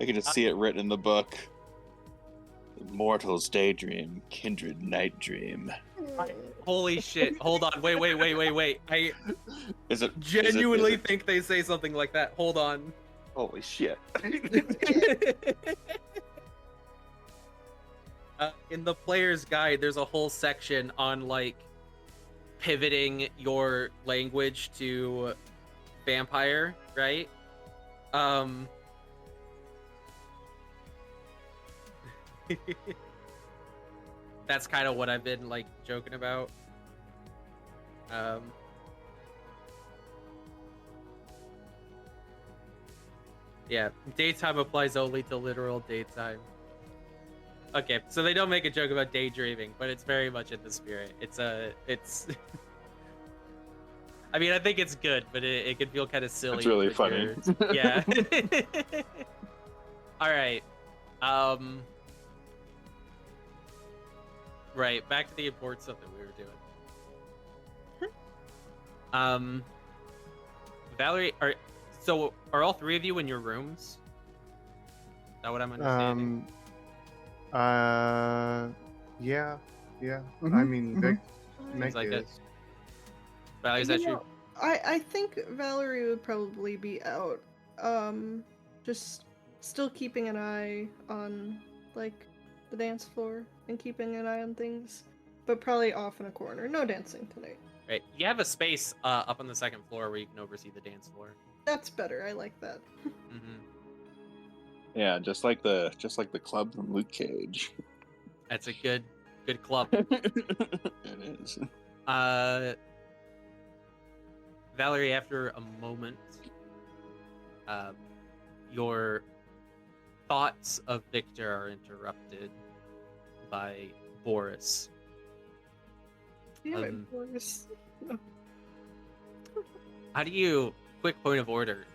can just see it written in the book. Mortals daydream, kindred night dream. Holy shit. Hold on. Wait. I genuinely think they say something like that. Hold on. Holy shit. In the player's guide, there's a whole section on, like, pivoting your language to vampire, right? That's kind of what I've been, like, joking about. Yeah, daytime applies only to literal daytime. Okay, so they don't make a joke about daydreaming, but it's very much in the spirit. It's I mean, I think it's good, but it can feel kind of silly. It's really funny. Yeah. All right. Right, back to the important stuff that we were doing. Valerie, are all three of you in your rooms? Is that what I'm understanding? Yeah. Mm-hmm. I mean, Mick like is. it. Valerie, is that true? I think Valerie would probably be out. Just still keeping an eye on, like, the dance floor and keeping an eye on things, but probably off in a corner. No dancing tonight. Right. You have a space up on the second floor where you can oversee the dance floor. That's better. I like that. Mm-hmm. Yeah, just like the club from Luke Cage. That's a good club. It is. Valerie, after a moment, your thoughts of Victor are interrupted by Boris. Damn it, Boris. How do you, quick point of order,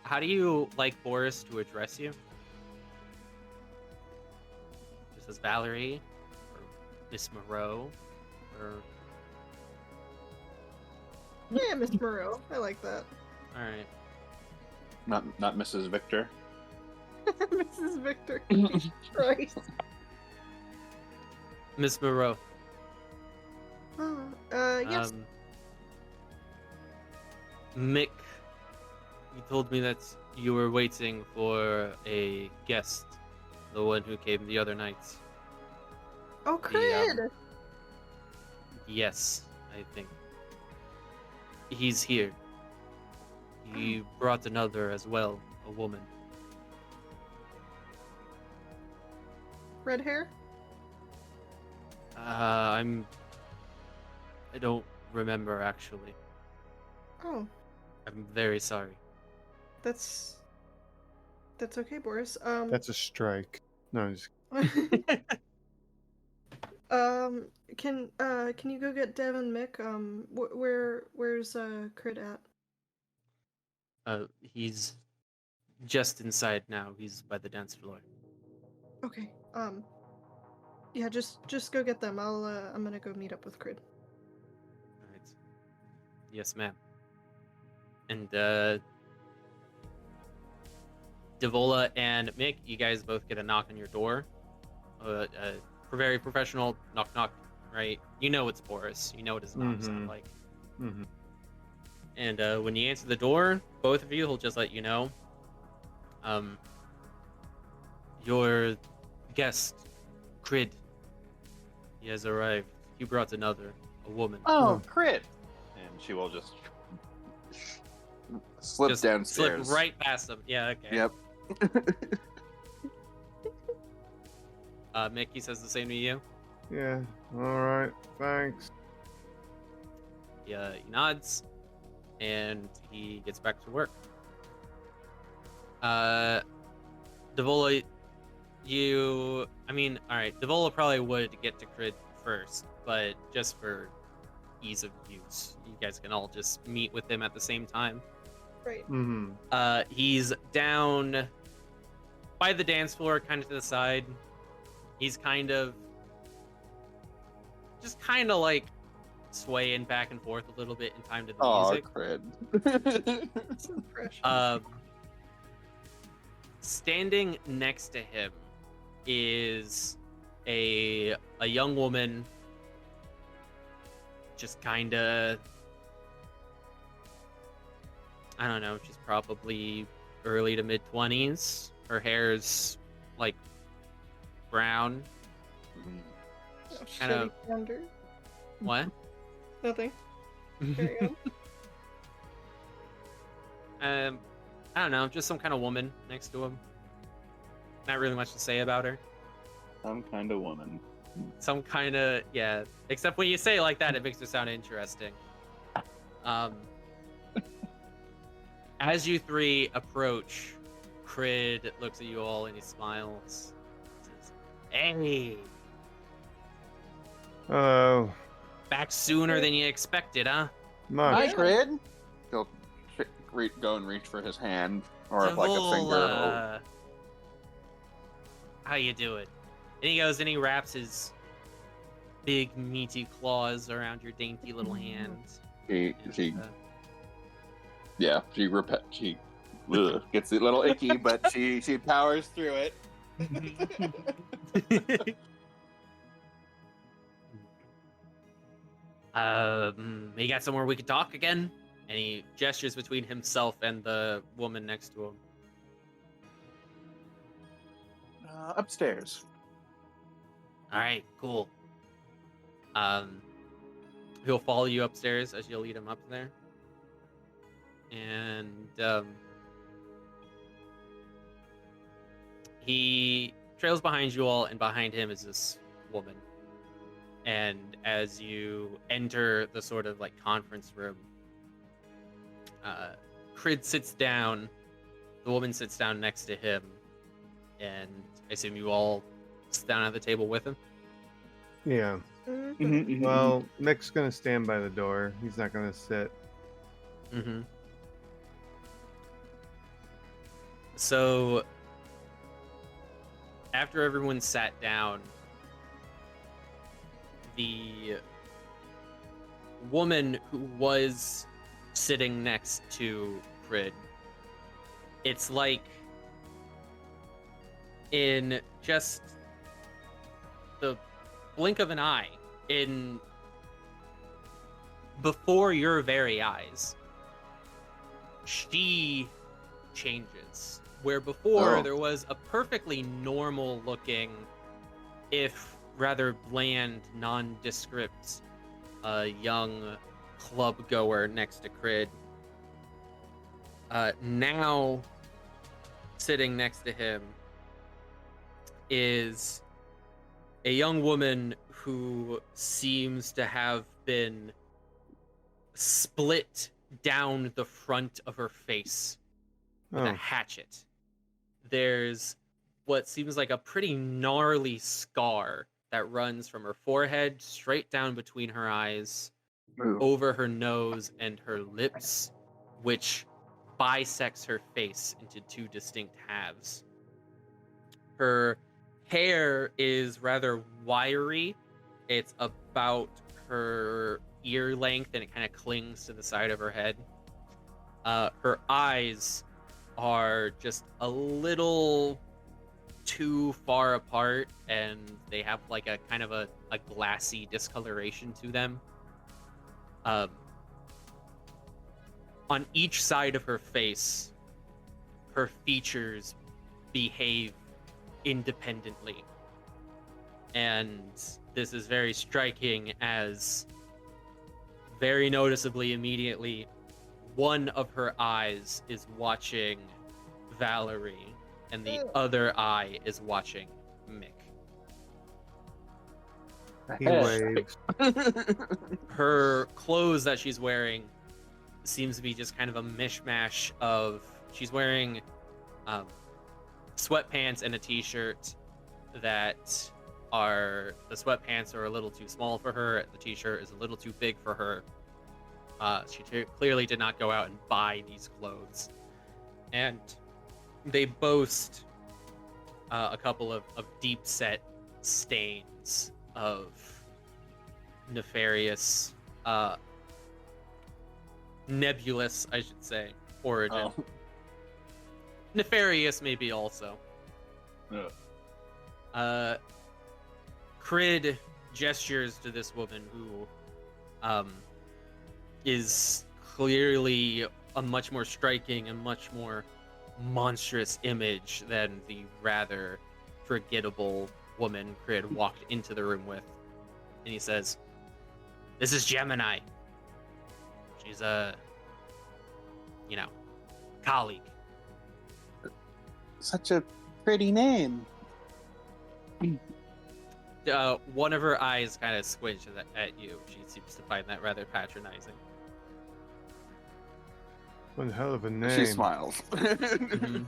how do you like Boris to address you? Just as Valerie, or Miss Moreau, or... Yeah, Miss Moreau. I like that. Alright. Not Mrs. Victor. Mrs. Victor. Christ. Miss Moreau. Yes. Mick, you told me that you were waiting for a guest, the one who came the other night. Oh, Krid! Yes, I think. He's here. He brought another as well, a woman. Red hair? I don't remember, actually. Oh, I'm very sorry. that's That's okay, Boris. That's a strike. No, I'm just can you go get Dev and Mick? Where's Krid at? He's just inside now. He's by the dance floor. Okay. Yeah, just go get them. I'm gonna go meet up with Krid. All right. Yes, ma'am. And Devola and Mick, you guys both get a knock on your door. Very professional knock knock, right? You know it's Boris. You know what his knocks sound like. Mhm. And when you answer the door, both of you will just let you know. Your guest, Krid, he has arrived. He brought a woman. Oh, Krid! And she will just slip Just downstairs. Slip right past him. Yeah, okay. Yep. Mick, he says the same to you. Yeah. All right. Thanks. He nods, and he gets back to work. Devola, alright, Devola probably would get to Krid first, but just for ease of use, you guys can all just meet with him at the same time. Right. Mm-hmm. He's down by the dance floor, kind of to the side. He's kind of like swaying back and forth a little bit in time to the Oh, music. Krid. So precious. Standing next to him is a young woman, just kind of, I don't know, she's probably early to mid 20s. Her hair's like brown. kind of- Shitty wonder. What? Nothing. Carry on. I don't know, just some kind of woman next to him. Not really much to say about her. Some kind of woman. Some kind of, yeah. Except when you say it like that, it makes it sound interesting. As you three approach, Krid looks at you all and he smiles. Says, "Hey, Hello. back sooner than you expected, huh?" Hi, Much. Krid. He'll go and reach for his hand, or like a finger. Devola. How you doing? And he goes and he wraps his big meaty claws around your dainty little hand. She And, she gets a little icky, but she powers through it. You got somewhere we could talk again? And he gestures between himself and the woman next to him. Upstairs. All right, cool. He'll follow you upstairs as you lead him up there. And he trails behind you all, and behind him is this woman. And as you enter the sort of like conference room, Krid sits down. The woman sits down next to him, and I assume you all sit down at the table with him. Yeah. Mhm. Well, Mick's gonna stand by the door. He's not gonna sit. Mm-hmm. So, after everyone sat down, the woman who was sitting next to Krid, it's like in just the blink of an eye, in before your very eyes, she changes. Where before there was a perfectly normal looking, if rather bland, nondescript young club goer next to Krid. Now, sitting next to him is a young woman who seems to have been split down the front of her face with a hatchet. there's what seems like a pretty gnarly scar that runs from her forehead straight down between her eyes, Ooh. over her nose and her lips, which bisects her face into two distinct halves. Her hair is rather wiry. It's about her ear length and it kind of clings to the side of her head. Her eyes are just a little too far apart and they have like a kind of a glassy discoloration to them. On each side of her face, her features behave independently. And this is very striking as very noticeably immediately one of her eyes is watching Valerie and the other eye is watching Mick. He waves. Her clothes that she's wearing seems to be just kind of a mishmash of she's wearing sweatpants and a t-shirt that are the sweatpants are a little too small for her, the t-shirt is a little too big for her. She clearly did not go out and buy these clothes, and they boast a couple of deep set stains of nefarious nebulous, I should say, origin. Oh. Nefarious, maybe also. Krid gestures to this woman who is clearly a much more striking and much more monstrous image than the rather forgettable woman Krid walked into the room with. And he says, "This is Gemini. She's a, colleague." Such a pretty name. One of her eyes kind of squinches at you. She seems to find that rather patronizing. One hell of a name. She smiles. Mhm.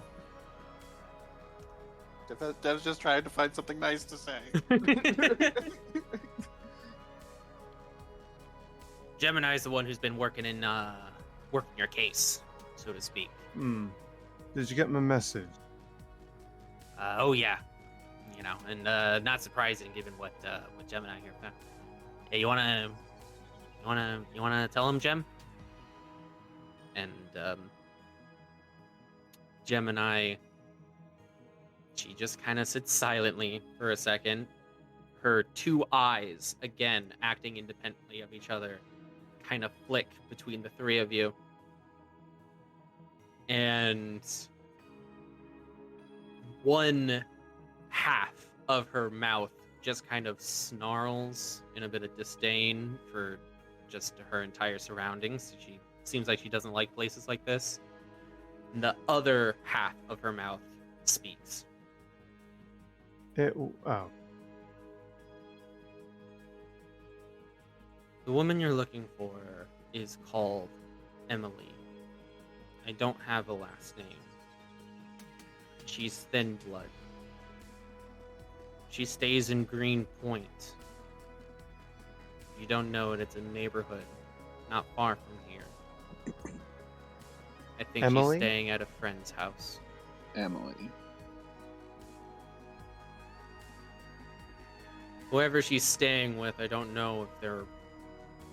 Dev's just trying to find something nice to say. Gemini's the one who's been working your case, so to speak. Did you get my message? Oh yeah, and not surprising given what Gemini here. Hey, you wanna tell him, Gem? And Gemini, she just kind of sits silently for a second. Her two eyes, again acting independently of each other, kind of flick between the three of you. And one half of her mouth just kind of snarls in a bit of disdain for just her entire surroundings. She seems like she doesn't like places like this. And the other half of her mouth speaks. Oh. The woman you're looking for is called Emily. I don't have a last name. She's thin blood. She stays in Greenpoint. You don't know it, it's a neighborhood not far from here. I think Emily? she's staying at a friend's house. Emily. Whoever she's staying with, I don't know if they're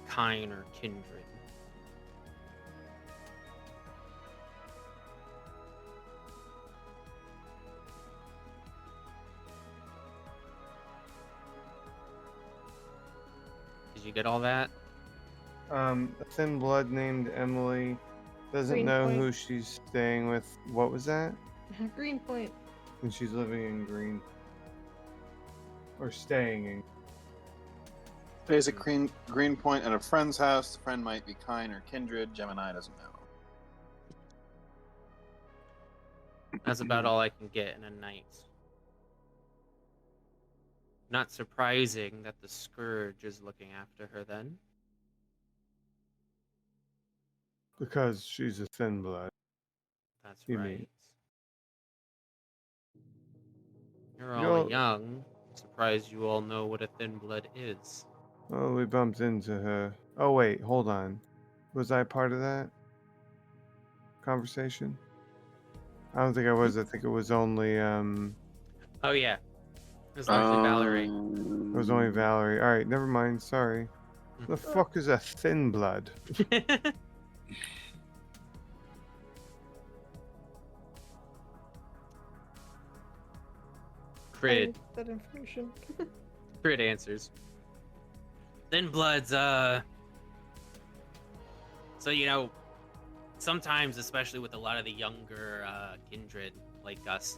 kind or kindred. Did you get all that? A thin blood named Emily doesn't know Greenpoint. who she's staying with. What was that? Greenpoint. And she's living in Green. Or staying in. Stays at Greenpoint at a friend's house. The friend might be kind or kindred. Gemini doesn't know. That's about all I can get in a night. Not surprising that the Scourge is looking after her then. Because she's a thin blood. That's You right. mean- You're You all all- young. Surprised you all know what a thin blood is. Oh, we bumped into her. Oh, wait, hold on. Was I part of that conversation? I don't think I was. I think it was only, Oh yeah, it was largely Valerie. it was only Valerie. Alright, never mind. Sorry. The fuck is a thin blood? I Krid. need that information. Krid answers. Thin bloods, so sometimes, especially with a lot of the younger kindred like us,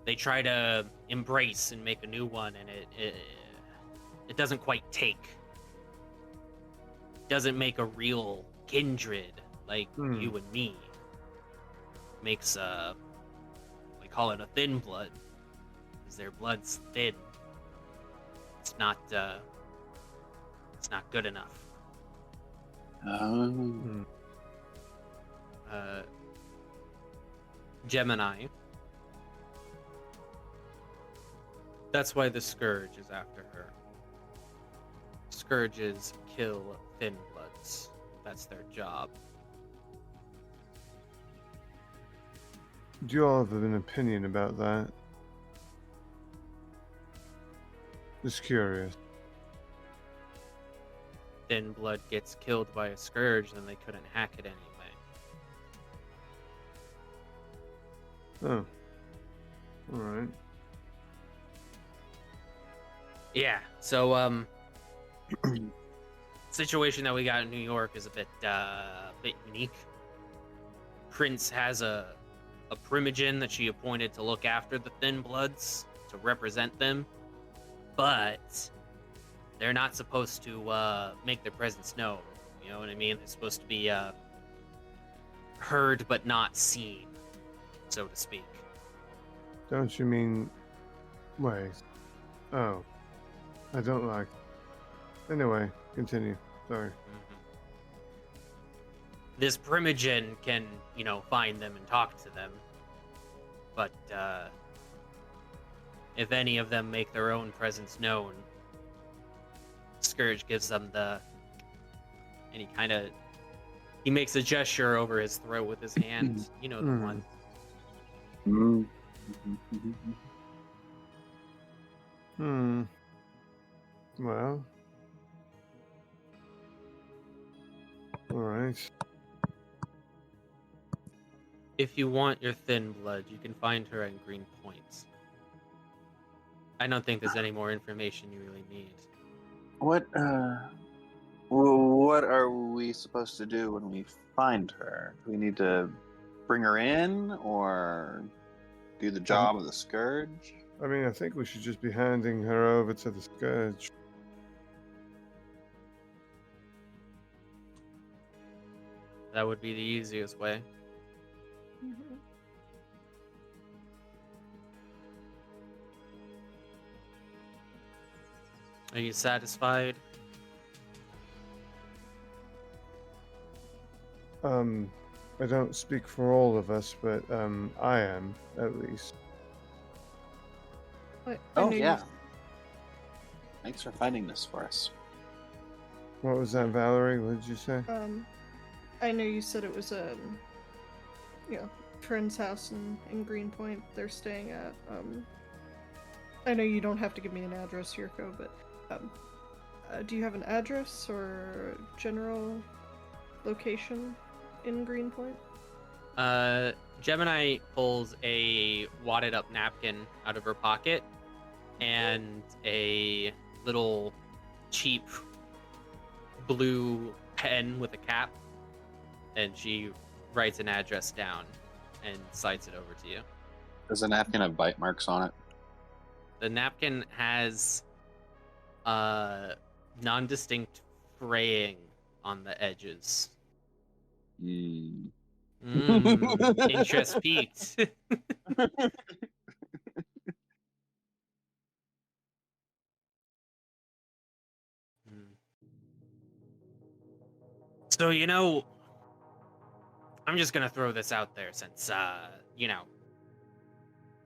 they try to embrace and make a new one, and it doesn't quite take. Doesn't make a real kindred like you and me. Makes we call it a thin blood, because their blood's thin. It's not good enough. Gemini. That's why the Scourge is after her. Scourges kill thin bloods. That's their job. Do you all have an opinion about that? Just curious. Thin blood gets killed by a Scourge, then they couldn't hack it anyway. Oh. Alright. Yeah, so situation that we got in New York is a bit unique. Prince has a primogen that she appointed to look after the thin bloods, to represent them, but they're not supposed to make their presence known. You know what I mean? They're supposed to be heard but not seen, so to speak. Don't you mean... Wait. Oh. I don't like... Anyway, continue. Sorry. This primogen can, find them and talk to them. But, if any of them make their own presence known, Scourge gives them and he makes a gesture over his throat with his hand. You know the one. Well. Alright. If you want your thin blood, you can find her at Green Point. I don't think there's any more information you really need. What are we supposed to do when we find her? Do we need to bring her in, or do the job of the Scourge? I mean, I think we should just be handing her over to the Scourge. That would be the easiest way. Mhm. Are you satisfied? I don't speak for all of us, but I am, at least. I Oh, know yeah. Thanks for finding this for us. What was that, Valerie? What did you say? I know you said it was a friend's house in Greenpoint they're staying at. I know you don't have to give me an address, Yirco, but do you have an address or general location in Greenpoint? Gemini pulls a wadded up napkin out of her pocket and a little cheap blue pen with a cap, and she writes an address down and cites it over to you. Does the napkin have bite marks on it? The napkin has non-distinct fraying on the edges. Interest peaked. So, I'm just gonna throw this out there since,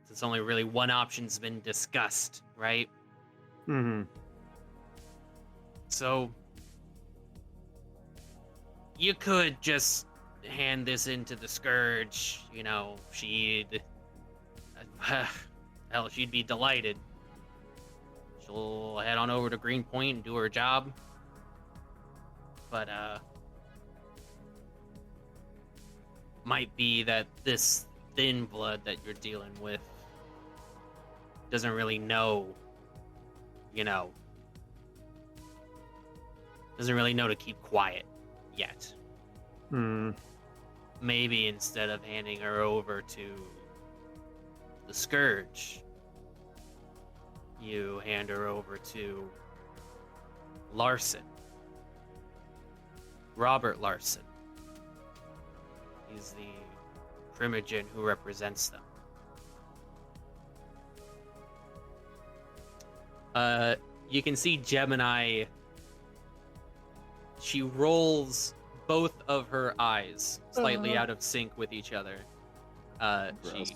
Since only really one option's been discussed, right? Mm-hmm. So you could just hand this into the Scourge. You know, she'd hell, she'd be delighted. She'll head on over to Greenpoint and do her job. But might be that this thin blood that you're dealing with doesn't really know, you know, doesn't really know to keep quiet yet. Hmm. Maybe instead of handing her over to the Scourge, you hand her over to Larson. Robert Larson. He's the Primogen who represents them. You can see Gemini. She rolls both of her eyes slightly out of sync with each other. She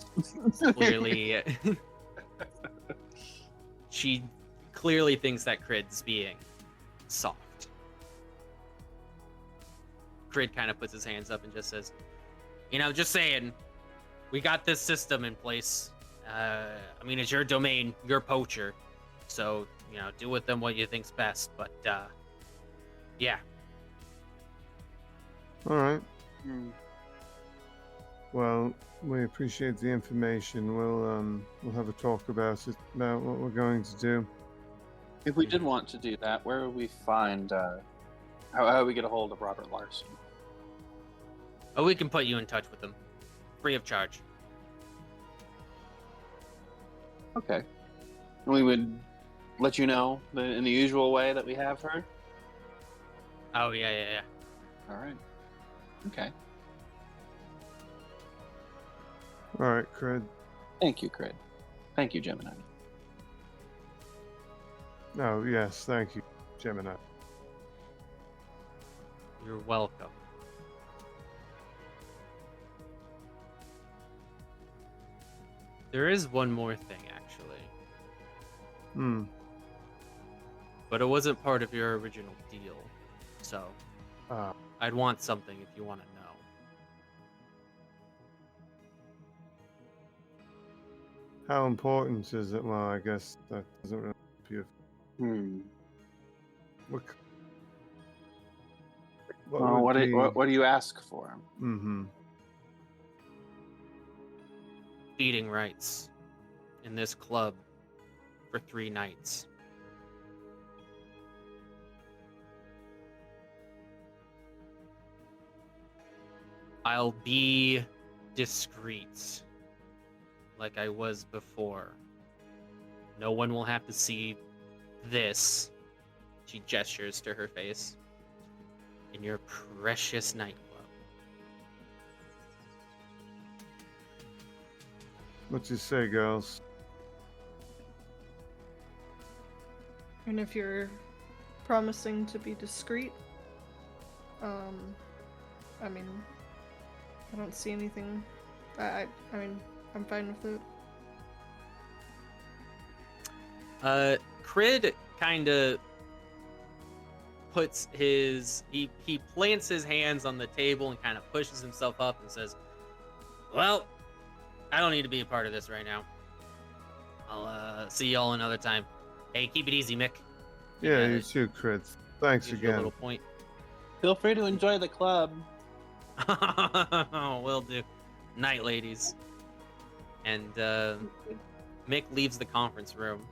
clearly, she clearly thinks that Krid's being soft. Krid kind of puts his hands up and just says, "You know, just saying, we got this system in place. I mean, it's your domain, your poacher. So, you know, do with them what you think's best. But, yeah." All right. Well, we appreciate the information. We'll have a talk about it, about what we're going to do. If we did want to do that, where would we find? How do we get a hold of Robert Larson? Oh, we can put you in touch with them, free of charge. Okay. We would let you know in the usual way that we have her. Oh, yeah. All right. Okay. All right, Krid. Thank you, Krid. Thank you, Gemini. Oh, yes, thank you, Gemini. You're welcome. There is one more thing, actually. Hmm. But it wasn't part of your original deal. So, Ah. I'd want something if you want to know. How important is it? Well, I guess that doesn't really help you. What, What do you ask for? Mm-hmm. Feeding rights in this club for 3 nights. I'll be discreet, like I was before. No one will have to see this. She gestures to her face. In your precious nightclub. What you say, girls? And if you're promising to be discreet, I mean, I don't see anything. I mean, I'm fine with it. Krid kind of puts his he plants his hands on the table and kind of pushes himself up and says, "Well, I don't need to be a part of this right now. I'll see y'all another time. Hey, keep it easy, Mick." Yeah, you too, Krid. Thanks Gives you a again. little point. Feel free to enjoy the club. Will do. Night, ladies. And Mick leaves the conference room.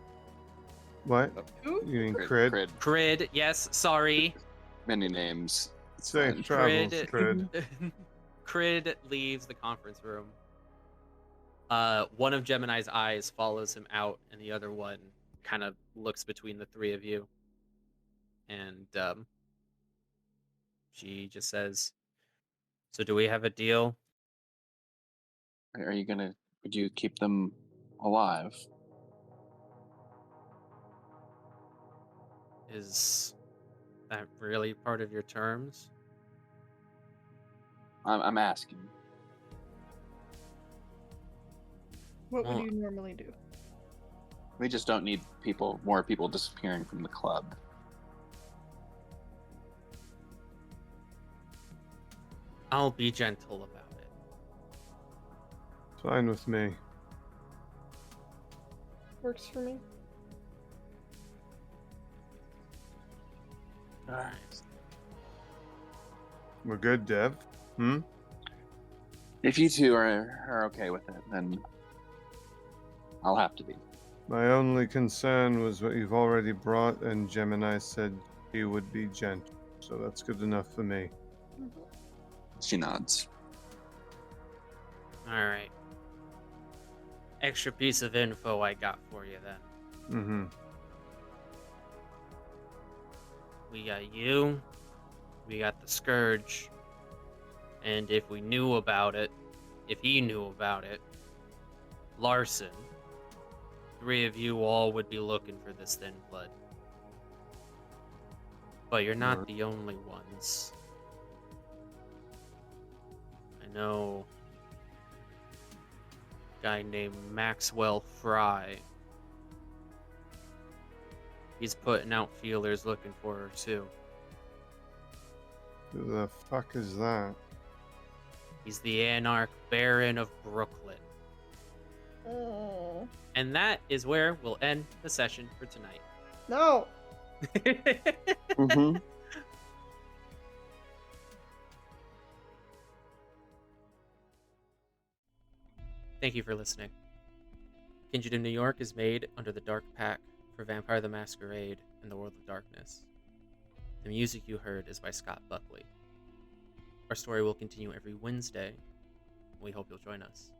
What? Who? You mean Krid? Krid, yes, sorry. Many names. Safe travels, Krid. Krid leaves the conference room. One of Gemini's eyes follows him out, and the other one kind of looks between the 3 of you. And she just says, "So do we have a deal?" Are you gonna? Would you keep them alive? Is that really part of your terms? I'm asking. What Well- would you normally do? We just don't need more people disappearing from the club. I'll be gentle about it. Fine with me. Works for me. All right. We're good, Dev? Hmm? If you two are okay with it, then I'll have to be. My only concern was what you've already brought, and Gemini said he would be gentle. So that's good enough for me. She nods. Alright. Extra piece of info I got for you then. Mm-hmm. We got you, we got the Scourge, and if he knew about it, Larson. 3 of you all would be looking for this thin blood. But you're not the only ones. I know a guy named Maxwell Fry. He's putting out feelers looking for her too. Who the fuck is that? He's the Anarch Baron of Brooklyn. Oh. And that is where we'll end the session for tonight. No! Mm-hmm. Thank you for listening. Kindred in New York is made under the Dark Pact for Vampire the Masquerade and the World of Darkness. The music you heard is by Scott Buckley. Our story will continue every Wednesday. We hope you'll join us.